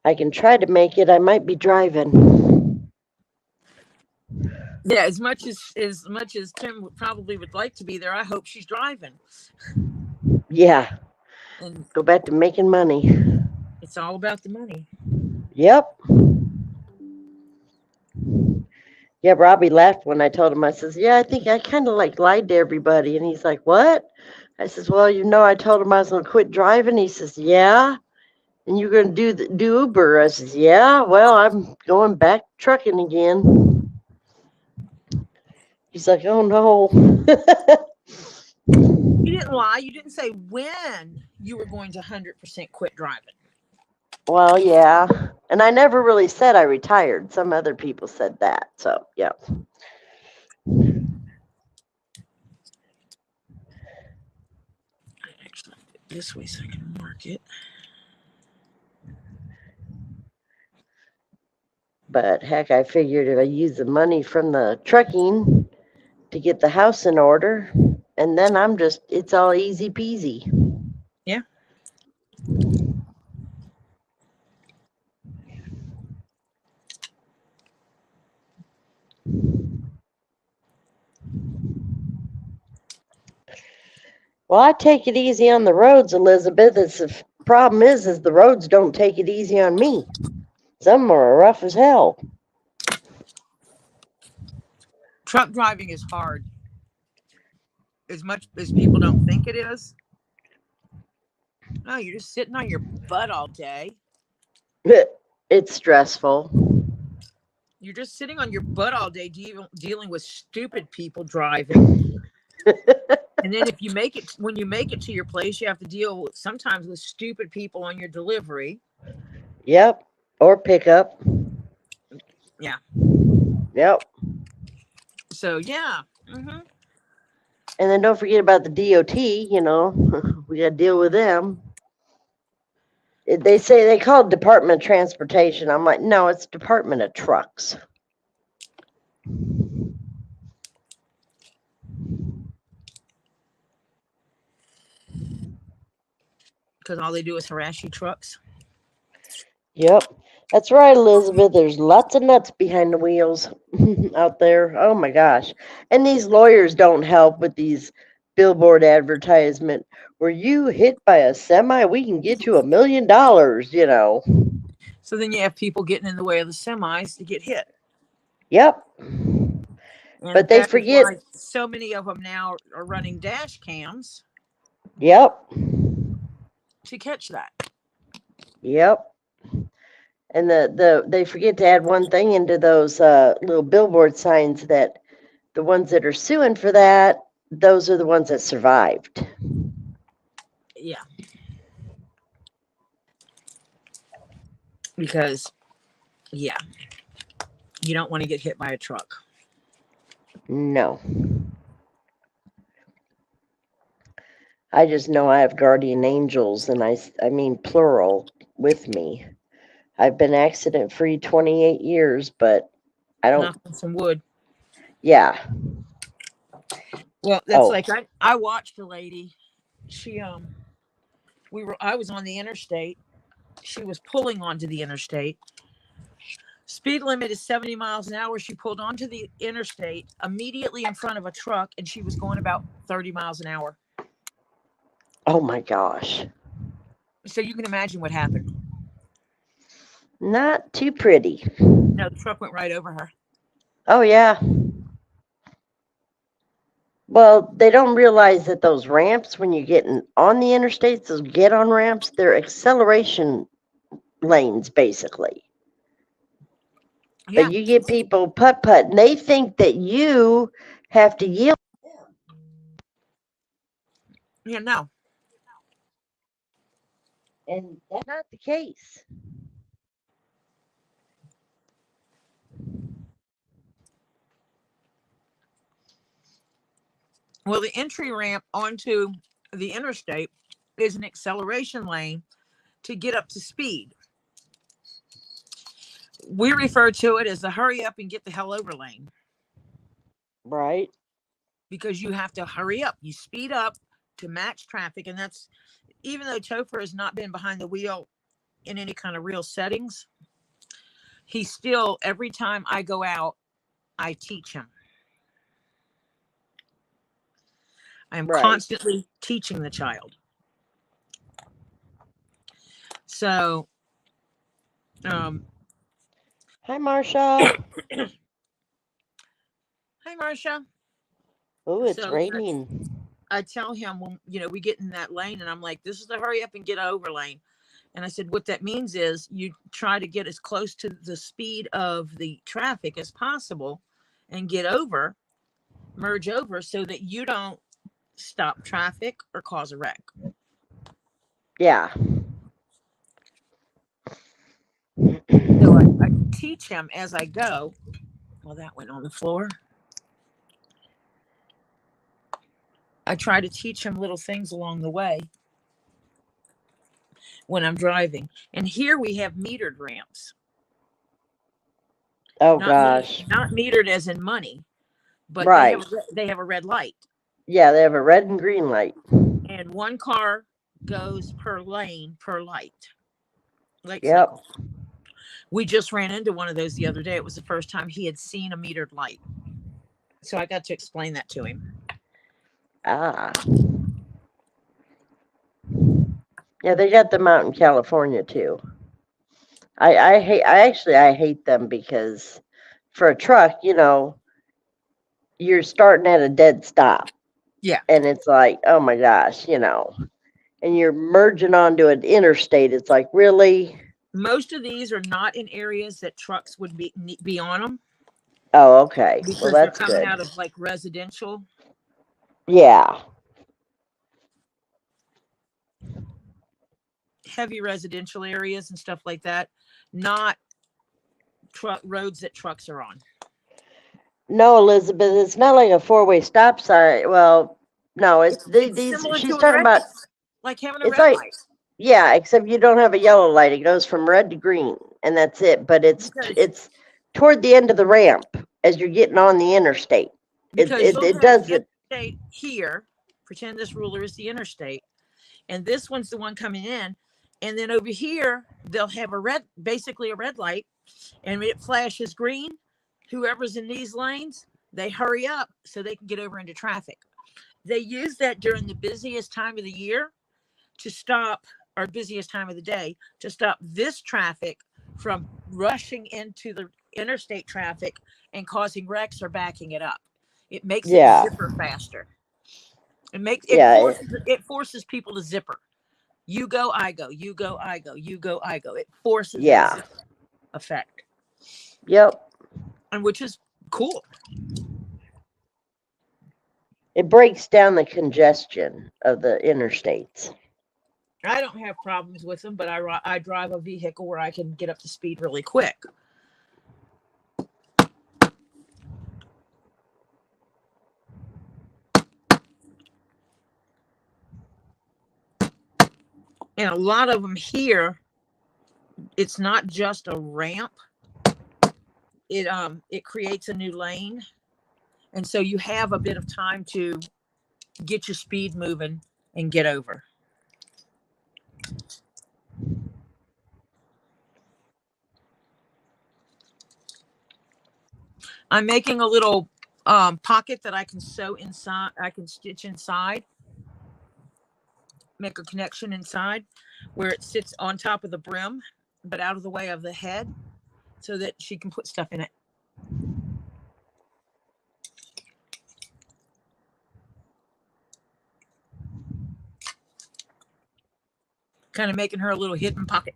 I can try to make it. I might be driving. Yeah, as much as Tim probably would like to be there, I hope she's driving. Yeah. And Go back to making money. it's all about the money. Yep. Yeah, Robbie laughed when I told him. I says, yeah, I think I kind of lied to everybody. And he's like, what? I says, well, I told him I was going to quit driving. He says, yeah. And you're going to do Uber. I says, yeah, well, I'm going back trucking again. He's like, oh, no. You didn't lie. You didn't say when you were going to 100% quit driving. Well, yeah. And I never really said I retired. Some other people said that. So, yeah. Actually, I'll do it this way so I can mark it. But heck, I figured if I use the money from the trucking to get the house in order, and then it's all easy peasy. Yeah. Well, I take it easy on the roads, Elizabeth. The problem is the roads don't take it easy on me. Some are rough as hell. Truck driving is hard. As much as people don't think it is. No, you're just sitting on your butt all day. It's stressful. You're just sitting on your butt all day dealing with stupid people driving. And then when you make it to your place, you have to deal sometimes with stupid people on your delivery. Yep. Or pickup. Yeah. Yep. So yeah. Hmm. And then don't forget about the DOT, you know, we got to deal with them. They say they call it Department of Transportation. I'm like, no, it's Department of Trucks. Because all they do is harass you trucks. Yep. That's right, Elizabeth. There's lots of nuts behind the wheels out there. Oh my gosh. And these lawyers don't help with these billboard advertisement. Were you hit by a semi? We can get you $1 million, you know. So then you have people getting in the way of the semis to get hit. Yep. And But they that is forget. why so many of them now are running dash cams Yep. to catch that. Yep. And they forget to add one thing into those little billboard signs that the ones that are suing for that, those are the ones that survived. Yeah. Because, yeah, you don't want to get hit by a truck. No. I just know I have guardian angels, and I mean plural, with me. I've been accident free 28 years, but I don't. Knock on some wood. Yeah. Well, that's Oh. like I watched a lady. She I was on the interstate. She was pulling onto the interstate. Speed limit is 70 miles an hour. She pulled onto the interstate immediately in front of a truck, and she was going about 30 miles an hour. Oh my gosh. So you can imagine what happened. Not too pretty. No, the truck went right over her. Oh yeah. Well, they don't realize that those ramps, when you're getting on the interstates, those get on ramps, they're acceleration lanes, basically. Yeah. But you get people putt, and they think that you have to yield. Yeah, no. And that's not the case. Well, the entry ramp onto the interstate is an acceleration lane to get up to speed. We refer to it as the hurry up and get the hell over lane. Right. Because you have to hurry up. You speed up to match traffic. And that's, even though Topher has not been behind the wheel in any kind of real settings, he still, every time I go out, I teach him. I am constantly teaching the child. So, Hi, Marsha. hi, Marcia. Oh, it's So raining. I tell him when, we get in that lane, and I'm like, this is the hurry up and get over lane. And I said, what that means is you try to get as close to the speed of the traffic as possible and get over, merge over, so that you don't stop traffic or cause a wreck. Yeah. So I teach him as I go. Well, that went on the floor. I try to teach him little things along the way when I'm driving. And here we have metered ramps. Oh, Not gosh. not metered as in money, but Right. they have a red light. Yeah, they have a red and green light. And one car goes per lane per light. Light Yep. cycle. We just ran into one of those the other day. It was the first time he had seen a metered light. So I got to explain that to him. Ah. Yeah, they got them out in California too. I hate them because for a truck, you're starting at a dead stop. Yeah. And it's like, oh my gosh, and you're merging onto an interstate. It's like, really? Most of these are not in areas that trucks would be on them. Oh, okay. Because Well, they're that's coming good. out of like residential. Yeah. Heavy residential areas and stuff like that. Not roads that trucks are on. No, Elizabeth, it's not like a four-way stop sign. Well, no, it's It's these. similar She's to a talking red, about. like having a It's red like, light. yeah, except you don't have a yellow light. It goes from red to green, and that's it. But Because it's toward the end of the ramp as you're getting on the interstate. It because it, you'll it have does the it. interstate here. Pretend this ruler is the interstate, and this one's the one coming in. And then over here, they'll have basically a red light, and when it flashes green, whoever's in these lanes, they hurry up so they can get over into traffic. They use that during the busiest time of the year to stop, or busiest time of the day, to stop this traffic from rushing into the interstate traffic and causing wrecks or backing it up. It makes it Yeah, zipper faster. yeah, It forces people to zipper. You go, I go, you go, I go, you go, I go. It forces that yeah. zipper effect, Yep. and which is cool. It breaks down the congestion of the interstates. I don't have problems with them, but I drive a vehicle where I can get up to speed really quick. And a lot of them here, it's not just a ramp. It creates a new lane, and so you have a bit of time to get your speed moving and get over. I'm making a little pocket that I can sew inside. I can stitch inside, make a connection inside where it sits on top of the brim, but out of the way of the head, so that she can put stuff in it. Kind of making her a little hidden pocket.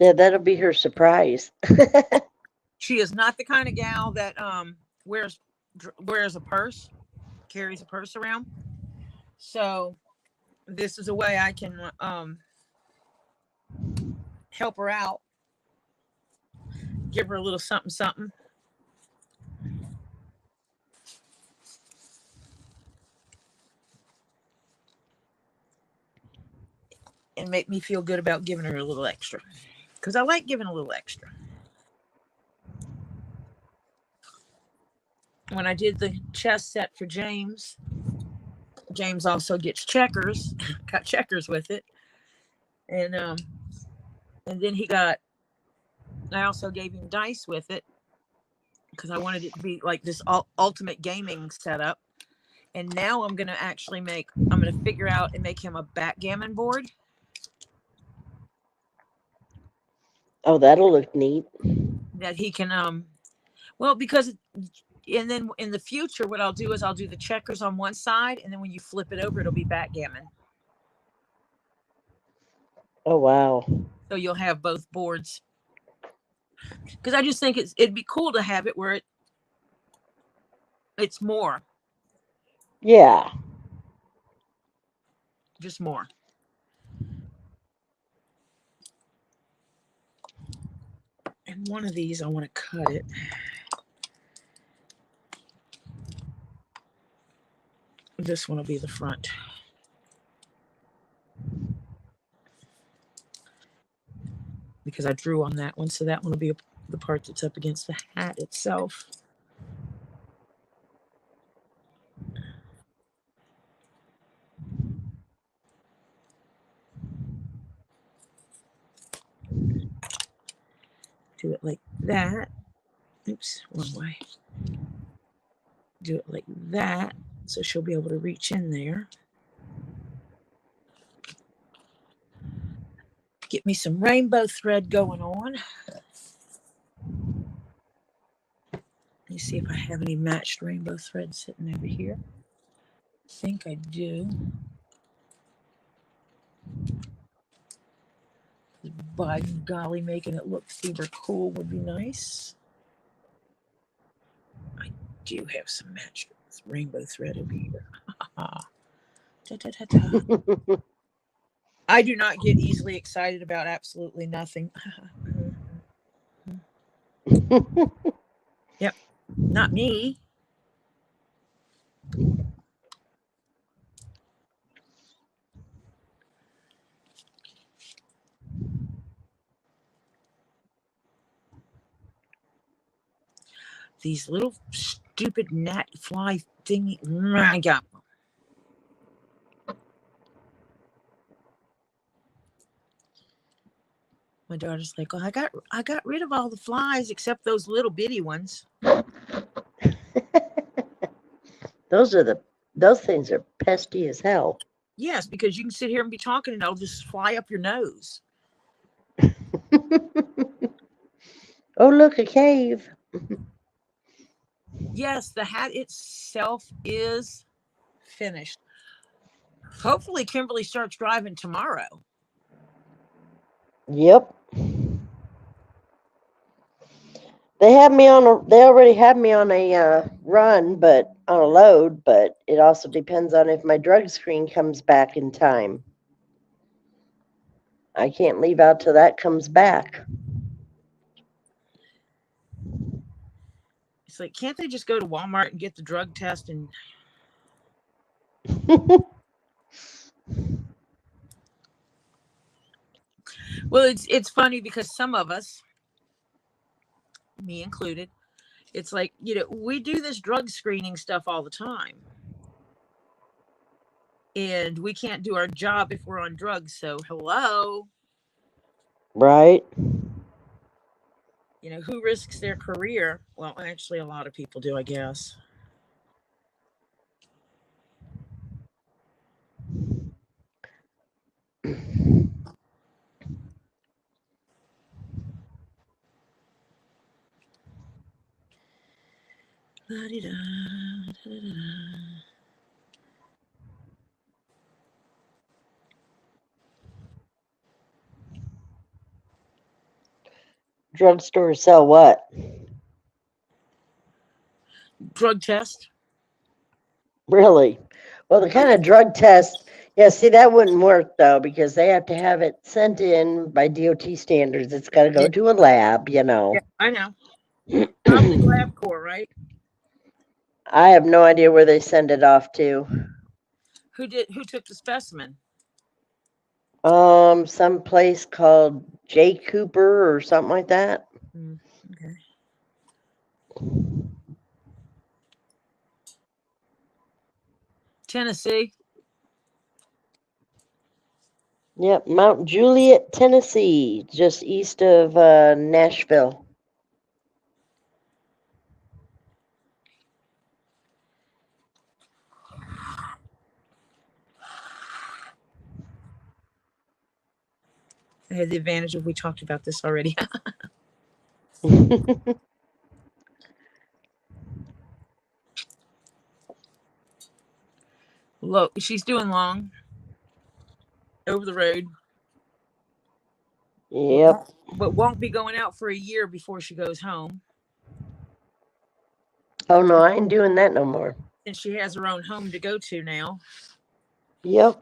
Yeah, that'll be her surprise. She is not the kind of gal that wears a purse, carries a purse around. So this is a way I can help her out, give her a little something something. And make me feel good about giving her a little extra, because I like giving a little extra. When I did the chest set for James also gets checkers, got checkers with it, and then I also gave him dice with it because I wanted it to be like this ultimate gaming setup. And now I'm gonna figure out and make him a backgammon board. Oh, that'll look neat. That he can and then in the future what I'll do is I'll do the checkers on one side, and then when you flip it over it'll be backgammon. Oh, wow. So you'll have both boards, because I just think it'd be cool to have it where it's more, Yeah. just more. And one of these I want to cut it. This one will be the front. Because I drew on that one, so that one will be the part that's up against the hat itself. Do it like that. Oops, one way. Do it like that, so she'll be able to reach in there. Get me some rainbow thread going on. Let me see if I have any matched rainbow thread sitting over here. I think I do. By golly, making it look super cool would be nice. I do have some matched rainbow thread over here. Da, da, da, da. I do not get easily excited about absolutely nothing. Yep, not me. These little stupid gnat fly thingy. I got one. My daughter's like, "Well, I got rid of all the flies except those little bitty ones." Those things are pesky as hell. Yes, because you can sit here and be talking and they'll just fly up your nose. Oh, look, a cave. Yes, the hat itself is finished. Hopefully, Kimberly starts driving tomorrow. Yep. They already have me on a run, but on a load, but it also depends on if my drug screen comes back in time. I can't leave out till that comes back. It's like, can't they just go to Walmart and get the drug test? And well, it's funny because some of us, me included, it's like, we do this drug screening stuff all the time. And we can't do our job if we're on drugs. So hello. Right. Who risks their career? Well, actually, a lot of people do, I guess. La-di-da, da-da-da. Drugstores sell what? Drug test. Really? Well, the kind of drug test, yeah, see, that wouldn't work though, because they have to have it sent in by DOT standards. It's got to go Yeah, to a lab, yeah, I know. Probably LabCorp, right? I have no idea where they send it off to. Who took the specimen? Some place called J. Cooper or something like that. Okay. Tennessee. Yep, Mount Juliet, Tennessee, just east of Nashville. I had the advantage of we talked about this already. Look, she's doing long over the road. Yep. But won't be going out for a year before she goes home. Oh no, I ain't doing that no more. And she has her own home to go to now. Yep.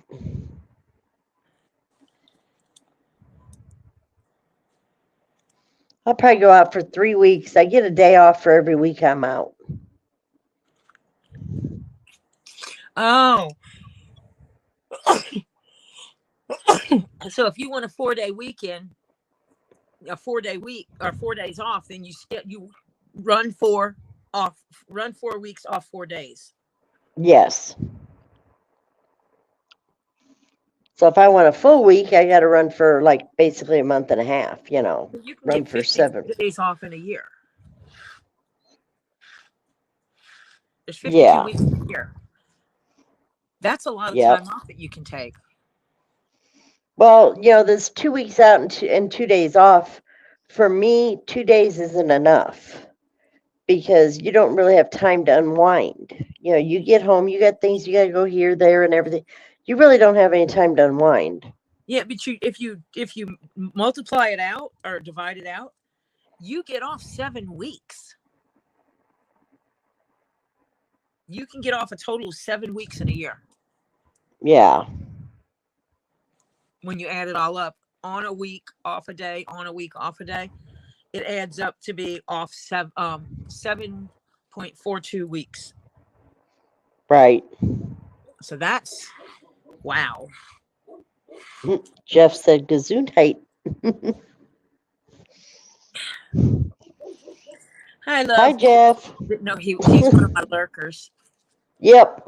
I'll probably go out for 3 weeks. I get a day off for every week I'm out. Oh. So if you want a 4-day weekend, a 4-day week or 4 days off, then you run 4 weeks off 4 days. Yes. So if I want a full week, I got to run for like basically a month and a half, You can run get for 52 7. days off in a year. There's 52 Yeah. weeks in a year. That's a lot of Yep. time off that you can take. Well, there's 2 weeks out and 2 days off. For me, 2 days isn't enough because you don't really have time to unwind. You get home, you got things you got to go here, there, and everything. You really don't have any time to unwind. Yeah, but if you multiply it out or divide it out, you get off 7 weeks. You can get off a total of 7 weeks in a year. Yeah. when you add it all up, on a week, off a day, on a week, off a day, it adds up to be off 7.42 weeks. Right. So that's wow. Jeff said Gesundheit. Hi, Hi, love. Jeff. No, he's one of my lurkers. Yep.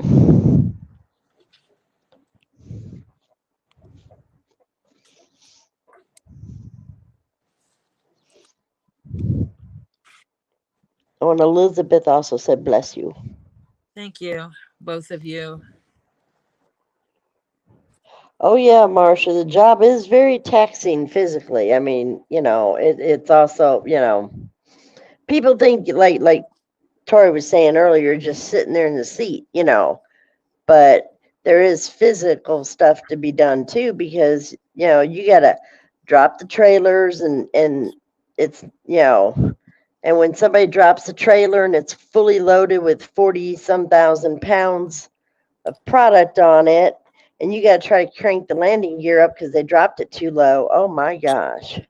Oh, and Elizabeth also said, bless you. Thank you, both of you. Oh, yeah, Marcia, the job is very taxing physically. I mean, it's also, people think like Tori was saying earlier, just sitting there in the seat, but there is physical stuff to be done too, because, you got to drop the trailers and it's, and when somebody drops a trailer and it's fully loaded with 40-some thousand pounds of product on it, and you got to try to crank the landing gear up because they dropped it too low. Oh my gosh.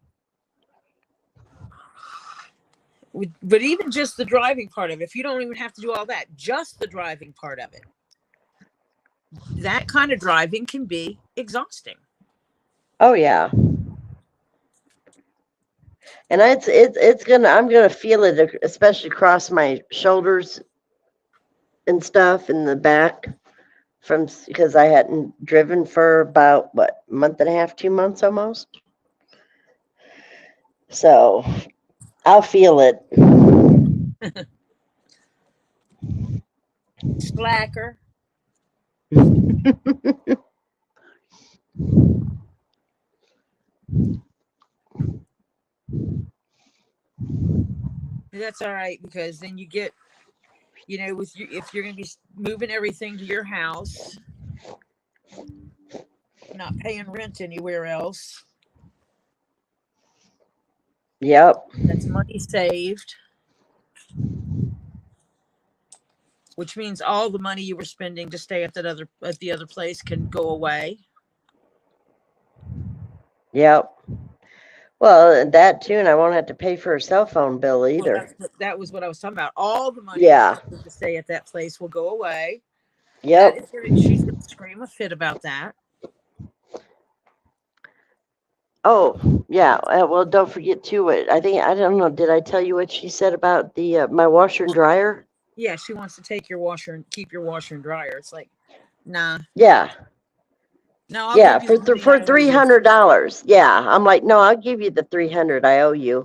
But even just the driving part of it, if you don't even have to do all that, just the driving part of it, that kind of driving can be exhausting. Oh yeah. And I'm gonna feel it, especially across my shoulders and stuff in the back, because I hadn't driven for about month and a half, 2 months almost. So I'll feel it. Slacker. That's all right, because then you get, with you, if you're going to be moving everything to your house, not paying rent anywhere else. Yep. That's money saved, which means all the money you were spending to stay at the other place can go away. Yep. Well, that too, and I won't have to pay for a cell phone bill either. Well, that was what I was talking about. All the money Yeah. to stay at that place will go away. Yep. She's going to scream a fit about that. Oh, yeah. Well, don't forget too. I don't know. Did I tell you what she said about the my washer and dryer? Yeah, she wants to take your washer and keep your washer and dryer. It's like, nah. Yeah. No, I'll Yeah, give you the money for I owe you. $300. Yeah, I'm like, no, I'll give you the $300 I owe you.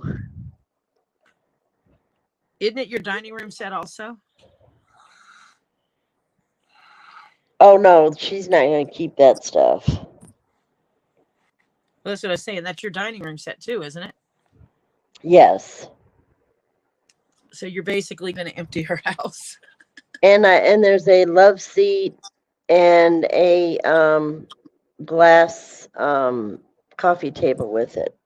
Isn't it your dining room set also? Oh no, she's not gonna keep that stuff. Well, that's what I was saying. That's your dining room set too, isn't it? Yes. So you're basically going to empty her house. And there's a love seat and a glass coffee table with it.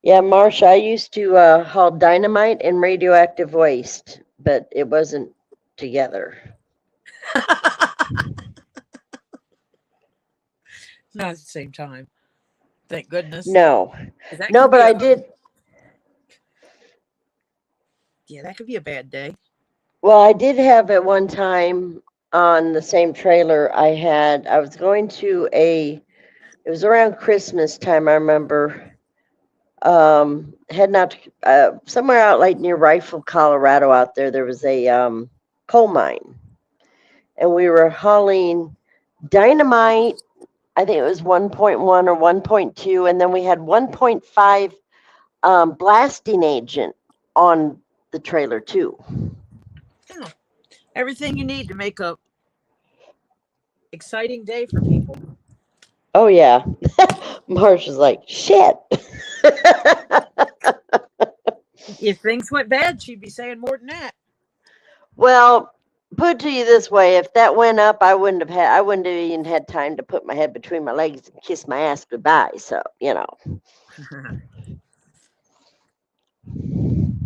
Yeah, Marsha, I used to haul dynamite and radioactive waste, but it wasn't together. Not at the same time. Thank goodness. No, That no, could but be I did. Yeah, that could be a bad day. Well, I did have at one time on the same trailer. I was going to it was around Christmas time, I remember. Heading out to, somewhere out like near Rifle, Colorado. Out there was a coal mine, and we were hauling dynamite. I think it was 1.1 or 1.2, and then we had 1.5 blasting agent on the trailer too. Oh, everything you need to make a exciting day for people. Oh yeah. Marsha's like, shit. If things went bad, she'd be saying more than that. Well, put to you this way, if that went up, I wouldn't have even had time to put my head between my legs and kiss my ass goodbye. So,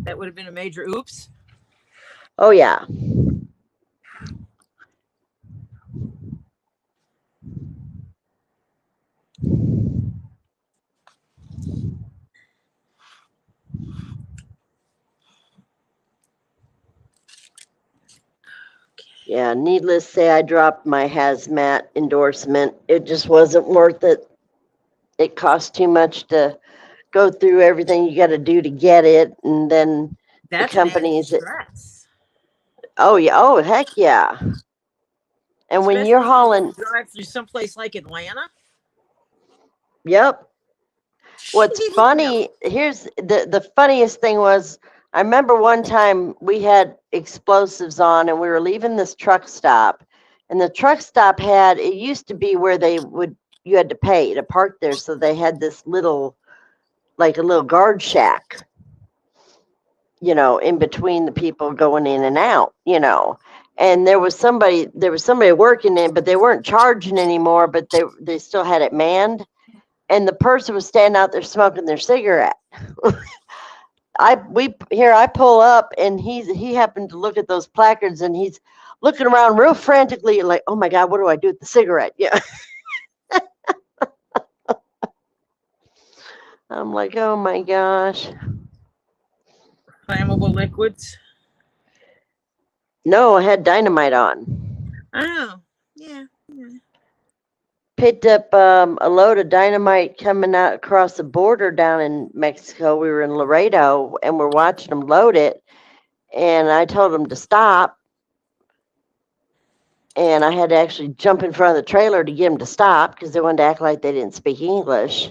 That would have been a major oops. Oh yeah. Yeah, needless to say, I dropped my hazmat endorsement. It just wasn't worth it. It cost too much to go through everything you got to do to get it, and then That's an added companies. stress, Oh yeah, oh heck yeah. And when you're especially when you hauling, drive through someplace like Atlanta. yep. What's No. funny, here's the funniest thing was, I remember one time we had explosives on and we were leaving this truck stop, and the truck stop had, it used to be where you had to pay to park there, so they had this little, like a little guard shack, in between the people going in and out, and there was somebody working in, but they weren't charging anymore, but they still had it manned, and the person was standing out there smoking their cigarette. I pull up, and he happened to look at those placards, and he's looking around real frantically, like, oh my God, what do I do with the cigarette? Yeah. I'm like, oh my gosh. Flammable liquids. No, I had dynamite on. Oh, yeah. Picked up a load of dynamite coming out across the border down in Mexico. We were in Laredo, and we're watching them load it. And I told them to stop. And I had to actually jump in front of the trailer to get them to stop because they wanted to act like they didn't speak English.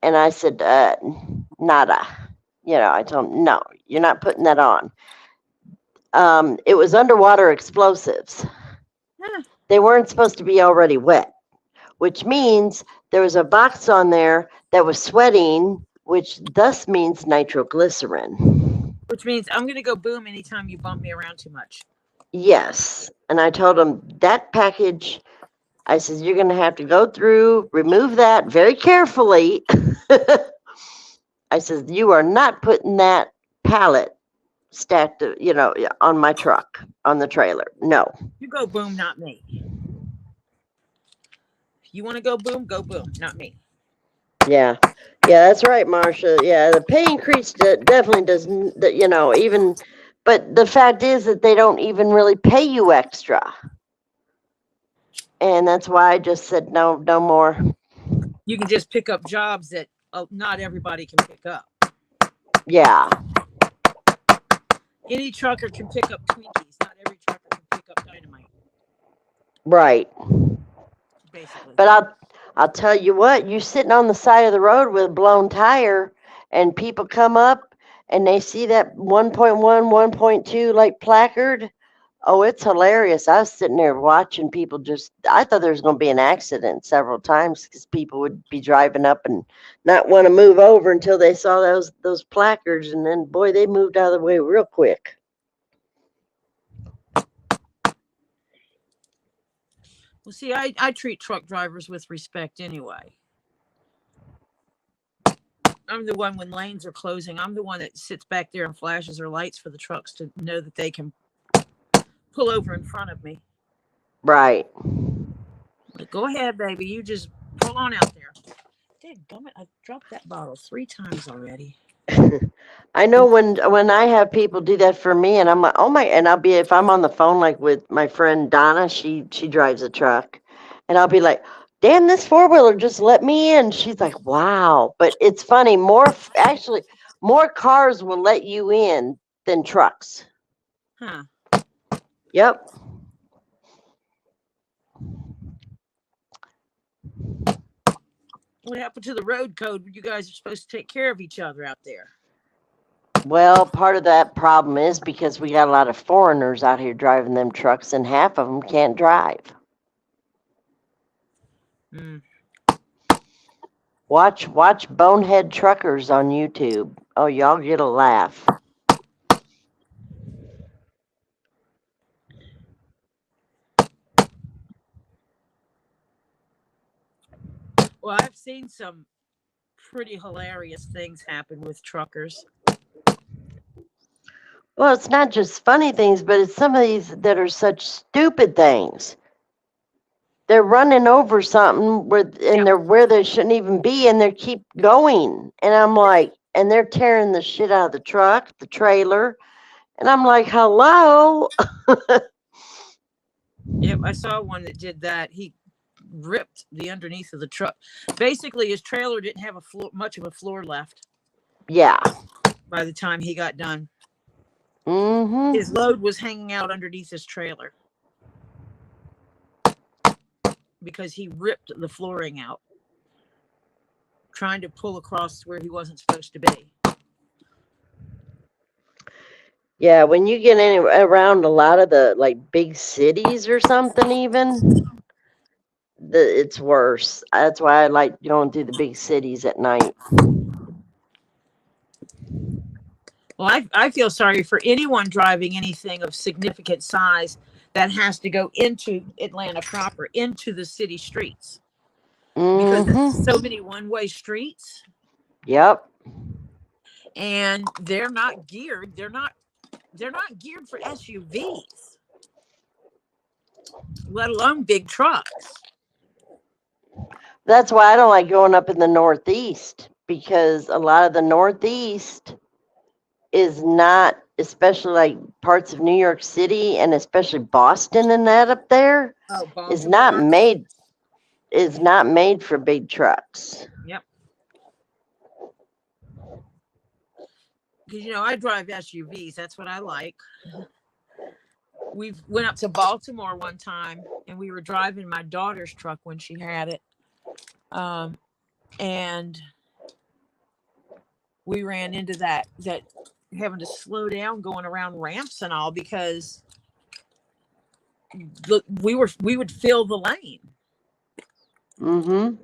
And I said, nada. I told them, no, you're not putting that on. It was underwater explosives. Huh. They weren't supposed to be already wet, which means there was a box on there that was sweating, which thus means nitroglycerin. Which means I'm going to go boom anytime you bump me around too much. Yes. And I told them that package, I said, you're going to have to go through, remove that very carefully. I said, you are not putting that pallet stacked, on my truck, on the trailer. No. You go boom, not me. You want to go boom, not me. Yeah. Yeah, that's right, Marcia. Yeah, the pay increase definitely doesn't, even, but the fact is that they don't even really pay you extra. And that's why I just said, no more. You can just pick up jobs that not everybody can pick up. Yeah. Any trucker can pick up Twinkies. Not every trucker can pick up dynamite. Right. Basically. But I'll tell you what, you're sitting on the side of the road with a blown tire, and people come up and they see that 1.1, 1.2 like placard. Oh, it's hilarious. I was sitting there watching people I thought there was going to be an accident several times because people would be driving up and not want to move over until they saw those placards. And then, boy, they moved out of the way real quick. Well, see, I treat truck drivers with respect anyway. I'm the one when lanes are closing. I'm the one that sits back there and flashes their lights for the trucks to know that they can pull over in front of me. Right. Like, go ahead, baby. You just pull on out there. Dadgummit, I dropped that bottle 3 times already. I know when I have people do that for me, and I'm like, oh my, and if I'm on the phone, like with my friend Donna, she drives a truck, and I'll be like, damn, this 4-wheeler just let me in. She's like, wow. But it's funny, more cars will let you in than trucks. Huh. Yep. What happened to the road code? You guys are supposed to take care of each other out there. Well, part of that problem is because we got a lot of foreigners out here driving them trucks, and half of them can't drive. Watch Bonehead Truckers on YouTube. Oh, y'all get a laugh. Well, I've seen some pretty hilarious things happen with truckers. Well, it's not just funny things, but it's some of these that are such stupid things. They're running over something they're where they shouldn't even be, and they keep going. And I'm like, and they're tearing the shit out of the truck, the trailer. And I'm like, hello. Yep, I saw one that did that. He ripped the underneath of the truck. Basically, his trailer didn't have much of a floor left Yeah. by the time he got done. Mm-hmm. His load was hanging out underneath his trailer because he ripped the flooring out, trying to pull across where he wasn't supposed to be. Yeah, when you get around a lot of the like big cities or something, even it's worse. That's why I like going through the big cities at night. Well, I feel sorry for anyone driving anything of significant size that has to go into Atlanta proper, into the city streets, because it's so many one-way streets. Yep. And they're not geared. They're not geared for SUVs, let alone big trucks. That's why I don't like going up in the Northeast, because a lot of the Northeast is not, especially like parts of New York City and especially Boston and that up there, is not made for big trucks. Yep. Because I drive SUVs. That's what I like. We went up to Baltimore one time, and we were driving my daughter's truck when she had it, and we ran into that having to slow down going around ramps and all, because we would fill the lane. Mm-hmm.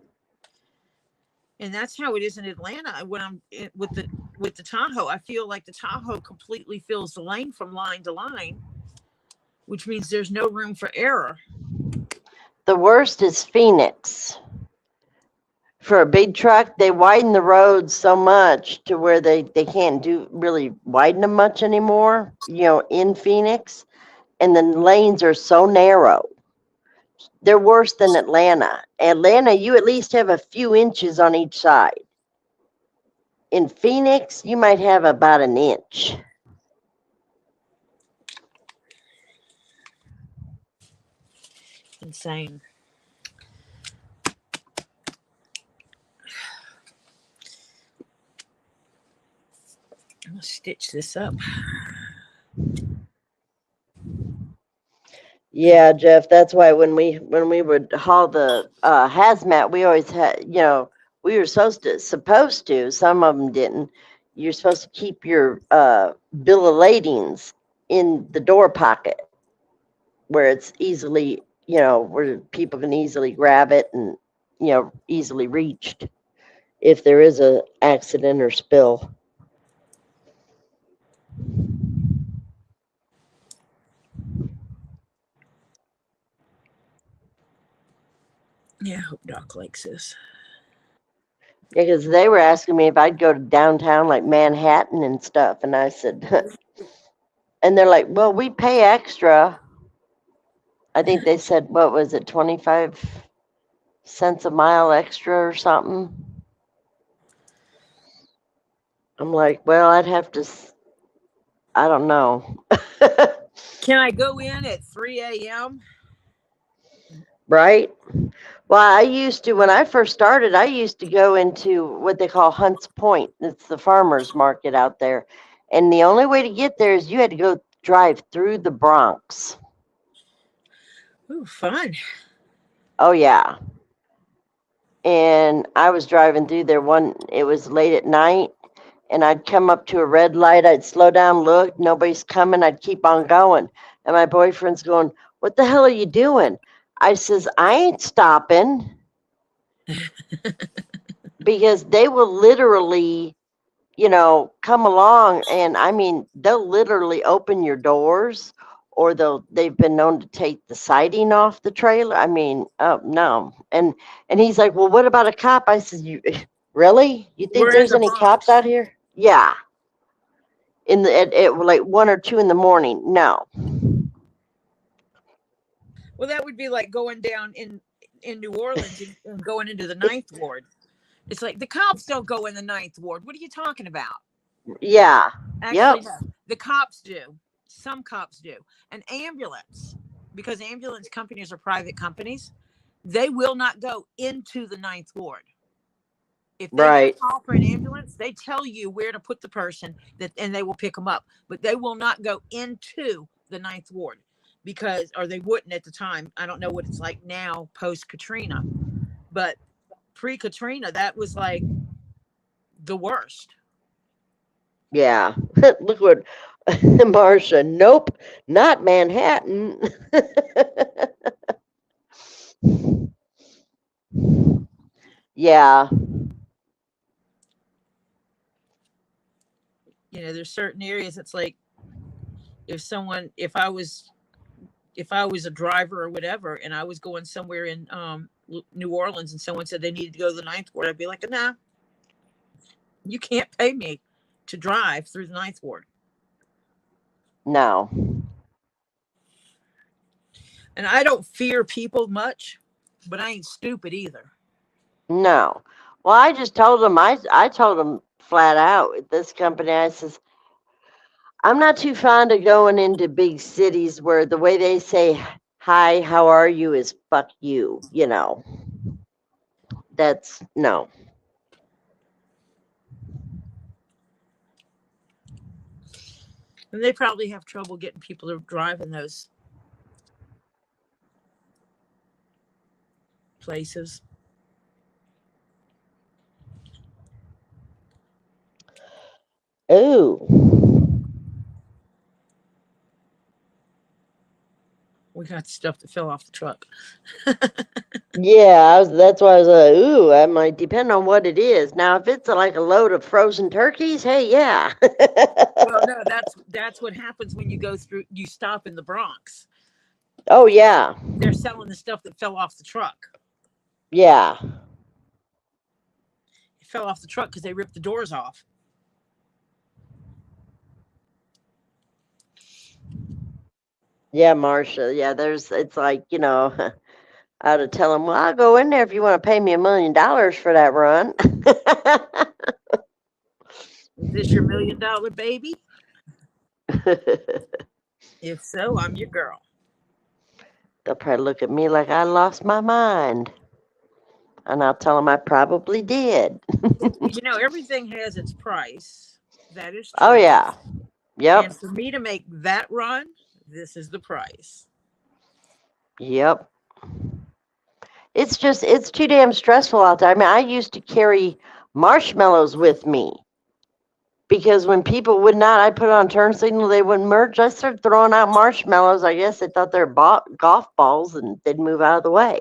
And that's how it is in Atlanta. When I'm with the Tahoe, I feel like the Tahoe completely fills the lane from line to line, which means there's no room for error. The worst is Phoenix. For a big truck, they widen the roads so much to where they can't really widen them much anymore, in Phoenix. And the lanes are so narrow. They're worse than Atlanta. Atlanta, you at least have a few inches on each side. In Phoenix, you might have about an inch. Insane. I'll stitch this up. Yeah, Jeff, that's why when we would haul the hazmat, we always had, we were supposed to, some of them didn't. You're supposed to keep your bill of ladings in the door pocket where it's easily, where people can easily grab it and, easily reached if there is a accident or spill. Yeah, I hope Doc likes this. Yeah, because they were asking me if I'd go to downtown, like Manhattan and stuff. And I said, and they're like, well, we pay extra. I think they said, what was it, 25 cents a mile extra or something? I'm like, well, I'd have to, I don't know. Can I go in at 3 a.m.? Right? Well, when I first started, I used to go into what they call Hunts Point. It's the farmer's market out there. And the only way to get there is you had to go drive through the Bronx. Ooh, fun. Oh, yeah. And I was driving through there it was late at night, and I'd come up to a red light. I'd slow down, look, nobody's coming. I'd keep on going. And my boyfriend's going, what the hell are you doing? I says, I ain't stopping. Because they will literally, come along, and I mean, they'll literally open your doors, or they've been known to take the siding off the trailer. I mean, oh no. And he's like, well, what about a cop? I said, you really? You think there's any cops out here? Yeah. At like 1 or 2 in the morning. No. Well, that would be like going down in New Orleans and going into the 9th Ward. It's like the cops don't go in the 9th Ward. What are you talking about? Yeah. Actually, no, the cops do. Some cops do. An ambulance because ambulance companies are private companies, they will not go into the ninth ward. If they get a Right. call for an ambulance, they tell you where to put the person and they will pick them up, but they will not go into the ninth ward because, or they wouldn't at the time. I don't know what it's like now post Katrina, but pre Katrina, that was like the worst. Yeah. Look what Marcia. Nope, not Manhattan. Yeah. You know, there's certain areas. It's like if I was a driver or whatever, and I was going somewhere in New Orleans, and someone said they needed to go to the ninth ward, I'd be like, nah, you can't pay me to drive through the ninth ward. No. And I don't fear people much, but I ain't stupid either. No. Well, I just told them, I told them flat out with this company, I says, I'm not too fond of going into big cities where the way they say, hi, how are you is fuck you, you know. That's no. And they probably have trouble getting people to drive in those places. Ooh. We got stuff that fell off the truck. Yeah, that's why I was like, ooh, I might depend on what it is. Now, if it's like a load of frozen turkeys, hey, yeah. Well, no, that's what happens when you stop in the Bronx. Oh, yeah. They're selling the stuff that fell off the truck. Yeah. It fell off the truck because they ripped the doors off. Yeah, Marcia. Yeah, it's like, I had to tell them, well, I'll go in there if you want to pay me $1 million for that run. Is this your $1 million baby? If so, I'm your girl. They'll probably look at me like I lost my mind. And I'll tell them I probably did. You know, everything has its price. That is true. Oh, yeah. Yep. And for me to make that run, this is the price. Yep. It's too damn stressful out there. I mean, I used to carry marshmallows with me because when people would not, I put on turn signal, they wouldn't merge. I started throwing out marshmallows. I guess they thought they were golf balls and they'd move out of the way.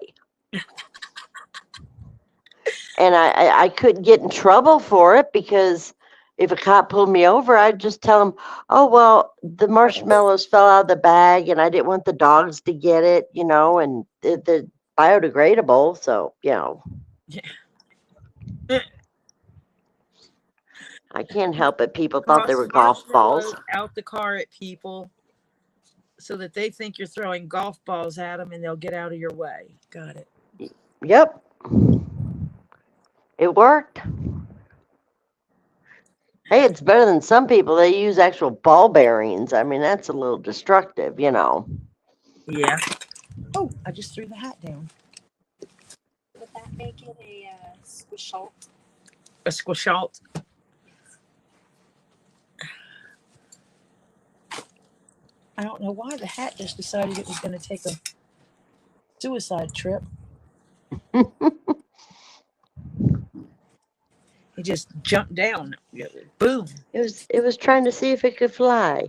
And I couldn't get in trouble for it because if a cop pulled me over, I'd just tell him, oh, well, the marshmallows fell out of the bag and I didn't want the dogs to get it, and they're biodegradable. So, Yeah. I can't help it. People thought they were Toss golf balls. marshmallows out the car at people so that they think you're throwing golf balls at them and they'll get out of your way. Got it. Yep. It worked. Hey, it's better than some people. They use actual ball bearings. I mean, that's a little destructive, Yeah. Oh, I just threw the hat down. Would that make it a squishalt? A squishalt. I don't know why the hat just decided it was going to take a suicide trip. It just jumped down. Boom. It was trying to see if it could fly.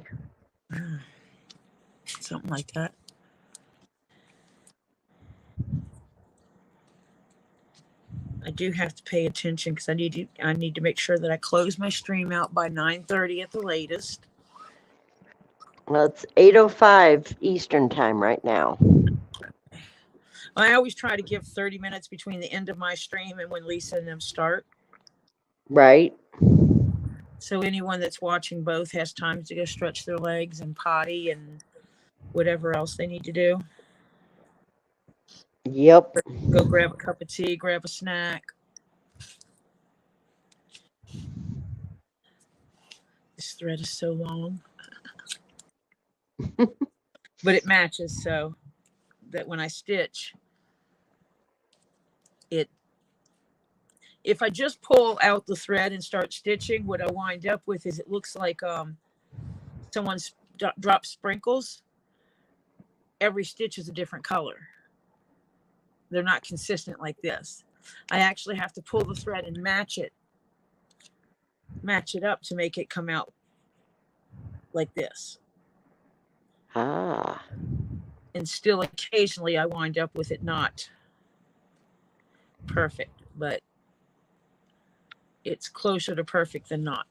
Something like that. I do have to pay attention because I need to make sure that I close my stream out by 9:30 at the latest. Well, it's 8:05 Eastern time right now. I always try to give 30 minutes between the end of my stream and when Lisa and them start. Right. So anyone that's watching both has time to go stretch their legs and potty and whatever else they need to do. Yep. Go grab a cup of tea, grab a snack. This thread is so long. But it matches, so that when I stitch, if I just pull out the thread and start stitching, what I wind up with is it looks like someone's dropped sprinkles. Every stitch is a different color. They're not consistent like this. I actually have to pull the thread and match it up to make it come out like this. Ah. And still occasionally I wind up with it not perfect, but it's closer to perfect than not.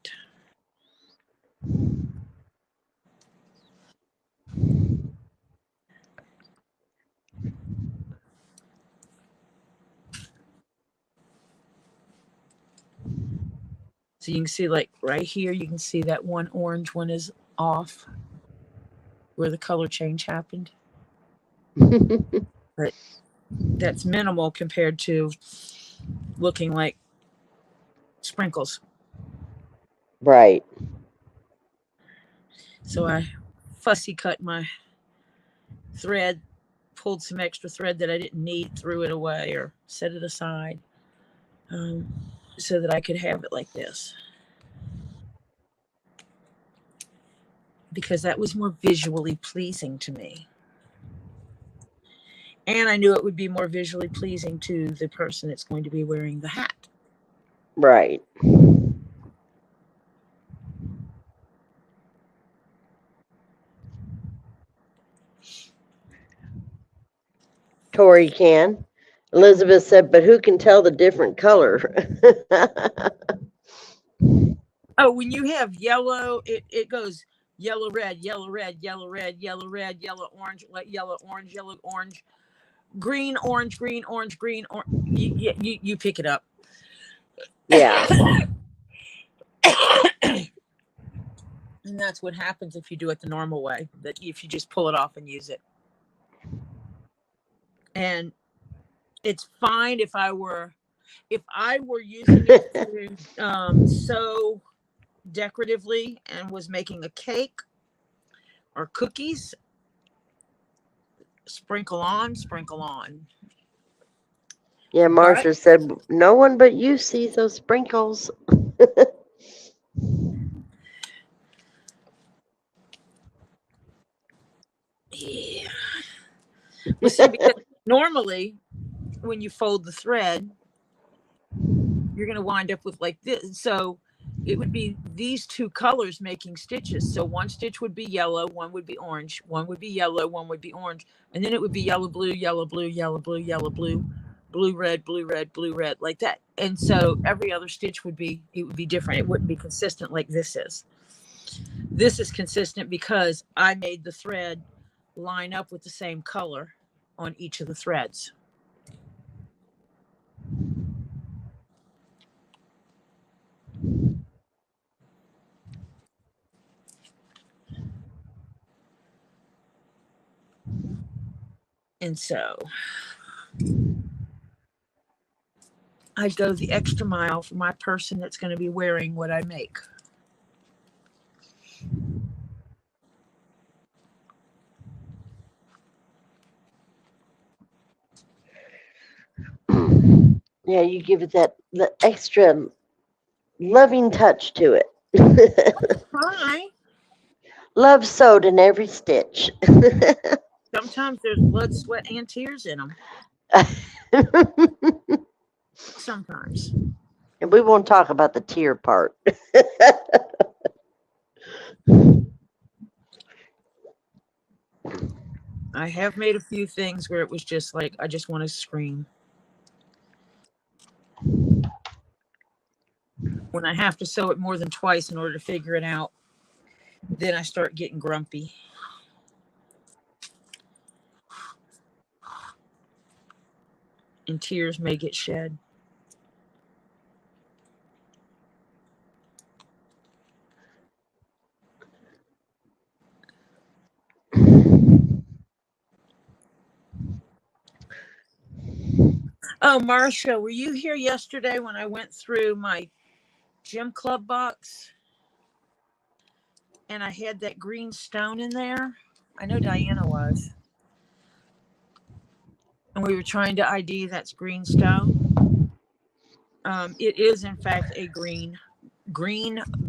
So you can see, like right here, you can see that one orange one is off where the color change happened. But that's minimal compared to looking like sprinkles. Right. So I fussy cut my thread, pulled some extra thread that I didn't need, threw it away or set it aside, so that I could have it like this. Because that was more visually pleasing to me. And I knew it would be more visually pleasing to the person that's going to be wearing the hat. Right. Tori can. Elizabeth said, but who can tell the different color? Oh, when you have yellow, it goes yellow, red, yellow, red, yellow, red, yellow, red, yellow, orange, yellow, orange, yellow, orange, green, orange, green, orange, green, orange. You pick it up. Yeah. And that's what happens if you do it the normal way, that if you just pull it off and use it. And it's fine if I were using it to sew decoratively and was making a cake or cookies. Sprinkle on, sprinkle on. Yeah, Marcia said, no one but you sees those sprinkles. Yeah. Well, see, because normally when you fold the thread, you're going to wind up with like this. So it would be these two colors making stitches. So one stitch would be yellow, one would be orange, one would be yellow, one would be orange. And then it would be yellow, blue, yellow, blue, yellow, blue, yellow, blue, blue, red, blue, red, blue, red, like that. And so every other stitch would be different. It wouldn't be consistent like this is. This is consistent because I made the thread line up with the same color on each of the threads. And so I go the extra mile for my person that's going to be wearing what I make. Yeah, you give it the extra loving touch to it. Hi. Love sewed in every stitch. Sometimes there's blood, sweat, and tears in them. Sometimes. And we won't talk about the tear part. I have made a few things where it was just like, I just want to scream. When I have to sew it more than twice in order to figure it out, then I start getting grumpy. And tears may get shed. Oh, Marcia, were you here yesterday when I went through my gym club box? And I had that green stone in there? I know Diana was. and we were trying to ID that's green stone. It is in fact a green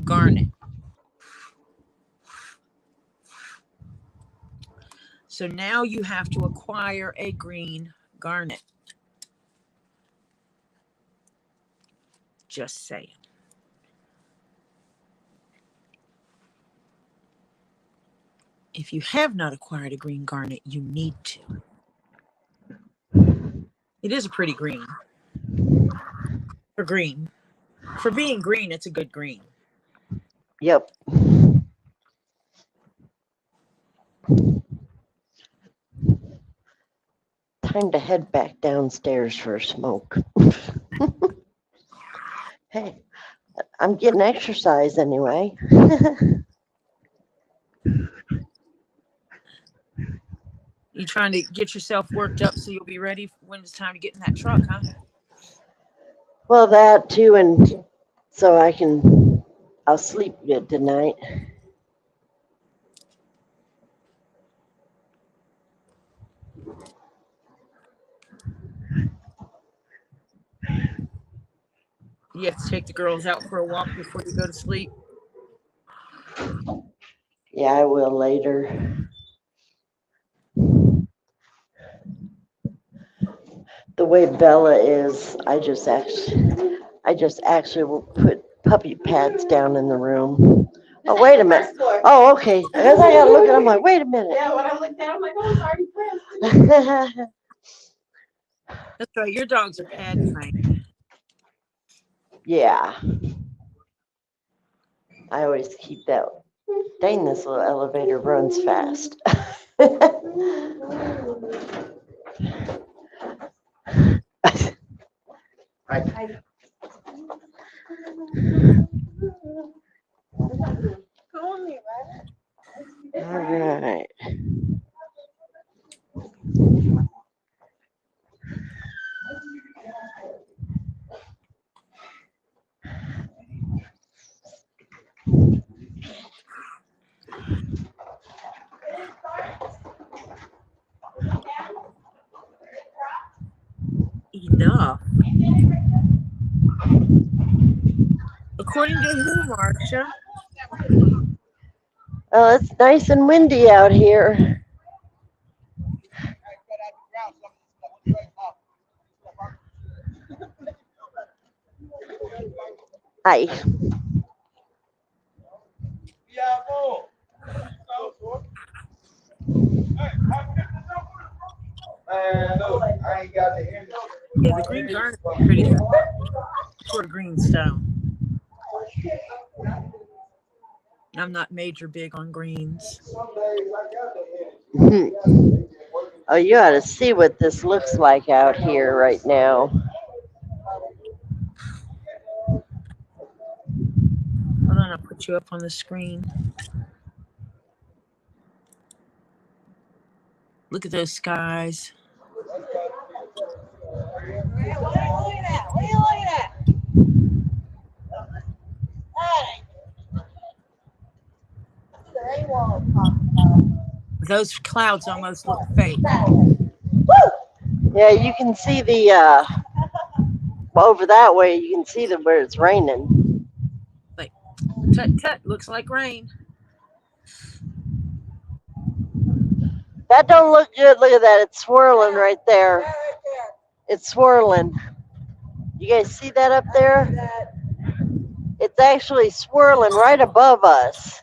garnet. So now you have to acquire a green garnet. Just saying. If you have not acquired a green garnet, you need to. It is a pretty green. For green. For being green, it's a good green. Yep. Time to head back downstairs for a smoke. Hey, I'm getting exercise anyway. You trying to get yourself worked up so you'll be ready when it's time to get in that truck, huh? Well, that too, and so I'll sleep good tonight. You have to take the girls out for a walk before you go to sleep. Yeah, I will later. The way Bella is, I just actually will put puppy pads down in the room. Oh, wait a minute. Oh, okay. As I gotta look at it, I'm like, wait a minute. Yeah, when I looked down, I'm like, oh, it's already pressed. That's right. Your dogs are pad trained. Yeah. I always keep that. Dang, this little elevator runs fast. All right. Enough. According to who, Marcia? Oh, it's nice and windy out here. Hi. Yeah, the green garnet is pretty for a green stone. I'm not major big on greens. Oh, you ought to see what this looks like out here right now. Hold on, I'll put you up on the screen. Look at those skies. Those clouds almost look fake. Yeah, you can see the over that way. You can see where it's raining. Like, tut, looks like rain. That don't look good. Look at that. It's swirling right there. It's swirling. You guys see that up there? It's actually swirling right above us.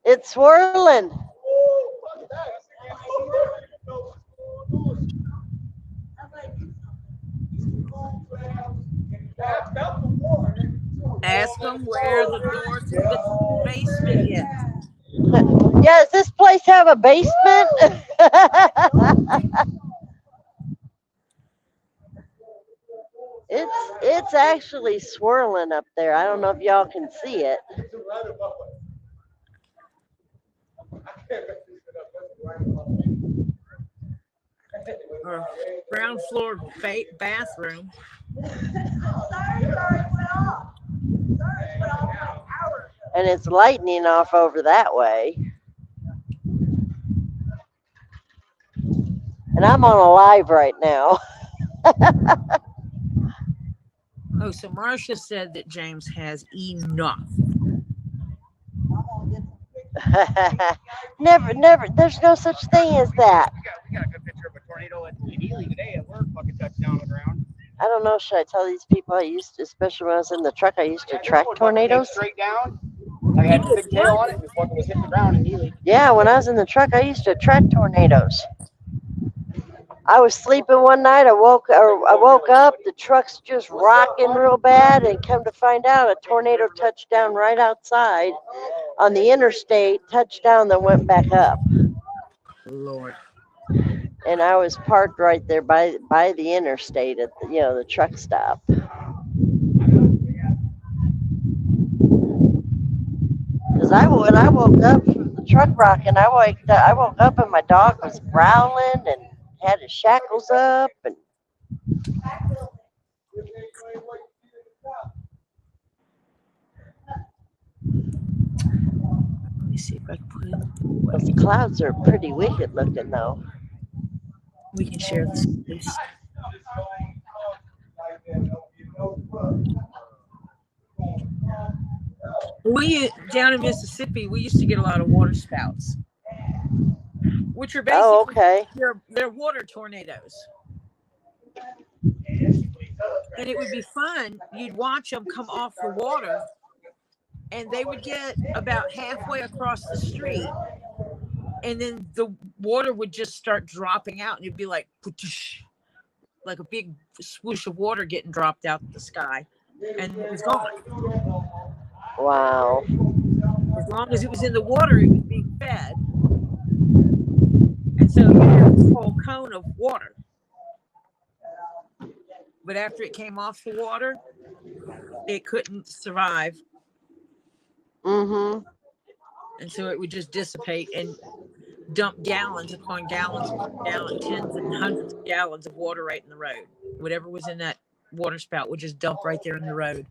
It's swirling. Ask them where the door to the basement is. Yeah, does this place have a basement? It's actually swirling up there. I don't know if y'all can see it. Or ground floor bathroom. And and it's lightning off over that way. And I'm on a live right now. Oh, so Marcia said that James has enough. Never. There's no such thing as that. We got a good picture of a tornado in Ely today at work. Fucking touchdown on the ground. I don't know. Should I tell these people I used to, especially when I was in the truck, I used to track tornadoes? Straight down. I had a big tail on it. This fucking was hitting the ground in Ely. Yeah, when I was in the truck, I used to track tornadoes. I was sleeping one night. I woke up. The truck's just rocking real bad, and come to find out, a tornado touched down right outside on the interstate. Touched down, then went back up. Lord. And I was parked right there by the interstate at the truck stop. Because when I woke up from the truck rocking, I woke up and my dog was growling and had his shackles up and. Let me see if I can put in. Those clouds are pretty wicked looking, though. We can share the space. Down in Mississippi, we used to get a lot of water spouts, which are basically okay. they're water tornadoes. And it would be fun. You'd watch them come off the water, and they would get about halfway across the street, and then the water would just start dropping out, and it'd be like a big swoosh of water getting dropped out of the sky, and it was gone. Wow. As long as it was in the water, it was being fed. And so you had this whole cone of water. But after it came off the water, it couldn't survive. Mm-hmm. And so it would just dissipate and dump gallons upon gallons, tens and hundreds of gallons of water right in the road. Whatever was in that water spout would just dump right there in the road.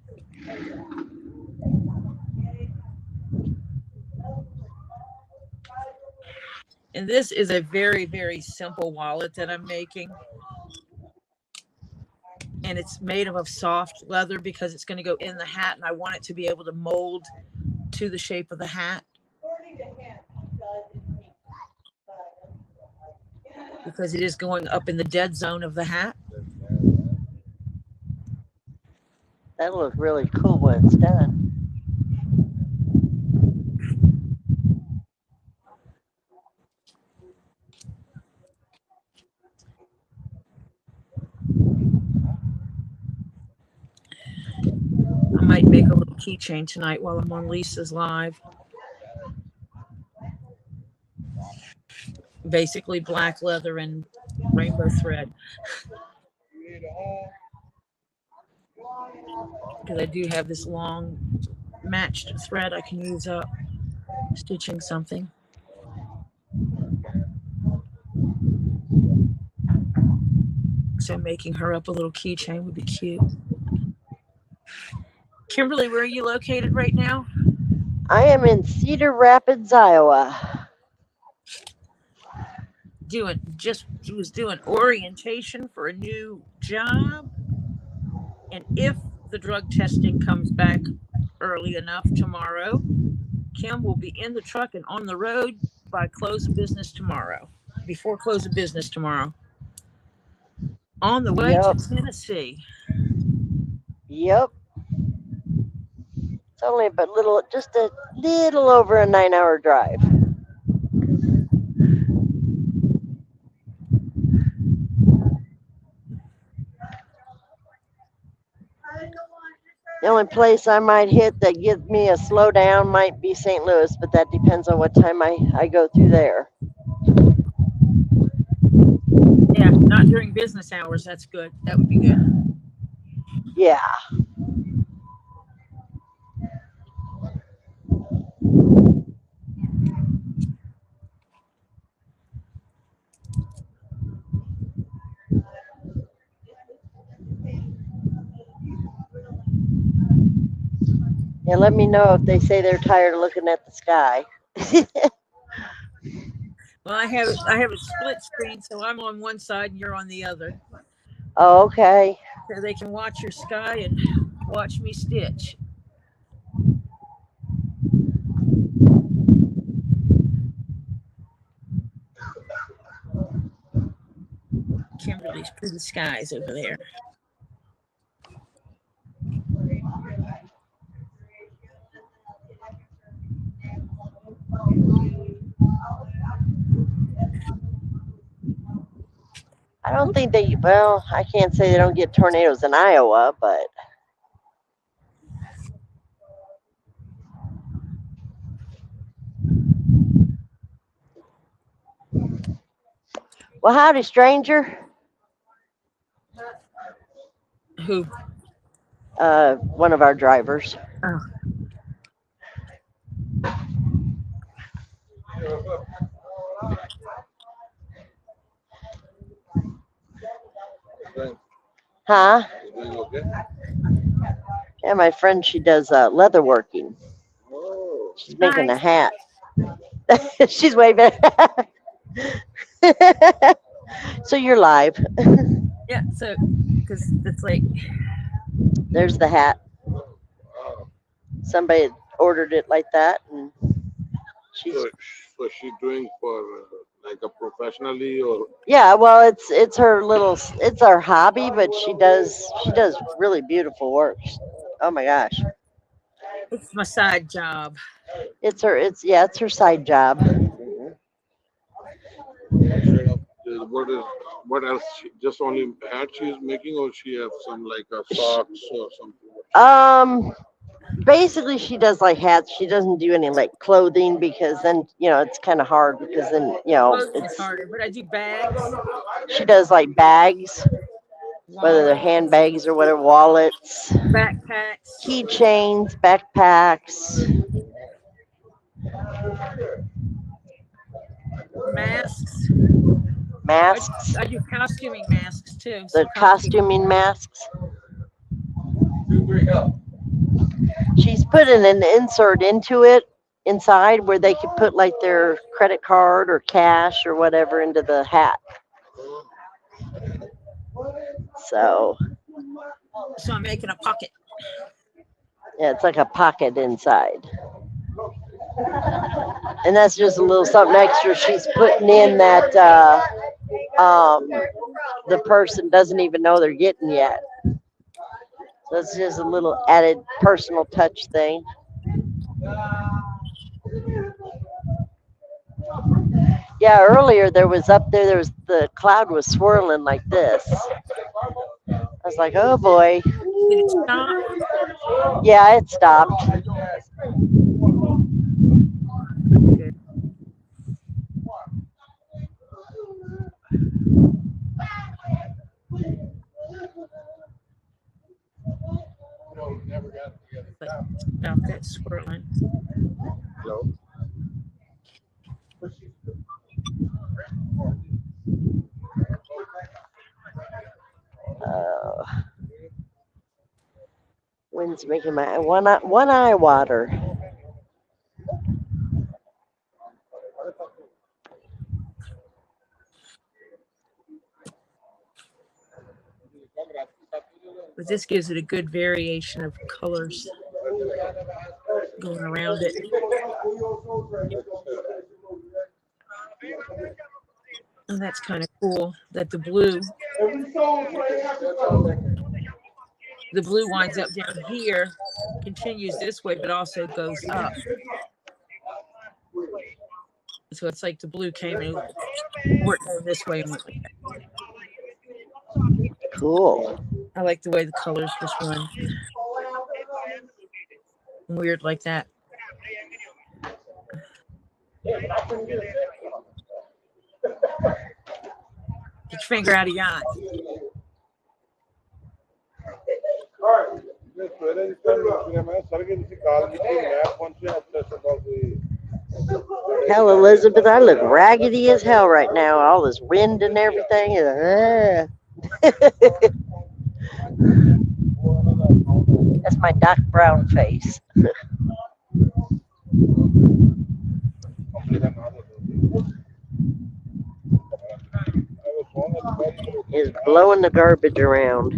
And this is a very, very simple wallet that I'm making. And it's made of soft leather because it's going to go in the hat, and I want it to be able to mold to the shape of the hat. Because it is going up in the dead zone of the hat. That'll look really cool when it's done. I might make a little keychain tonight while I'm on Lisa's live. Basically black leather and rainbow thread. Because I do have this long matched thread I can use up stitching something. So making her up a little keychain would be cute. Kimberly, where are you located right now? I am in Cedar Rapids, Iowa. Was doing orientation for a new job. And if the drug testing comes back early enough tomorrow, Kim will be in the truck and on the road by close of business tomorrow. Before close of business tomorrow. On the way to Tennessee. Yep. It's only just a little over a 9-hour drive. The only place I might hit that gives me a slowdown might be St. Louis, but that depends on what time I go through there. Yeah, not during business hours. That's good. That would be good. Yeah. Yeah, let me know if they say they're tired of looking at the sky. Well, I have a split screen, so I'm on one side and you're on the other, Oh, okay. so they can watch your sky and watch me stitch. Kimberly's pretty skies over there. I don't think well, I can't say they don't get tornadoes in Iowa, but well, howdy, stranger. Who? One of our drivers. Oh, Huh? Yeah, my friend, she does leatherworking. She's making a nice. hat. She's waving. So you're live. Yeah. So, because it's like, There's the hat. Somebody ordered it like that, and she's So she's doing for like a professionally or yeah. Well, it's her it's her hobby, but she does really beautiful work. Oh my gosh, it's my side job. it's her side job. what else? Just only hat she's making, or she have some like a socks or something? Basically, she does like hats. She doesn't do any like clothing because then it's kind of hard because then Clothing is it's harder, but I do bags, she does like bags, whether they're wallets, handbags or whatever, wallets, backpacks, keychains, backpacks, masks. masks. I do costuming masks too. The So costume. costuming masks. She's putting an insert into it inside where they could put like their credit card or cash or whatever into the hat. So So I'm making a pocket. yeah, it's like a pocket inside. And that's just a little something extra she's putting in that the person doesn't even know they're getting yet. So it's just a little added personal touch thing. Yeah, earlier there was the cloud was swirling like this. I was like, oh boy. Did it stop? Yeah, it stopped. Good. Like, stop that swirling. Hello? Wind's making my one eye water. But this gives it a good variation of colors going around it. And that's kind of cool that the blue winds up down here, continues this way, but also goes up. So it's like the blue came and worked going this way and went like that. Cool. I like the way the colors just run weird like that. Get your finger out of your eye. Hell, Elizabeth, I look raggedy as hell right now. All this wind and everything. That's my dark brown face. Is blowing the garbage around.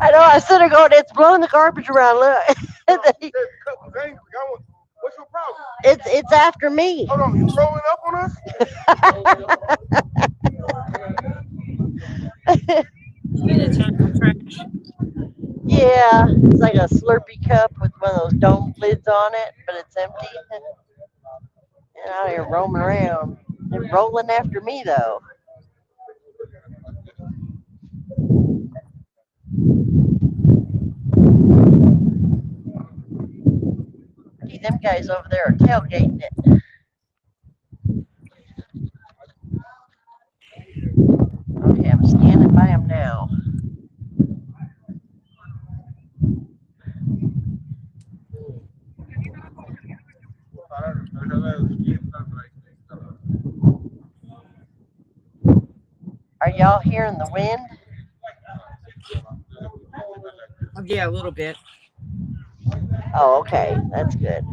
I know, I stood there going, it's blowing the garbage around, look. What's your problem? It's after me. Hold on, you rolling up on us? You gonna tackle trash? Yeah, it's like a Slurpee cup with one of those dome lids on it, but it's empty. And out here roaming around. They're rolling after me though. See, them guys over there are tailgating it. Okay, I'm standing by them now. Are y'all hearing the wind? Oh, yeah, a little bit. Oh, okay, that's good.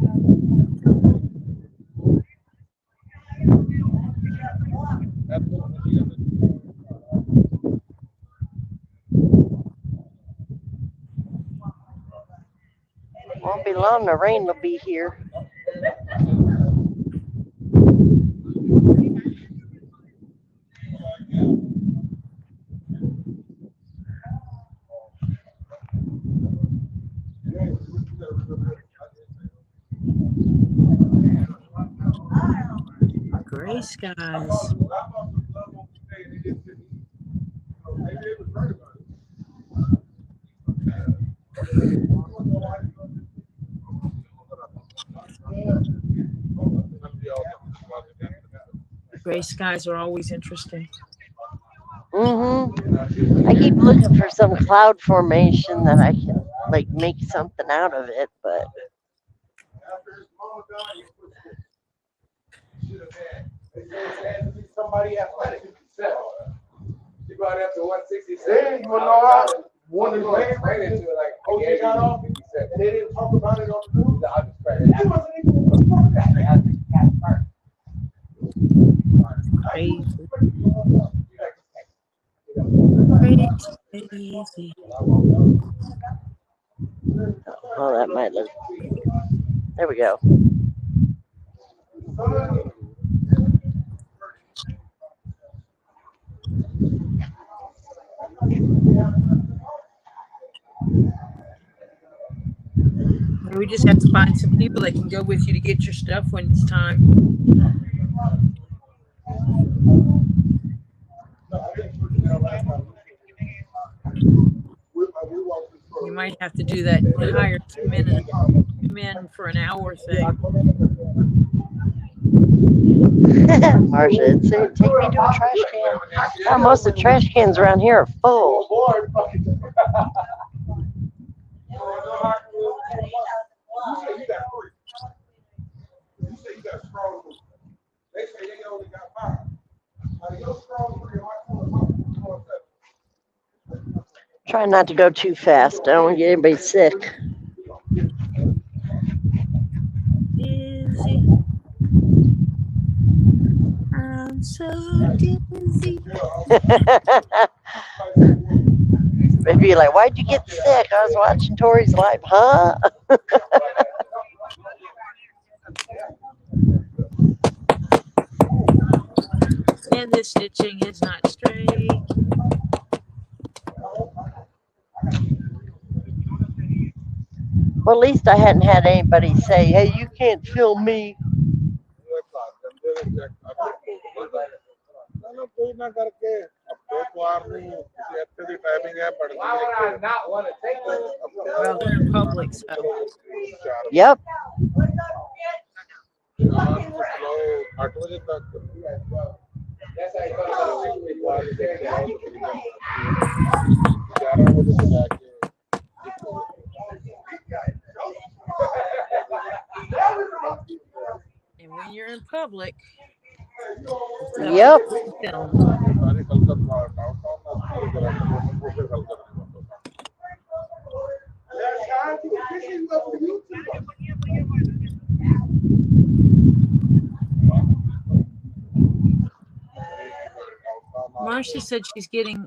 Won't be long, the rain will be here. Gray skies. Gray skies are always interesting. I keep looking for some cloud formation that I can like make something out of it, but Somebody athletic. She got up to 167. You wanna know how one of the ran into it like OJ got off and they didn't talk about it on the news. I just tried it. He wasn't even Crazy. Crazy. oh, that might look. There we go. We just have to find some people that can go with you to get your stuff when it's time. You might have to do that hire 2 men for an hour thing. Marsha, it's saying, take me to a trash can. Oh, most of the trash cans around here are full. Try not to go too fast. I don't want to get anybody sick. Dizzy. I'm so dizzy. Maybe you're like, why'd you get sick? I was watching Tori's live, huh? And the stitching is not straight. Well, at least I hadn't had anybody say, hey, you can't film me. Well, they're in public, so. Yep. And we when you're in public, Yep. filmed. Marcia said she's getting.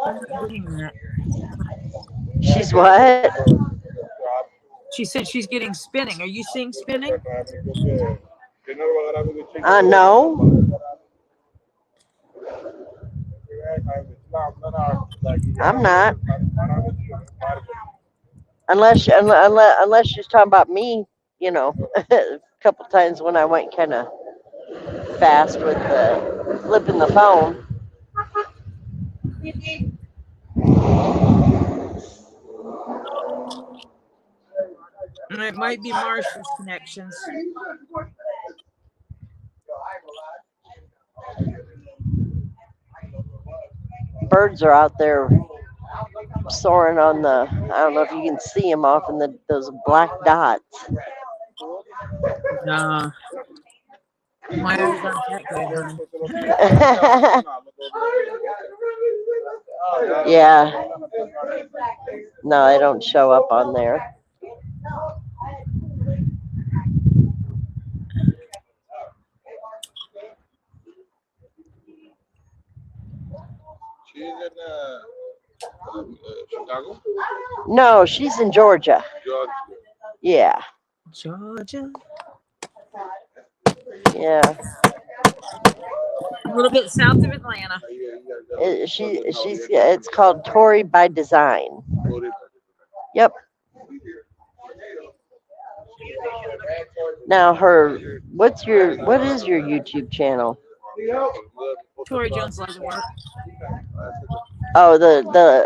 I'm not getting that. She's what? She said she's getting spinning. Are you seeing spinning? No. I'm not. Unless she's talking about me, you know, a couple times when I went kind of fast with the flipping the phone. It might be Marcia's connections. Birds are out there soaring on the. I don't know if you can see them off in those black dots. Nah. My eyes aren't that good, honey. Yeah. No, they don't show up on there. She's in Chicago? No, she's in Georgia. Georgia. Yeah. Georgia. Yeah. A little bit south of Atlanta. It's called Tori by Design. Yep. Now what is your YouTube channel? ToriJones Leatherwork. Oh,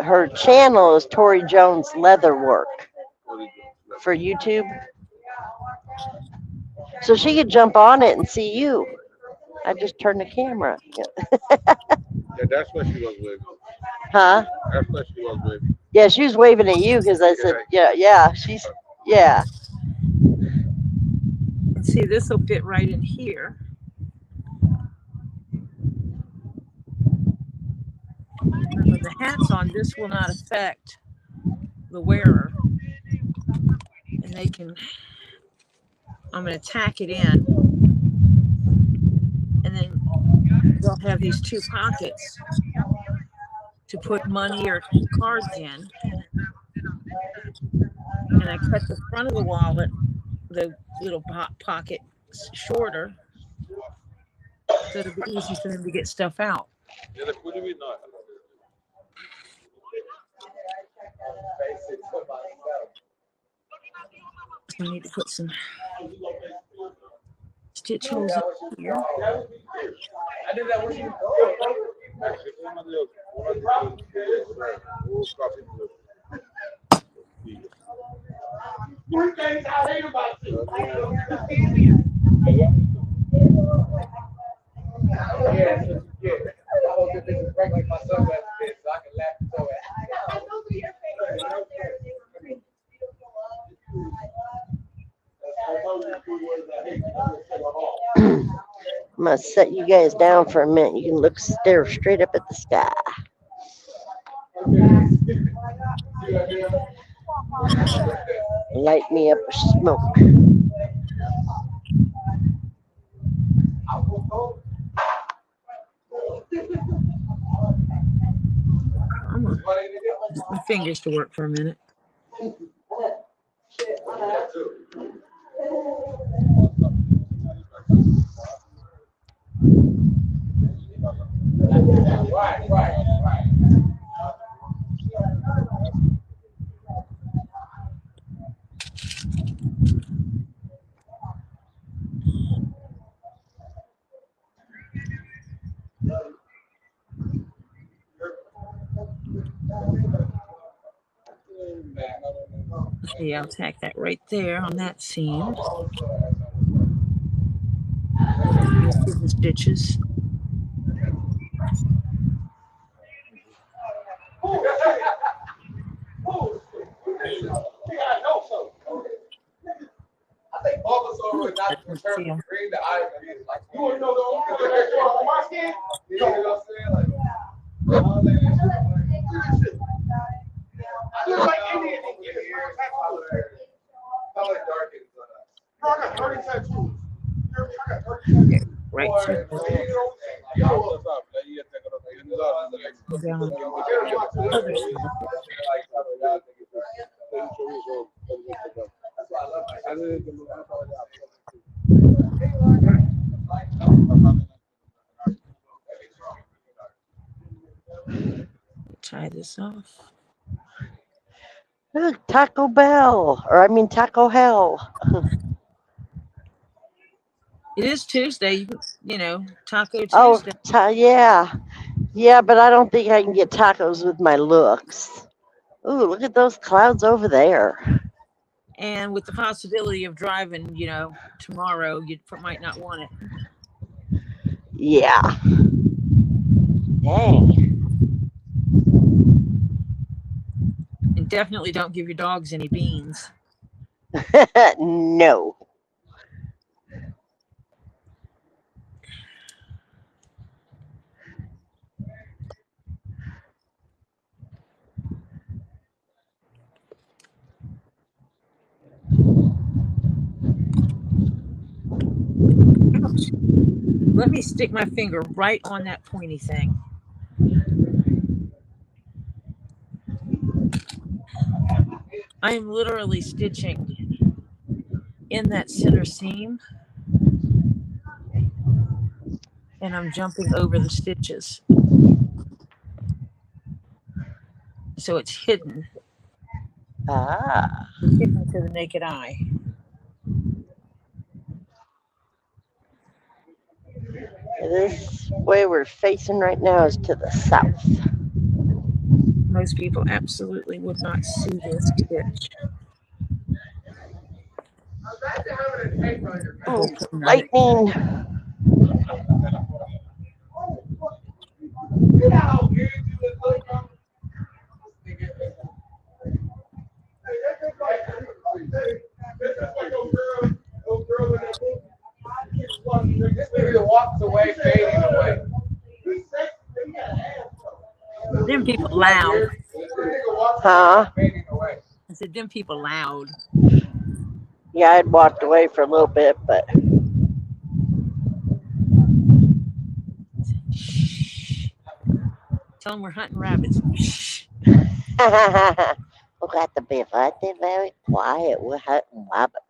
her channel is ToriJones Leatherwork for YouTube. So she could jump on it and see you. I just turned the camera. Yeah, that's what she was waving. Huh? That's what she was waving. Yeah, she was waving at you because I said, yeah, yeah. And see, this will fit right in here. And with the hats on, this will not affect the wearer. And I'm going to tack it in. And then they'll have these two pockets to put money or cards in. And I cut the front of the wallet, the little pocket, shorter, so it'll be easy for them to get stuff out. So I need to put some stitch holes in here. Three things I hate about you. I hope that this is break like my sunglasses fit so I can laugh and throw it. I'm gonna set you guys down for a minute. You can stare straight up at the sky. Light me up with smoke. Come on. Get my fingers to work for a minute. Right. Okay, I'll tack that right there on that seam. The stitches. think the eye is like, you want to know the only thing on my skin? You know what I'm saying? Like, I look like Indian. Color darkens. Bro, I got 30 tattoos. I got 30 tattoos. Right. Tie this off. Look, Taco Bell, or I mean Taco Hell. It is Tuesday. You know, Taco Oh, Tuesday. yeah. Yeah, but I don't think I can get tacos with my looks. Ooh, look at those clouds over there. And with the possibility of driving, you know, tomorrow, you might not want it. Yeah. Dang. And definitely don't give your dogs any beans. No. Ouch. Let me stick my finger right on that pointy thing. I am literally stitching in that center seam, and I'm jumping over the stitches. So it's hidden. Ah. It's hidden to the naked eye. This way we're facing right now is to the south. Most people absolutely would not see this stitch. Ooh, lightning. This nigga walks away, fading away. Them people loud. Huh? I said, them people loud. Yeah, I'd walked away for a little bit, but Shh. Tell them we're hunting rabbits. Shh. we got to be very quiet. We're hunting rabbits.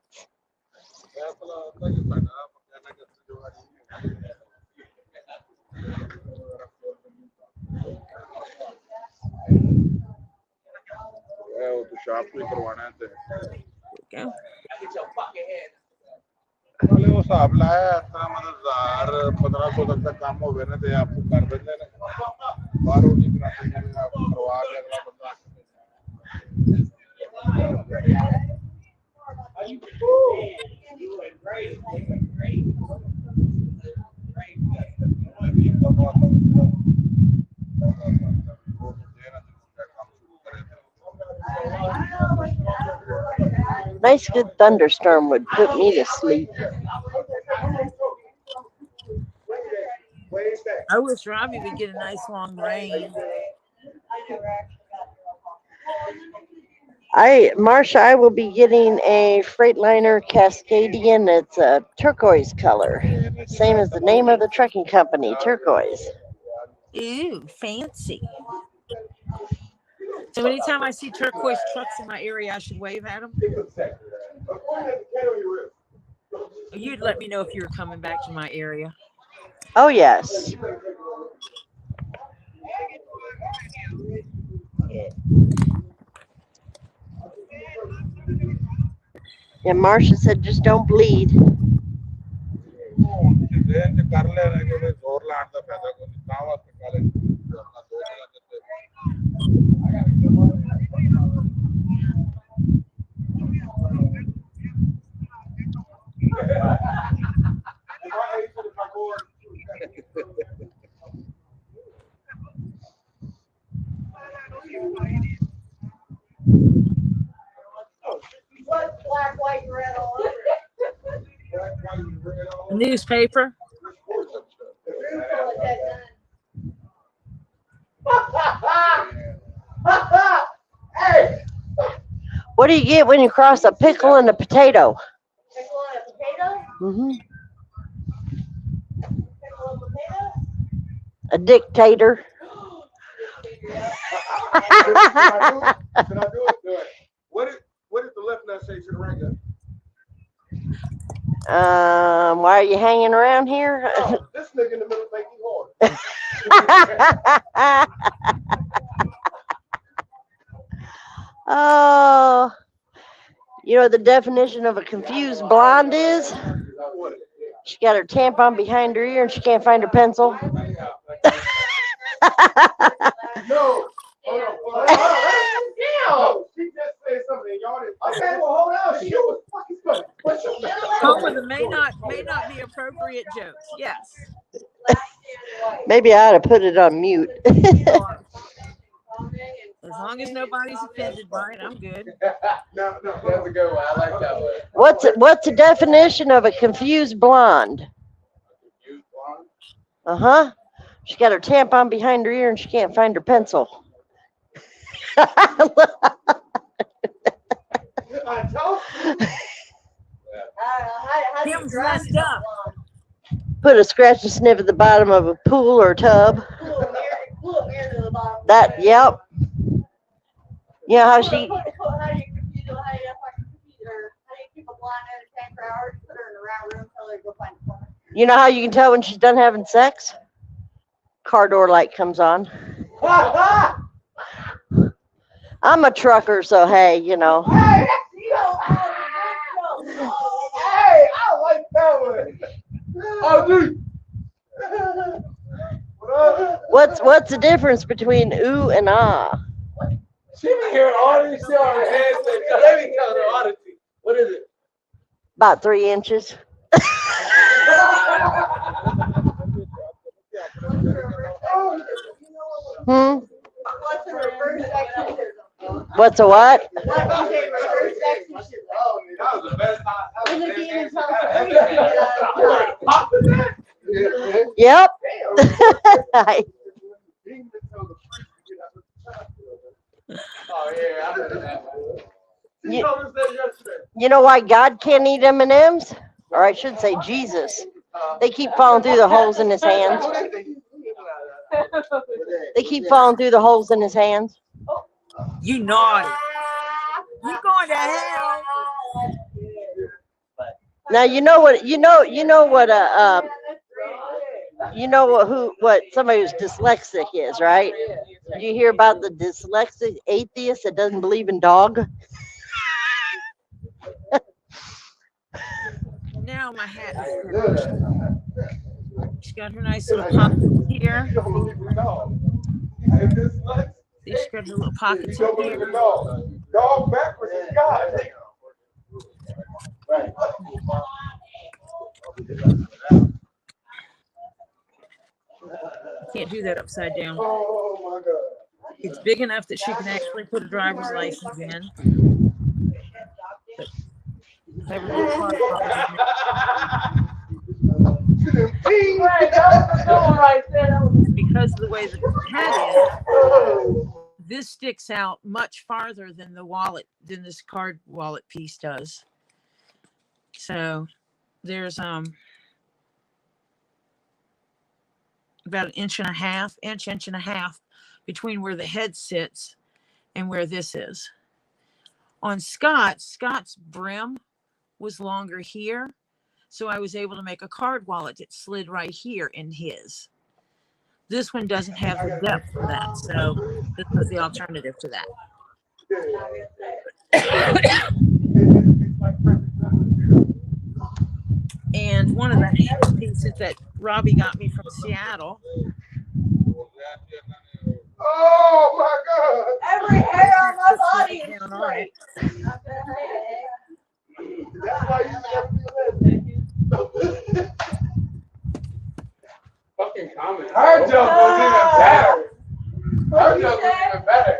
Go. वाले वो साहब लाया था मतलब 1500 तक का काम हो गया ना तो आपको कर देंगे ना बाहर उन्हीं बनाते हैं आप करवा के अगला बंदा Nice good thunderstorm would put me to sleep. I wish Robbie would get a nice long rain. Marsha, I will be getting a Freightliner Cascadian. It's a turquoise color. Same as the name of the trucking company, turquoise. Ooh, fancy. So anytime I see turquoise trucks in my area, I should wave at them. You'd let me know if you were coming back to my area. Oh, yes. Yeah, Marsha said just don't bleed. Black, white, and red all over it. And Newspaper. Hey! What do you get when you cross a pickle and a potato? Pickle and a potato? Mm-hmm. Pickle and potato? A dictator. Can I do it? Do it. What did the left nut say to the right nut? Why are you hanging around here? Oh, this nigga in the middle think he hard. Oh, you know the definition of a confused blonde is? She got her tampon behind her ear and she can't find her pencil. No. Hold on. Damn. She just said something. Y'all didn't. Okay, well, hold on. She was fucking funny. What's your Come with the may not be appropriate jokes. Yes. Maybe I ought to put it on mute. As long as nobody's offended by it, I'm good. No, that's a good one. I like that one. What's the definition of a confused blonde? Uh-huh. She got her tampon behind her ear and she can't find her pencil. I told you. Kim's messed up. Put a scratch and sniff at the bottom of a pool or tub. That, yep. You know how she, How do you keep a blind in a tank for hours? Put her in a round room, tell her to go find a plumber. you know how you can tell when she's done having sex? Car door light comes on. I'm a trucker, so hey, you know. Hey, I like that one. Oh, dude. What's the difference between ooh and ah? She be hearing all this shit on her head. Let me tell her oddity. What is it? About 3 inches. Hmm? What's a reverse sexism? What's a what? What is a reverse sexism? Oh, that was the best time. When the demon tells her Yep. Oh, yeah, I heard that. She You- told us that yesterday. You know why God can't eat M&Ms? Or I should say Jesus. They keep falling through the holes in his hands. They keep falling through the holes in his hands. You naughty. You going to hell. Now you know what what somebody who's dyslexic is, right? Did you hear about the dyslexic atheist that doesn't believe in dog? Now my hat is finished. She's got her nice little pocket here. You don't believe in dog. She's got her little pockets You in don't believe here. in dog. Dog backwards is God. Right. Can't do that upside down. Oh my God. It's big enough that she can actually put a driver's license in. But clever little car because of the way the hat is, this sticks out much farther than the wallet, than this card wallet piece does. So there's about an inch and a half between where the head sits and where this is. On Scott's brim was longer here, so I was able to make a card wallet that slid right here in his. This one doesn't have the depth for that, so this was the alternative to that. And one of the hand pieces that Robbie got me from Seattle. Oh my God! Every hair on my body is Down on it. straight. That's why you never feel that. Fucking comment. Her joke was even better. Her joke was even better.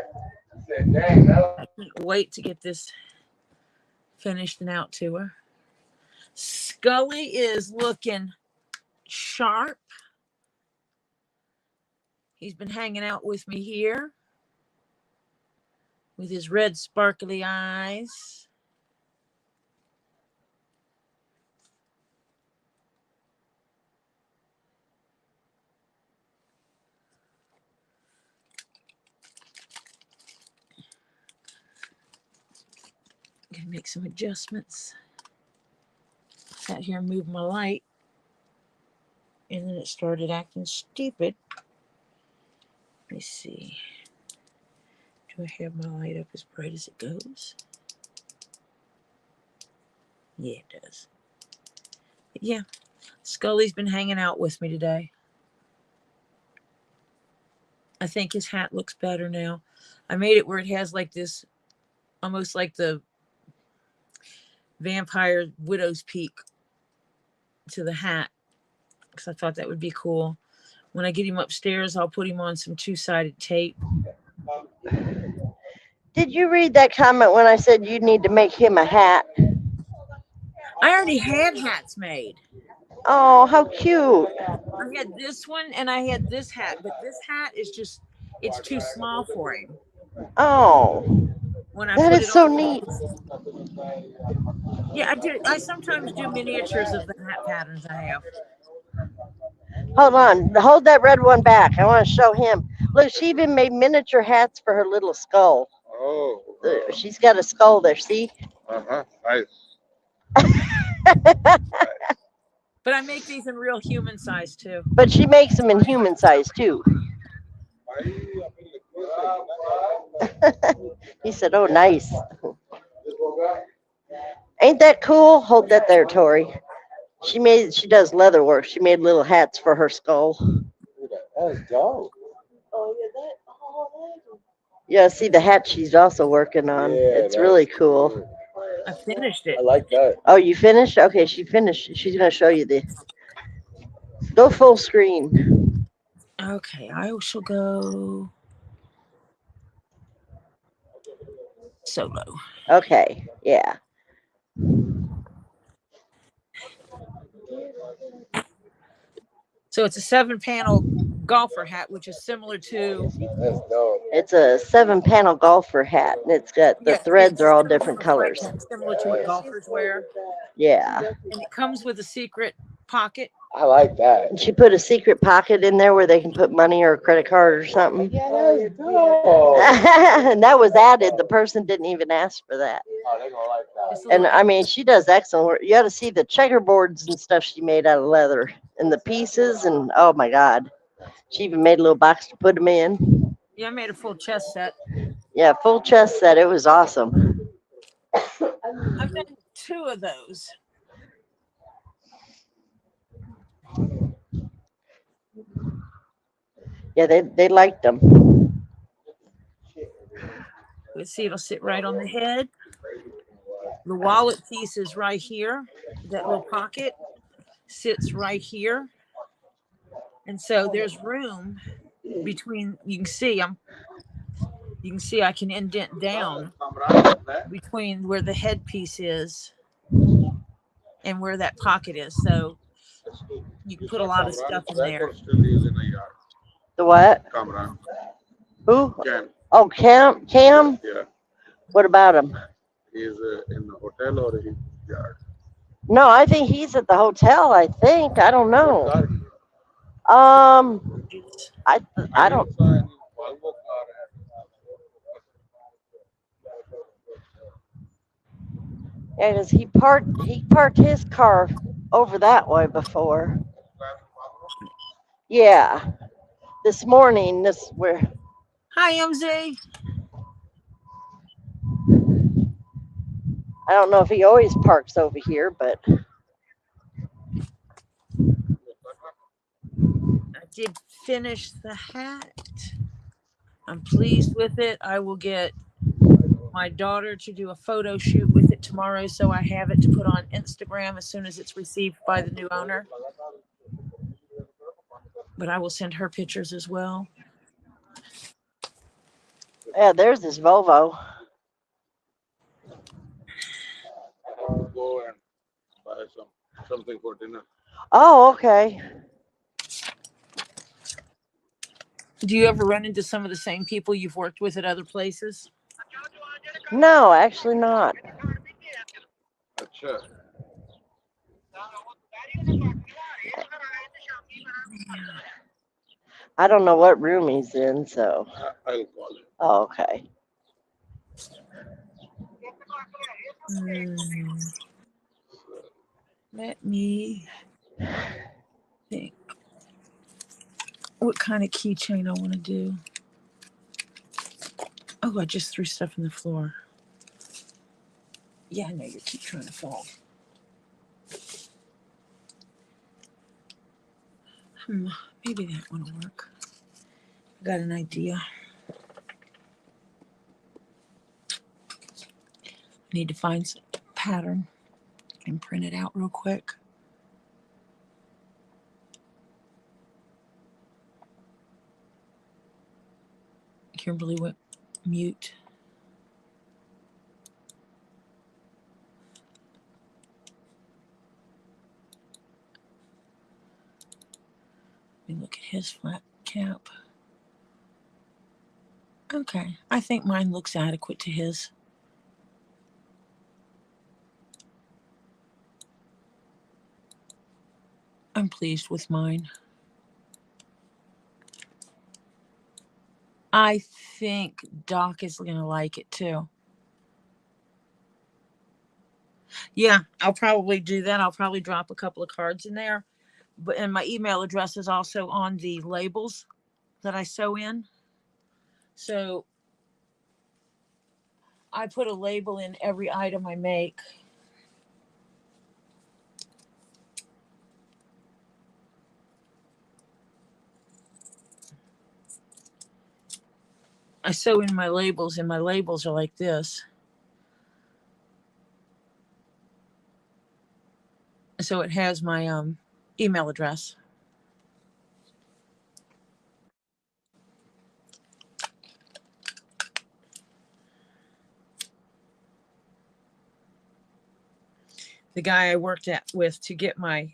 I said, dang, that was... I can't wait to get this finished and out to her. Scully is looking sharp. He's been hanging out with me here with his red sparkly eyes. Gonna make some adjustments. Sat here and moved my light, and then it started acting stupid. Let me see. Do I have my light up as bright as it goes? Yeah, it does. But yeah, Scully's been hanging out with me today. I think his hat looks better now. I made it where it has like this, almost like the vampire widow's peak to the hat, because I thought that would be cool. When I get him upstairs, I'll put him on some two-sided tape. Did you read that comment when I said you need to make him a hat? I already had hats made. Oh, how cute. I had this one and I had this hat, but this hat is just, it's too small for him. Oh, When I that put is it so on, neat. yeah, I do. I sometimes do miniatures of the hat patterns I have. Hold on. Hold that red one back. I want to show him. Look, she even made miniature hats for her little skull. Oh. She's got a skull there, see? Nice. But I make these in real human size too. But she makes them in human size too. He said, oh, nice. Ain't that cool? Hold that there, Tori. She does leather work. She made little hats for her skull. That's dope. Yeah, see the hat she's also working on. Yeah, It's really cool. I finished it. I like that. Oh, you finished? Okay, she finished. She's going to show you the. Go full screen. Okay, I shall go solo. Okay, yeah. So it's a 7-panel golfer hat, which is similar to. That's dope. It's a 7-panel golfer hat, and it's got the threads are all different colors. Similar to what golfers wear. Yeah. And it comes with a secret pocket. I like that. And she put a secret pocket in there where they can put money or a credit card or something. Yeah, that's dope. And that was added. The person didn't even ask for that. Oh, they're gonna like that. It's a And little- I mean, she does excellent work. You got to see the checkerboards and stuff she made out of leather and the pieces. And oh my God, she even made a little box to put them in. Yeah, I made a full chest set. Yeah, full chest set. It was awesome. I've done 2 of those. Yeah, they liked them. Let's see, it'll sit right on the head. The wallet piece is right here. That little pocket sits right here. And so there's room between, you can see I can indent down between where the headpiece is and where that pocket is. So you can put a lot of stuff in there. The what? Kamran. Who? Cam. Oh, Cam? Yeah. What about him? He's in the hotel or his yard. No, I think he's at the hotel. I think. I don't know. I don't. Yeah, because he parked his car over that way before. Yeah. This morning, where. Hi, MZ. I don't know if he always parks over here, but I did finish the hat. I'm pleased with it. I will get my daughter to do a photo shoot with it tomorrow, so I have it to put on Instagram as soon as it's received by the new owner. But I will send her pictures as well. yeah, there's this Volvo. Go and buy some Oh, okay. Do you ever run into some of the same people you've worked with at other places? No, actually not. अच्छा I don't know what room he's in, so. I'll call him. Oh, okay. Let me think. What kind of keychain I want to do? Oh, I just threw stuff in the floor. Yeah, I know you keep trying to fall. Maybe that one will work. I got an idea. Need to find some pattern and print it out real quick. Kimberly went mute. Let me look at his flat cap. Okay, I think mine looks adequate to his. I'm pleased with mine. I think Doc is going to like it too. Yeah, I'll probably do that. I'll probably drop a couple of cards in there. And my email address is also on the labels that I sew in. So I put a label in every item I make. I sew in my labels, and my labels are like this. So it has my email address. The guy I worked with to get my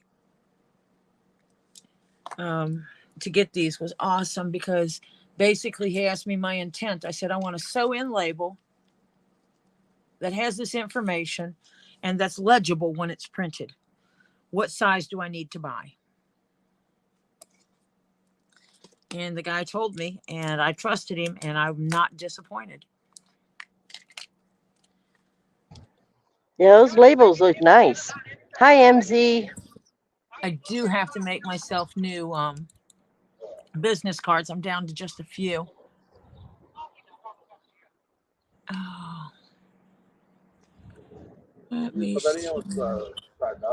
to get these was awesome, because basically he asked me my intent. I said, I want a sew in label that has this information and that's legible when it's printed. What size do I need to buy? And the guy told me, and I trusted him, and I'm not disappointed. Yeah, those labels look nice. Hi, MZ. I do have to make myself new business cards. I'm down to just a few. Oh. Let me ਪਤਾ ਨਹੀਂ ਸਾਡਾ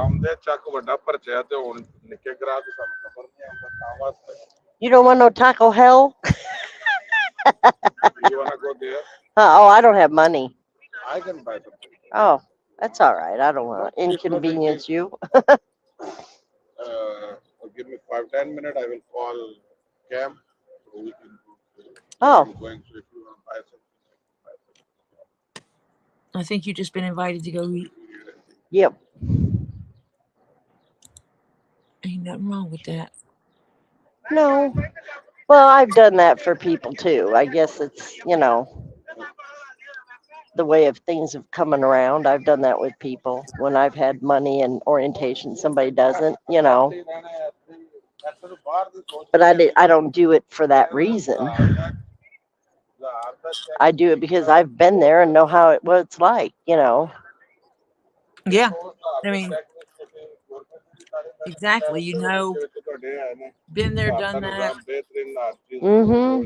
ਆਮਦੇ ਚੱਕ ਵੱਡਾ ਪਰਚਾ ਤੇ ਹੁਣ ਨਿੱਕੇ ਗ੍ਰਾਹਕ ਸਾਨੂੰ ਖਬਰ ਨਹੀਂ ਆਉਂਦਾ ਤਾਂ ਵਾਸਤੇ You don't want no taco hell? you wanna go there Oh, I don't have money. I can buy something Oh, that's all right. I don't want to inconvenience you. give me 5-10 minutes I will call Cam so we can Oh. going so if you want to buy something I think you've just been invited to go eat. Yep. Ain't nothing wrong with that. No. Well, I've done that for people too. I guess it's, the way of things of coming around. I've done that with people when I've had money and orientation. Somebody doesn't, But I don't do it for that reason. I do it because I've been there and know what it's like, Yeah. I mean, exactly. Been there, done that. Mm-hmm.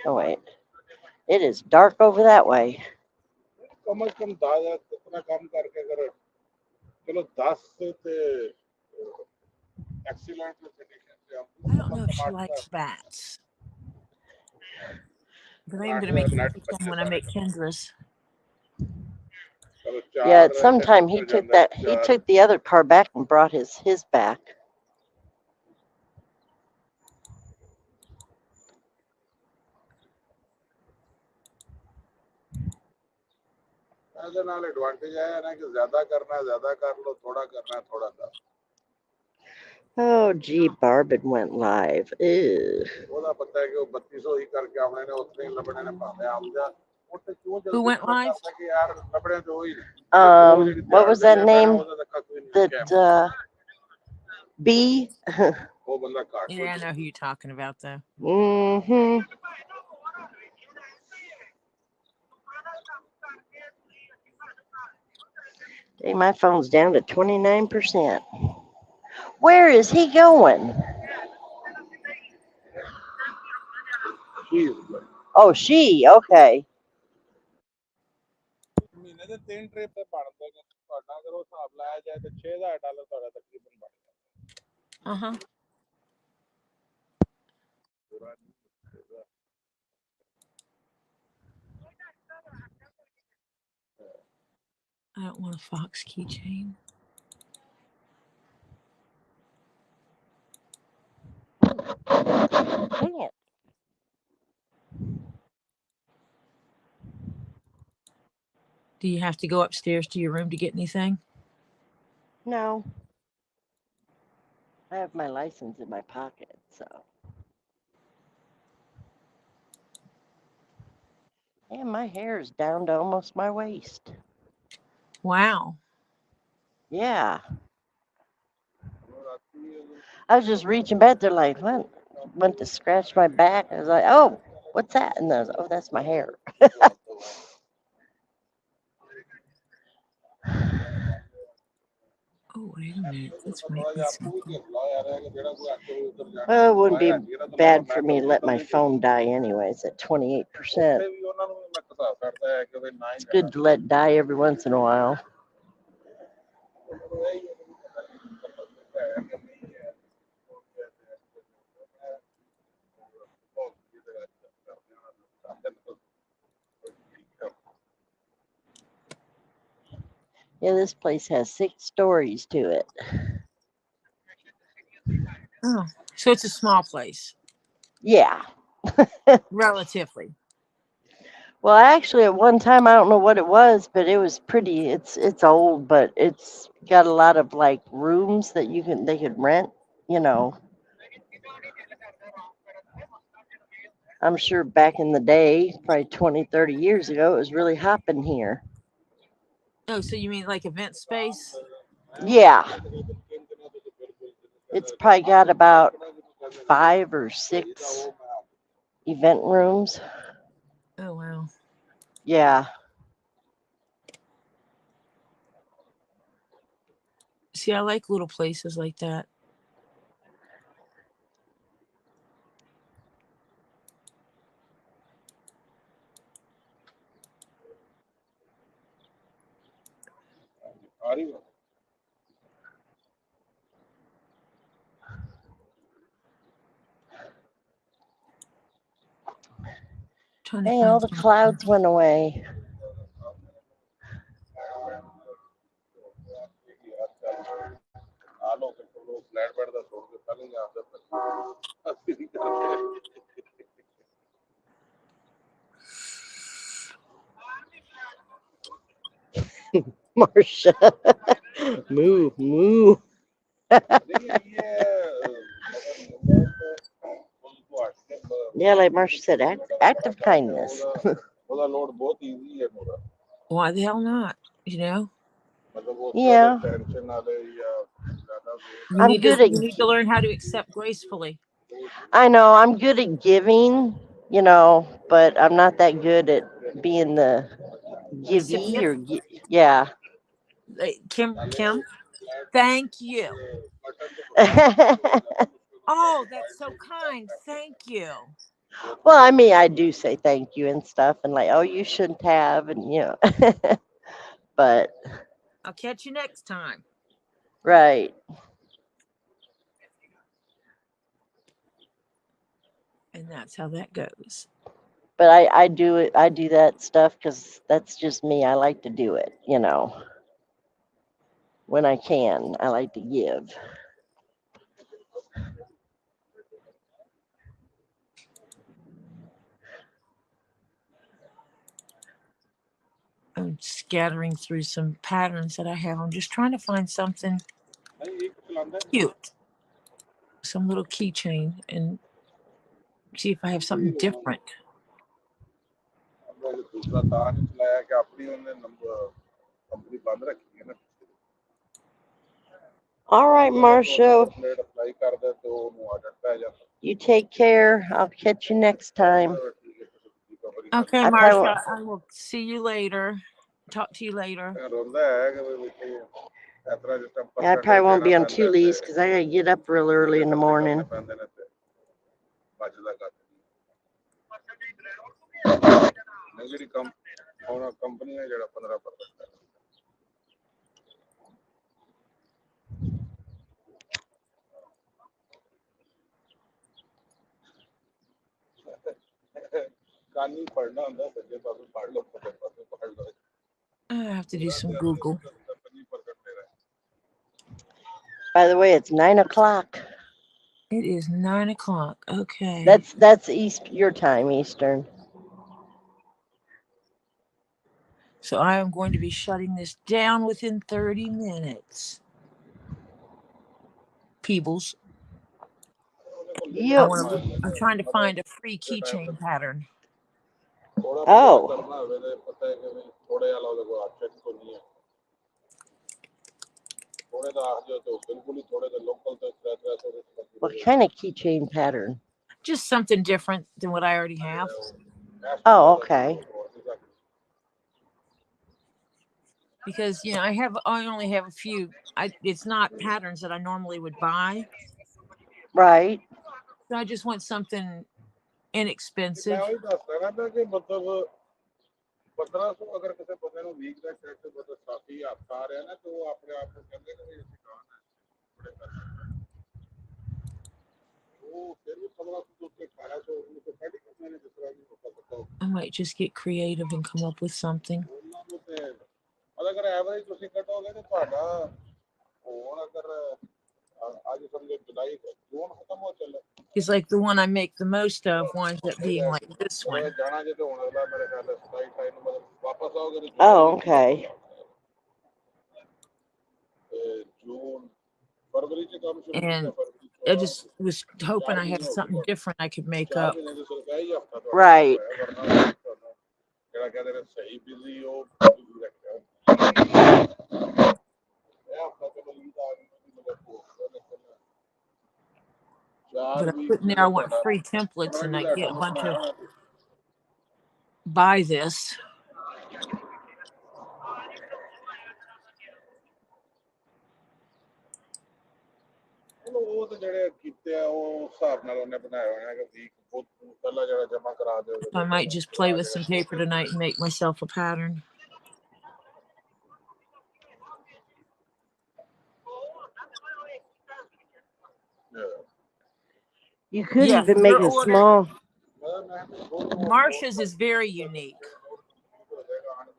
Oh, wait. It is dark over that way. I don't know if she likes bats, but I'm going to make it when I make Kendra's. Yeah, at some time he took the other car back and brought his back. ਇਹਦੇ ਨਾਲ advantage ਆਇਆ ਨਾ ਕਿ ਜ਼ਿਆਦਾ ਕਰਨਾ ਜ਼ਿਆਦਾ ਕਰ ਲੋ, ਥੋੜਾ ਕਰਨਾ ਥੋੜਾ ਕਰ। Oh, gee, Barbin went live. Ew. ਉਹਦਾ ਪਤਾ ਹੈ ਕਿ ਉਹ 3200 ਹੀ ਕਰਕੇ ਆਉਣੇ ਨੇ, ਉਤਨੇ ਹੀ ਲੱਭਣੇ ਨੇ ਭਾਵੇਂ ਆਮ ਜਾ ਉੱਥੇ ਕਿਉਂ Who ਜਲਦੀ went ਪਤਾ live? ਕਰਦਾ ਕਿ ਯਾਰ ਲੱਭਣੇ ਤੇ ਉਹੀ ਨੇ। What was that name? That B? ਉਹ ਬੰਦਾ ਘੱਟ Yeah, I know who you're talking about, though. Mm-hmm. Hey, my phone's down to 29%. Where is he going? Oh, she. Okay. ਮਹੀਨੇ ਦੇ 3 ਟ੍ਰਿਪ ਤੇ ਬਣਦੇ ਨੇ, ਤੁਹਾਡਾ ਅਗਰ ਉਹ ਹਿਸਾਬ ਲਾਇਆ ਜਾਏ ਤੇ $6000 ਤੁਹਾਡਾ ਤਕਰੀਬਨ ਬਣ ਜਾਂਦਾ। Uh-huh. I don't want a fox keychain. Dang it. Do you have to go upstairs to your room to get anything? No. I have my license in my pocket, so. And my hair is down to almost my waist. Wow. Yeah. I was just reaching back there like, what? Went to scratch my back. I was like, oh, what's that? And I was like, oh, that's my hair. Oh, wait a minute. This might be something. Well, it wouldn't be bad for me to let my phone die anyways at 28%. It's good to let it die every once in a while. Yeah, this place has 6 stories to it. Oh, so it's a small place. Yeah. Relatively. Well, actually, at one time, I don't know what it was, but it was pretty. It's old, but it's got a lot of like rooms that they could rent. You know, I'm sure back in the day, probably 20, 30 years ago, it was really hopping here. Oh, so you mean like event space? Yeah. It's probably got about 5 or 6 event rooms. Oh, wow. Yeah. See, I like little places like that. Hey, all the clouds went away. Marcia. Moo, moo. Yeah, like Marcia said, act of kindness. Why the hell not? You know? Yeah. I'm good at. You need to learn how to accept gracefully. I know I'm good at giving, you know, but I'm not that good at being the givey or yeah. Kim, thank you. Oh, that's so kind. Thank you. Well, I mean, I do say thank you and stuff, and like, oh, you shouldn't have, and you know, but I'll catch you next time. Right. And that's how that goes. But I do it. I do that stuff because that's just me. I like to do it, you know. When I can, I like to give. I'm just scattering through some patterns that I have. I'm just trying to find something cute, some little keychain, and see if I have something different. All right, Marcia. You take care. I'll catch you next time. Okay, I probably Marsha, I will see you later. Talk to you later. Yeah, I probably won't be on two leaves because I gotta get up real early in the morning. I have to do some Google. By the way, it's 9 o'clock. It is 9 o'clock. Okay. That's your time, Eastern. So I am going to be shutting this down within 30 minutes. Peebles. Yep. I'm trying to find a free keychain pattern. Oh. What kind of keychain pattern? Just something different than what I already have. Oh, okay. Because I only have a few. It's not patterns that I normally would buy. Right. So I just want something inexpensive. I might just get creative and come up with something. It's like the one I make the most of winds up being like this one. Oh, okay. And I just was hoping I had something different I could make up. Right. But I put in there I want free templates and I get a bunch of buy this. I might just play with some paper tonight and make myself a pattern. You could even make it small. Marsha's is very unique.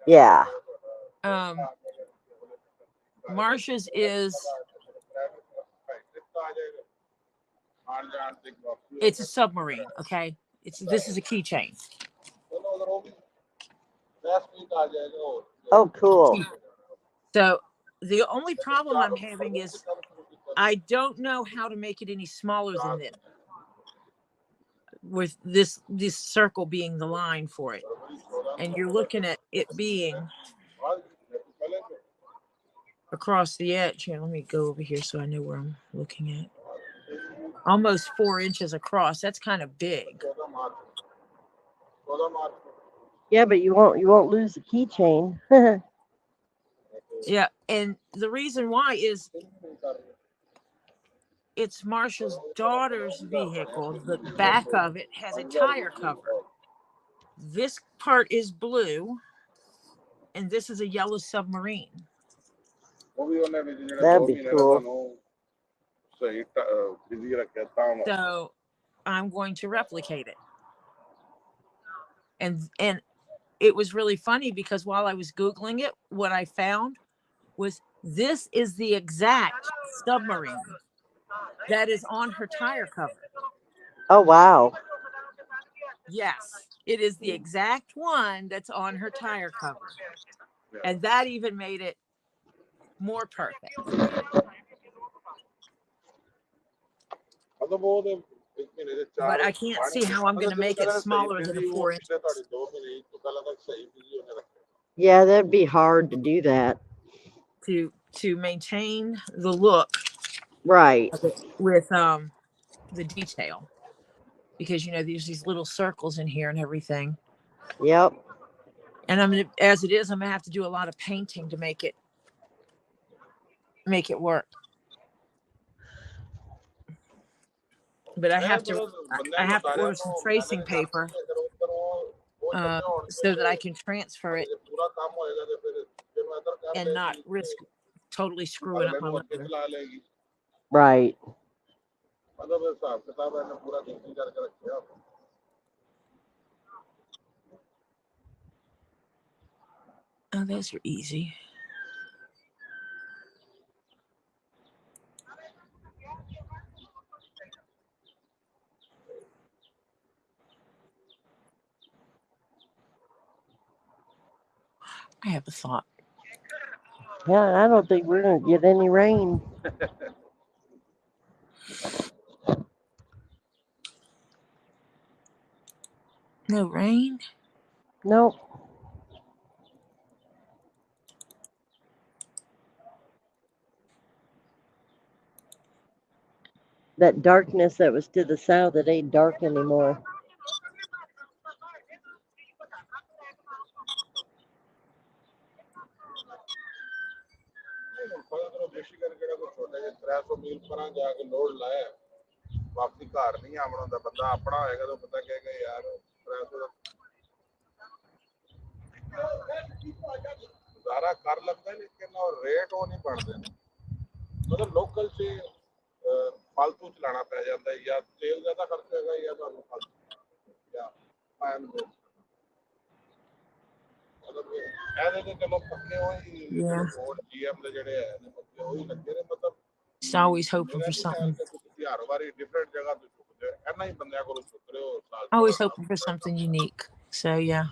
Yeah. Marsha's is it's a submarine, okay? This is a keychain. Oh, cool. So the only problem I'm having is I don't know how to make it any smaller than this, with this circle being the line for it. And you're looking at it being across the edge. Here, let me go over here so I know where I'm looking at. Almost 4 inches across. That's kind of big. Yeah, but you won't lose the keychain. Yeah, and the reason why is it's Marsha's daughter's vehicle. The back of it has a tire cover. This part is blue, and this is a yellow submarine. That'd be cool. So I'm going to replicate it. And it was really funny because while I was Googling it, what I found was this is the exact submarine that is on her tire cover. Oh, wow. Yes, it is the exact one that's on her tire cover. And that even made it more perfect. But I can't see how I'm going to make it smaller than a 4 inch. Yeah, that'd be hard to do that. To maintain the look Right. of it with the detail, because you know there's these little circles in here and everything. Yep. And I'm gonna, as it is, I'm gonna have to do a lot of painting to make it work. But I have to order some tracing paper so that I can transfer it and not risk totally screwing up my leather. Right. Oh, those are easy. I have a thought. Yeah, I don't think we're gonna get any rain. No rain? Nope. That darkness that was to the south, it ain't dark anymore. Yeah. Just always hoping for something. Always hoping for something unique. So yeah.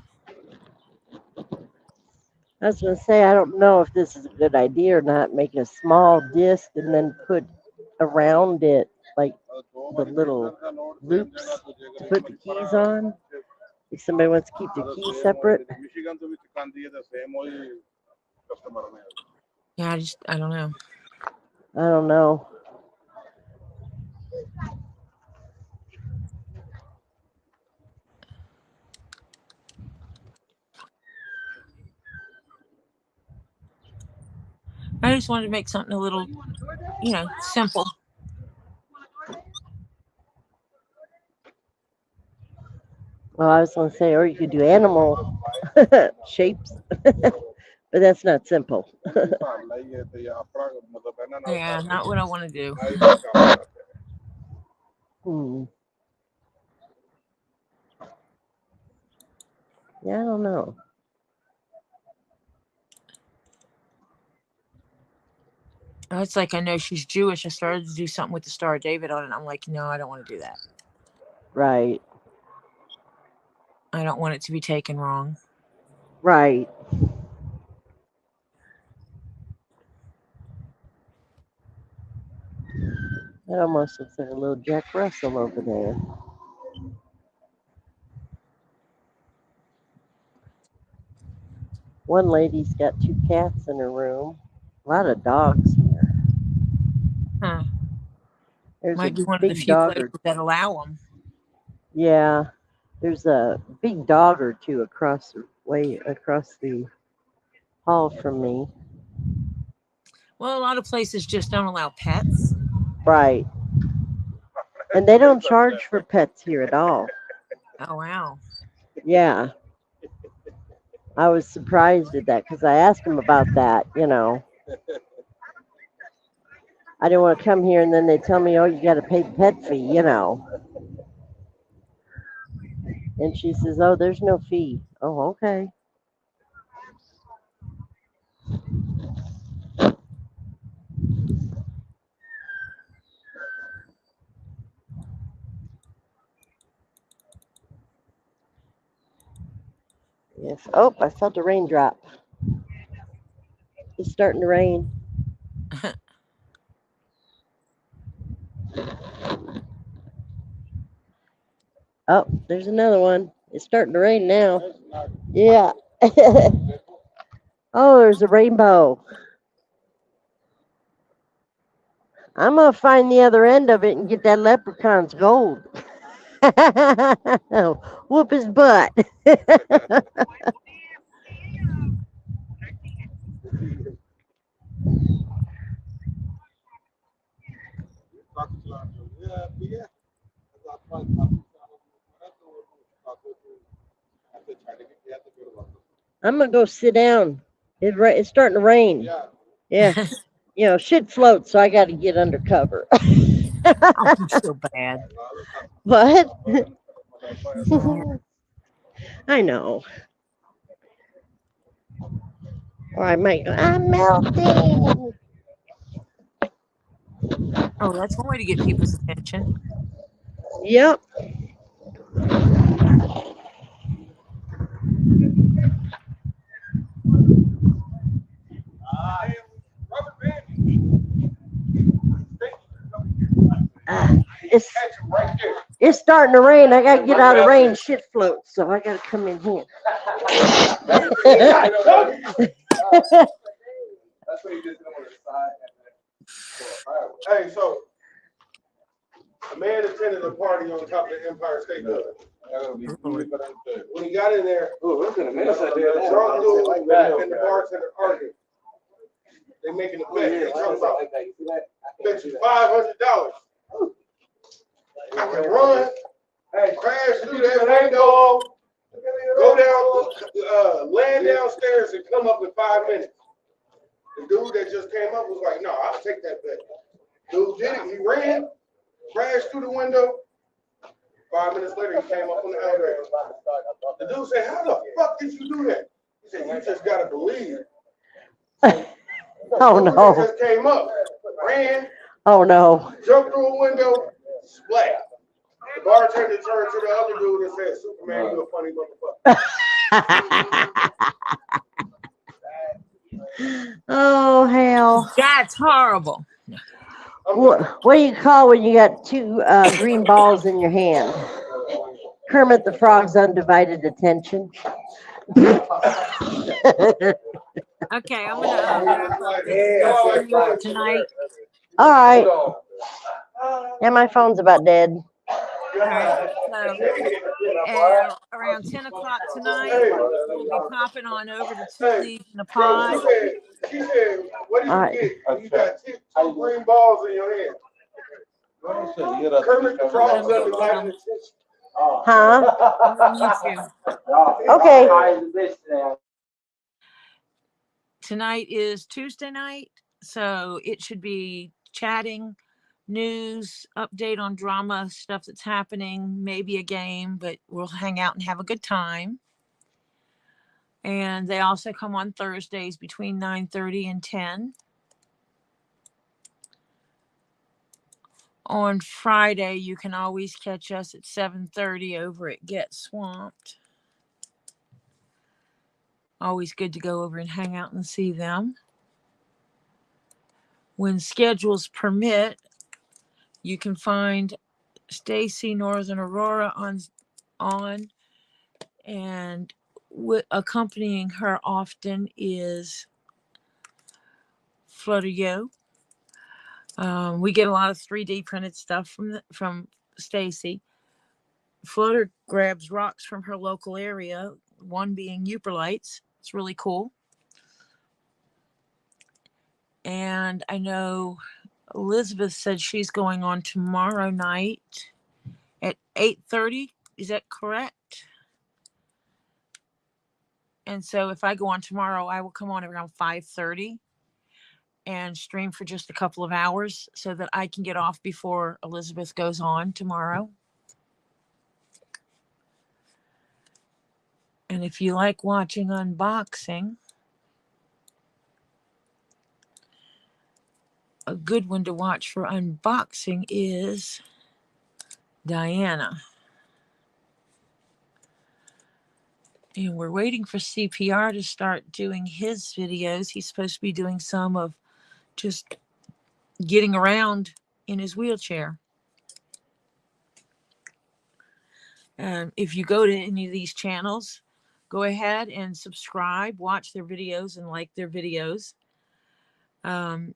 I was gonna say, I don't know if this is a good idea or not. Make a small disc and then put around it like the little loops to put the keys on. If somebody wants to keep the keys separate. Yeah, I don't know. I don't know. I just wanted to make something a little, simple. Well, I was gonna say, or you could do animal shapes, but that's not simple. Yeah, not what I want to do. Yeah, I don't know. It's like I know she's Jewish. I started to do something with the Star of David on it. I'm like, no, I don't want to do that. Right. I don't want it to be taken wrong. Right. That almost looks like a little Jack Russell over there. One lady's got 2 cats in her room. A lot of dogs here. Huh. There's Might a be one of the big few dog places or that allow them. yeah. There's a big dog or two across the hall from me. Well, a lot of places just don't allow pets. Right. And they don't charge for pets here at all. Oh, wow. Yeah. I was surprised at that because I asked them about that, I didn't want to come here and then they tell me, oh, you got to pay the pet fee, And she says, oh, there's no fee. Oh, okay. Yes. Oh, I felt a raindrop. It's starting to rain. Oh, there's another one. It's starting to rain now. Yeah. Oh, there's a rainbow. I'm gonna find the other end of it and get that leprechaun's gold. Whoop his butt. I'm gonna go sit down. It's starting to rain. Yeah. You know, shit floats, so I got to get under cover. Oh, you're so bad. What? I know. Or I might go, I'm melting. Oh, that's one way to get people's attention. Yep. It's it's starting to rain. I gotta get out of the rain. Shit floats, so I gotta come in here. That's what you just on the side. Hey, so a man attended a party on top of the Empire State Building. When he got in there, the drunk dude and the bartender arguing. They making a bet. They talking about bet you $500. And run, crash through that window, go down, land downstairs and come up in 5 minutes. The dude that just came up was like, no, I'll take that bet. Dude did it. He ran, crashed through the window. 5 minutes later, he came up on the elevator. The dude said, how the fuck did you do that? He said, you just got to believe. Oh no. Just came up, ran, Oh no. jumped through a window, splat. The bartender turned to the other dude and said, Superman, you a funny motherfucker. Oh hell. That's horrible. What do you call when you got two green balls in your hand? Kermit the Frog's undivided attention. Okay, I'm gonna wrap up this video for tonight. All right. Yeah, my phone's about dead. All right, so around 10 o'clock tonight, we'll be popping on over to Two Leaves in a Pod. She said, what do you get? You got two green balls in your hand. Kermit the Frog's undivided attention. Huh? I'm gonna mute you. Okay. Tonight is Tuesday night, so it should be chatting, news, update on drama, stuff that's happening, maybe a game, but we'll hang out and have a good time. And they also come on Thursdays between 9:30 and 10. On Friday, you can always catch us at 7:30 over at Get Swamped. Always good to go over and hang out and see them. When schedules permit, you can find Stacy Northern Aurora on and accompanying her often is Flutter Yo. We get a lot of 3D printed stuff from Stacy. Flutter grabs rocks from her local area, one being Uperlites. It's really cool. And I know Elizabeth said she's going on tomorrow night at 8:30. Is that correct? And so if I go on tomorrow, I will come on around 5:30 and stream for just a couple of hours so that I can get off before Elizabeth goes on tomorrow. And if you like watching unboxing, a good one to watch for unboxing is Diana. And we're waiting for CPR to start doing his videos. He's supposed to be doing some of just getting around in his wheelchair. If you go to any of these channels, go ahead and subscribe, watch their videos, and like their videos. Two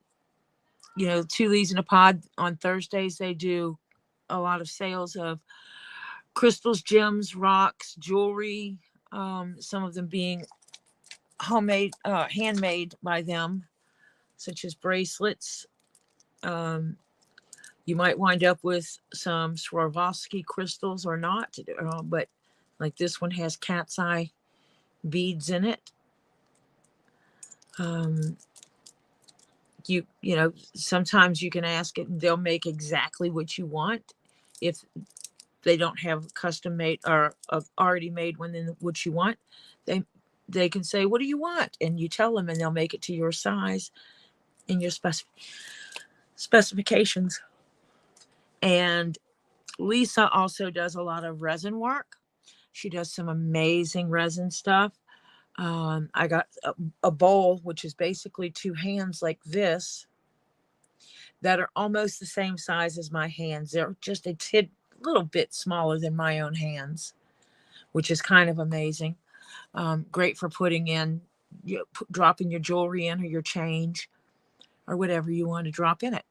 Leads in a Pod on Thursdays, they do a lot of sales of crystals, gems, rocks, jewelry, some of them being homemade, handmade by them, such as bracelets. You might wind up with some Swarovski crystals or not, but like this one has cat's eye beads in it. Sometimes you can ask it and they'll make exactly what you want. If they don't have custom made or already made one in what you want, they can say, what do you want? And you tell them and they'll make it to your size and your specifications. And Lisa also does a lot of resin work. She does some amazing resin stuff. I got a bowl, which is basically two hands like this, that are almost the same size as my hands. They're just a little bit smaller than my own hands, which is kind of amazing. Great for putting in, dropping your jewelry in or your change or whatever you want to drop in it.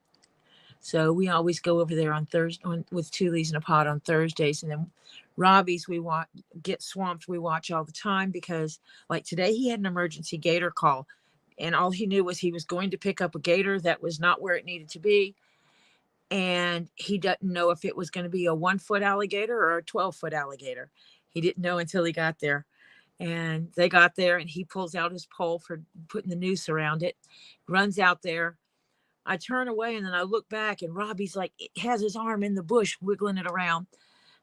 So we always go over there on Thursday with Two Leads in a Pod on Thursdays. And then Robbie's, get swamped. We watch all the time because like today he had an emergency gator call and all he knew was he was going to pick up a gator that was not where it needed to be. And he doesn't know if it was going to be a 1-foot alligator or a 12-foot alligator. He didn't know until he got there. And they got there and he pulls out his pole for putting the noose around it, runs out there. I turn away and then I look back and Robbie's like, has his arm in the bush, wiggling it around.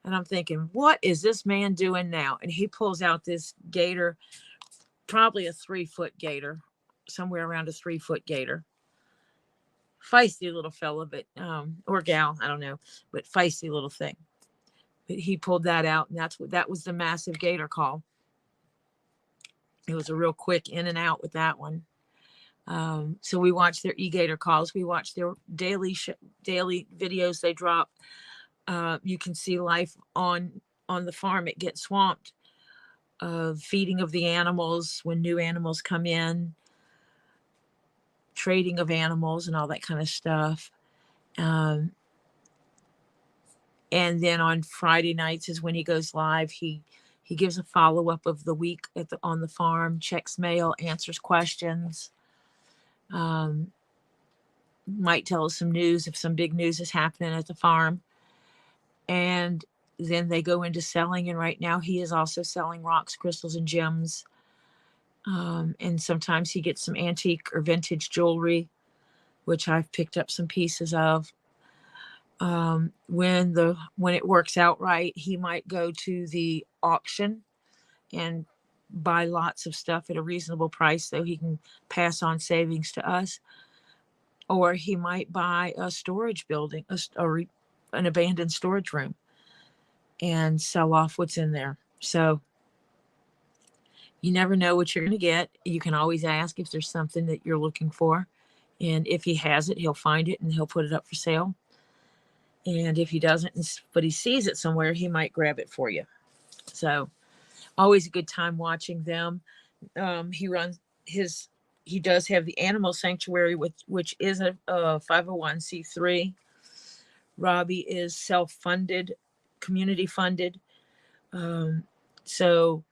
And I'm thinking, what is this man doing now? And he pulls out this gator, probably a 3-foot gator, somewhere around a 3-foot gator. Feisty little fella, but, or gal, I don't know, but feisty little thing. But he pulled that out and that was the massive gator call. It was a real quick in and out with that one. So we watch their e-gator calls. We watch their daily videos they drop. You can see life on the farm. It gets swamped. Feeding of the animals when new animals come in, trading of animals and all that kind of stuff. And then on Friday nights is when he goes live. He gives a follow-up of the week on the farm, checks mail, answers questions. Might tell us some news if some big news is happening at the farm. And then they go into selling. And right now he is also selling rocks, crystals, and gems. And sometimes he gets some antique or vintage jewelry, which I've picked up some pieces of. When it works out right, he might go to the auction and buy lots of stuff at a reasonable price so he can pass on savings to us. Or he might buy a storage building, or an abandoned storage room and sell off what's in there. So you never know what you're going to get. You can always ask if there's something that you're looking for. And if he has it, he'll find it and he'll put it up for sale. And if he doesn't, but he sees it somewhere, he might grab it for you. So always a good time watching them. He does have the Animal Sanctuary, which is a 501c3. Robbie is self-funded, community funded. So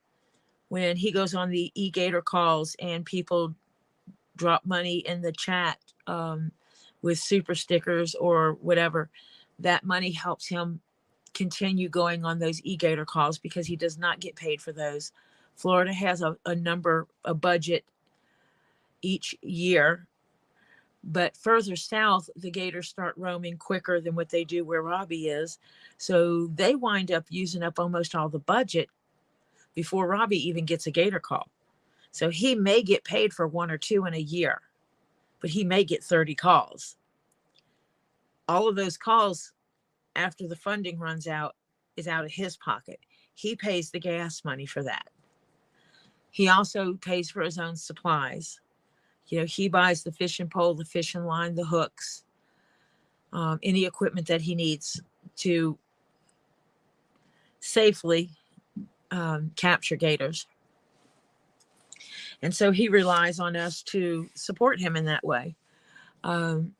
when he goes on the e-gator calls and people drop money in the chat with super stickers or whatever, that money helps him continue going on those e-gator calls because he does not get paid for those. Florida has a budget each year, but further south, the gators start roaming quicker than what they do where Robbie is. So they wind up using up almost all the budget before Robbie even gets a gator call. So he may get paid for 1 or 2 in a year, but he may get 30 calls. All of those calls after the funding runs out is out of his pocket. He pays the gas money for that. He also pays for his own supplies. You know, he buys the fishing pole, the fishing line, the hooks, any equipment that he needs to safely capture gators. And so he relies on us to support him in that way. And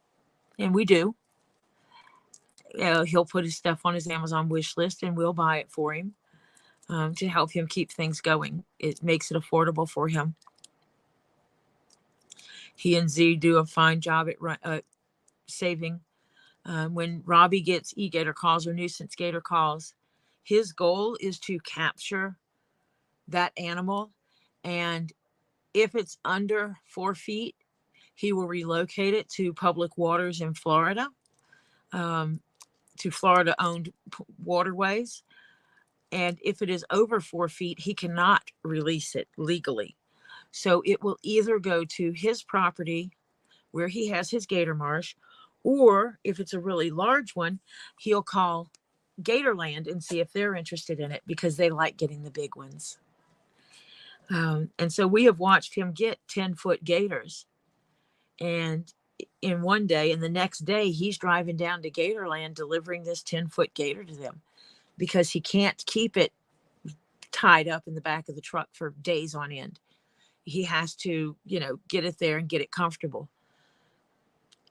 we do. He'll put his stuff on his Amazon wish list and we'll buy it for him to help him keep things going. It makes it affordable for him. He and Z do a fine job at saving. When Robbie gets e-gator calls or nuisance gator calls, his goal is to capture that animal. And if it's under 4 feet, he will relocate it to public waters in Florida, to Florida-owned waterways. And if it is over 4 feet, he cannot release it legally. So it will either go to his property where he has his gator marsh, or if it's a really large one, he'll call Gatorland and see if they're interested in it because they like getting the big ones. And so we have watched him get 10-foot gators. And in one day, and the next day, he's driving down to Gatorland delivering this 10-foot gator to them because he can't keep it tied up in the back of the truck for days on end. He has to, get it there and get it comfortable.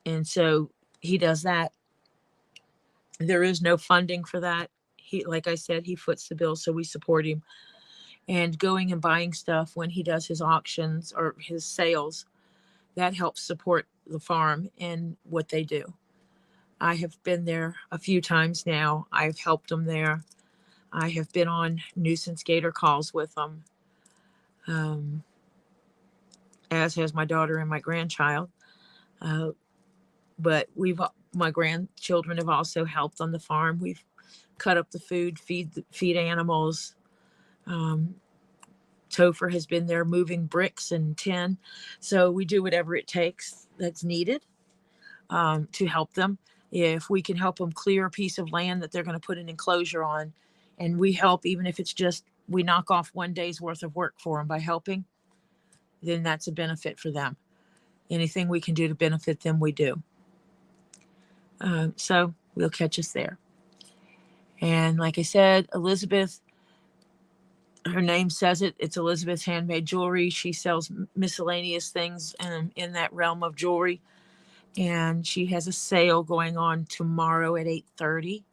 And so he does that. There is no funding for that. He, like I said, he foots the bill, so we support him. And going and buying stuff when he does his auctions or his sales, that helps support the farm and what they do. I have been there a few times now. I've helped them there. I have been on nuisance gator calls with them, as has my daughter and my grandchild. But my grandchildren have also helped on the farm. We've cut up the food, feed animals. Topher has been there moving bricks and tin. So we do whatever it takes that's needed to help them. If we can help them clear a piece of land that they're going to put an enclosure on, and we help, even if it's just we knock off one day's worth of work for them by helping, then that's a benefit for them. Anything we can do to benefit them, we do. So we'll catch us there. And like I said, Elizabeth, her name says it. It's Elizabeth's Handmade Jewelry. She sells miscellaneous things in that realm of jewelry. And she has a sale going on tomorrow at 8:30.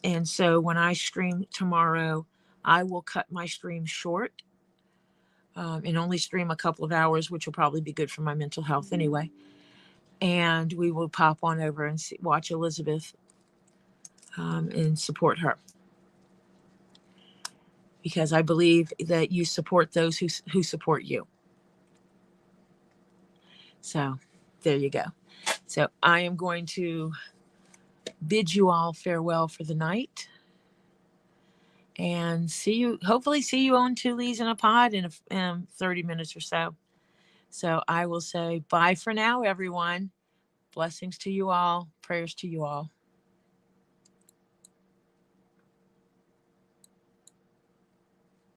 And so when I stream tomorrow, I will cut my stream short and only stream a couple of hours, which will probably be good for my mental health anyway. And we will pop on over and watch Elizabeth and support her. Because I believe that you support those who support you. So there you go. So I am going to bid you all farewell for the night and hopefully see you on Two Leaves in a Pod in 30 minutes or so. So I will say bye for now, everyone. Blessings to you all. Prayers to you all.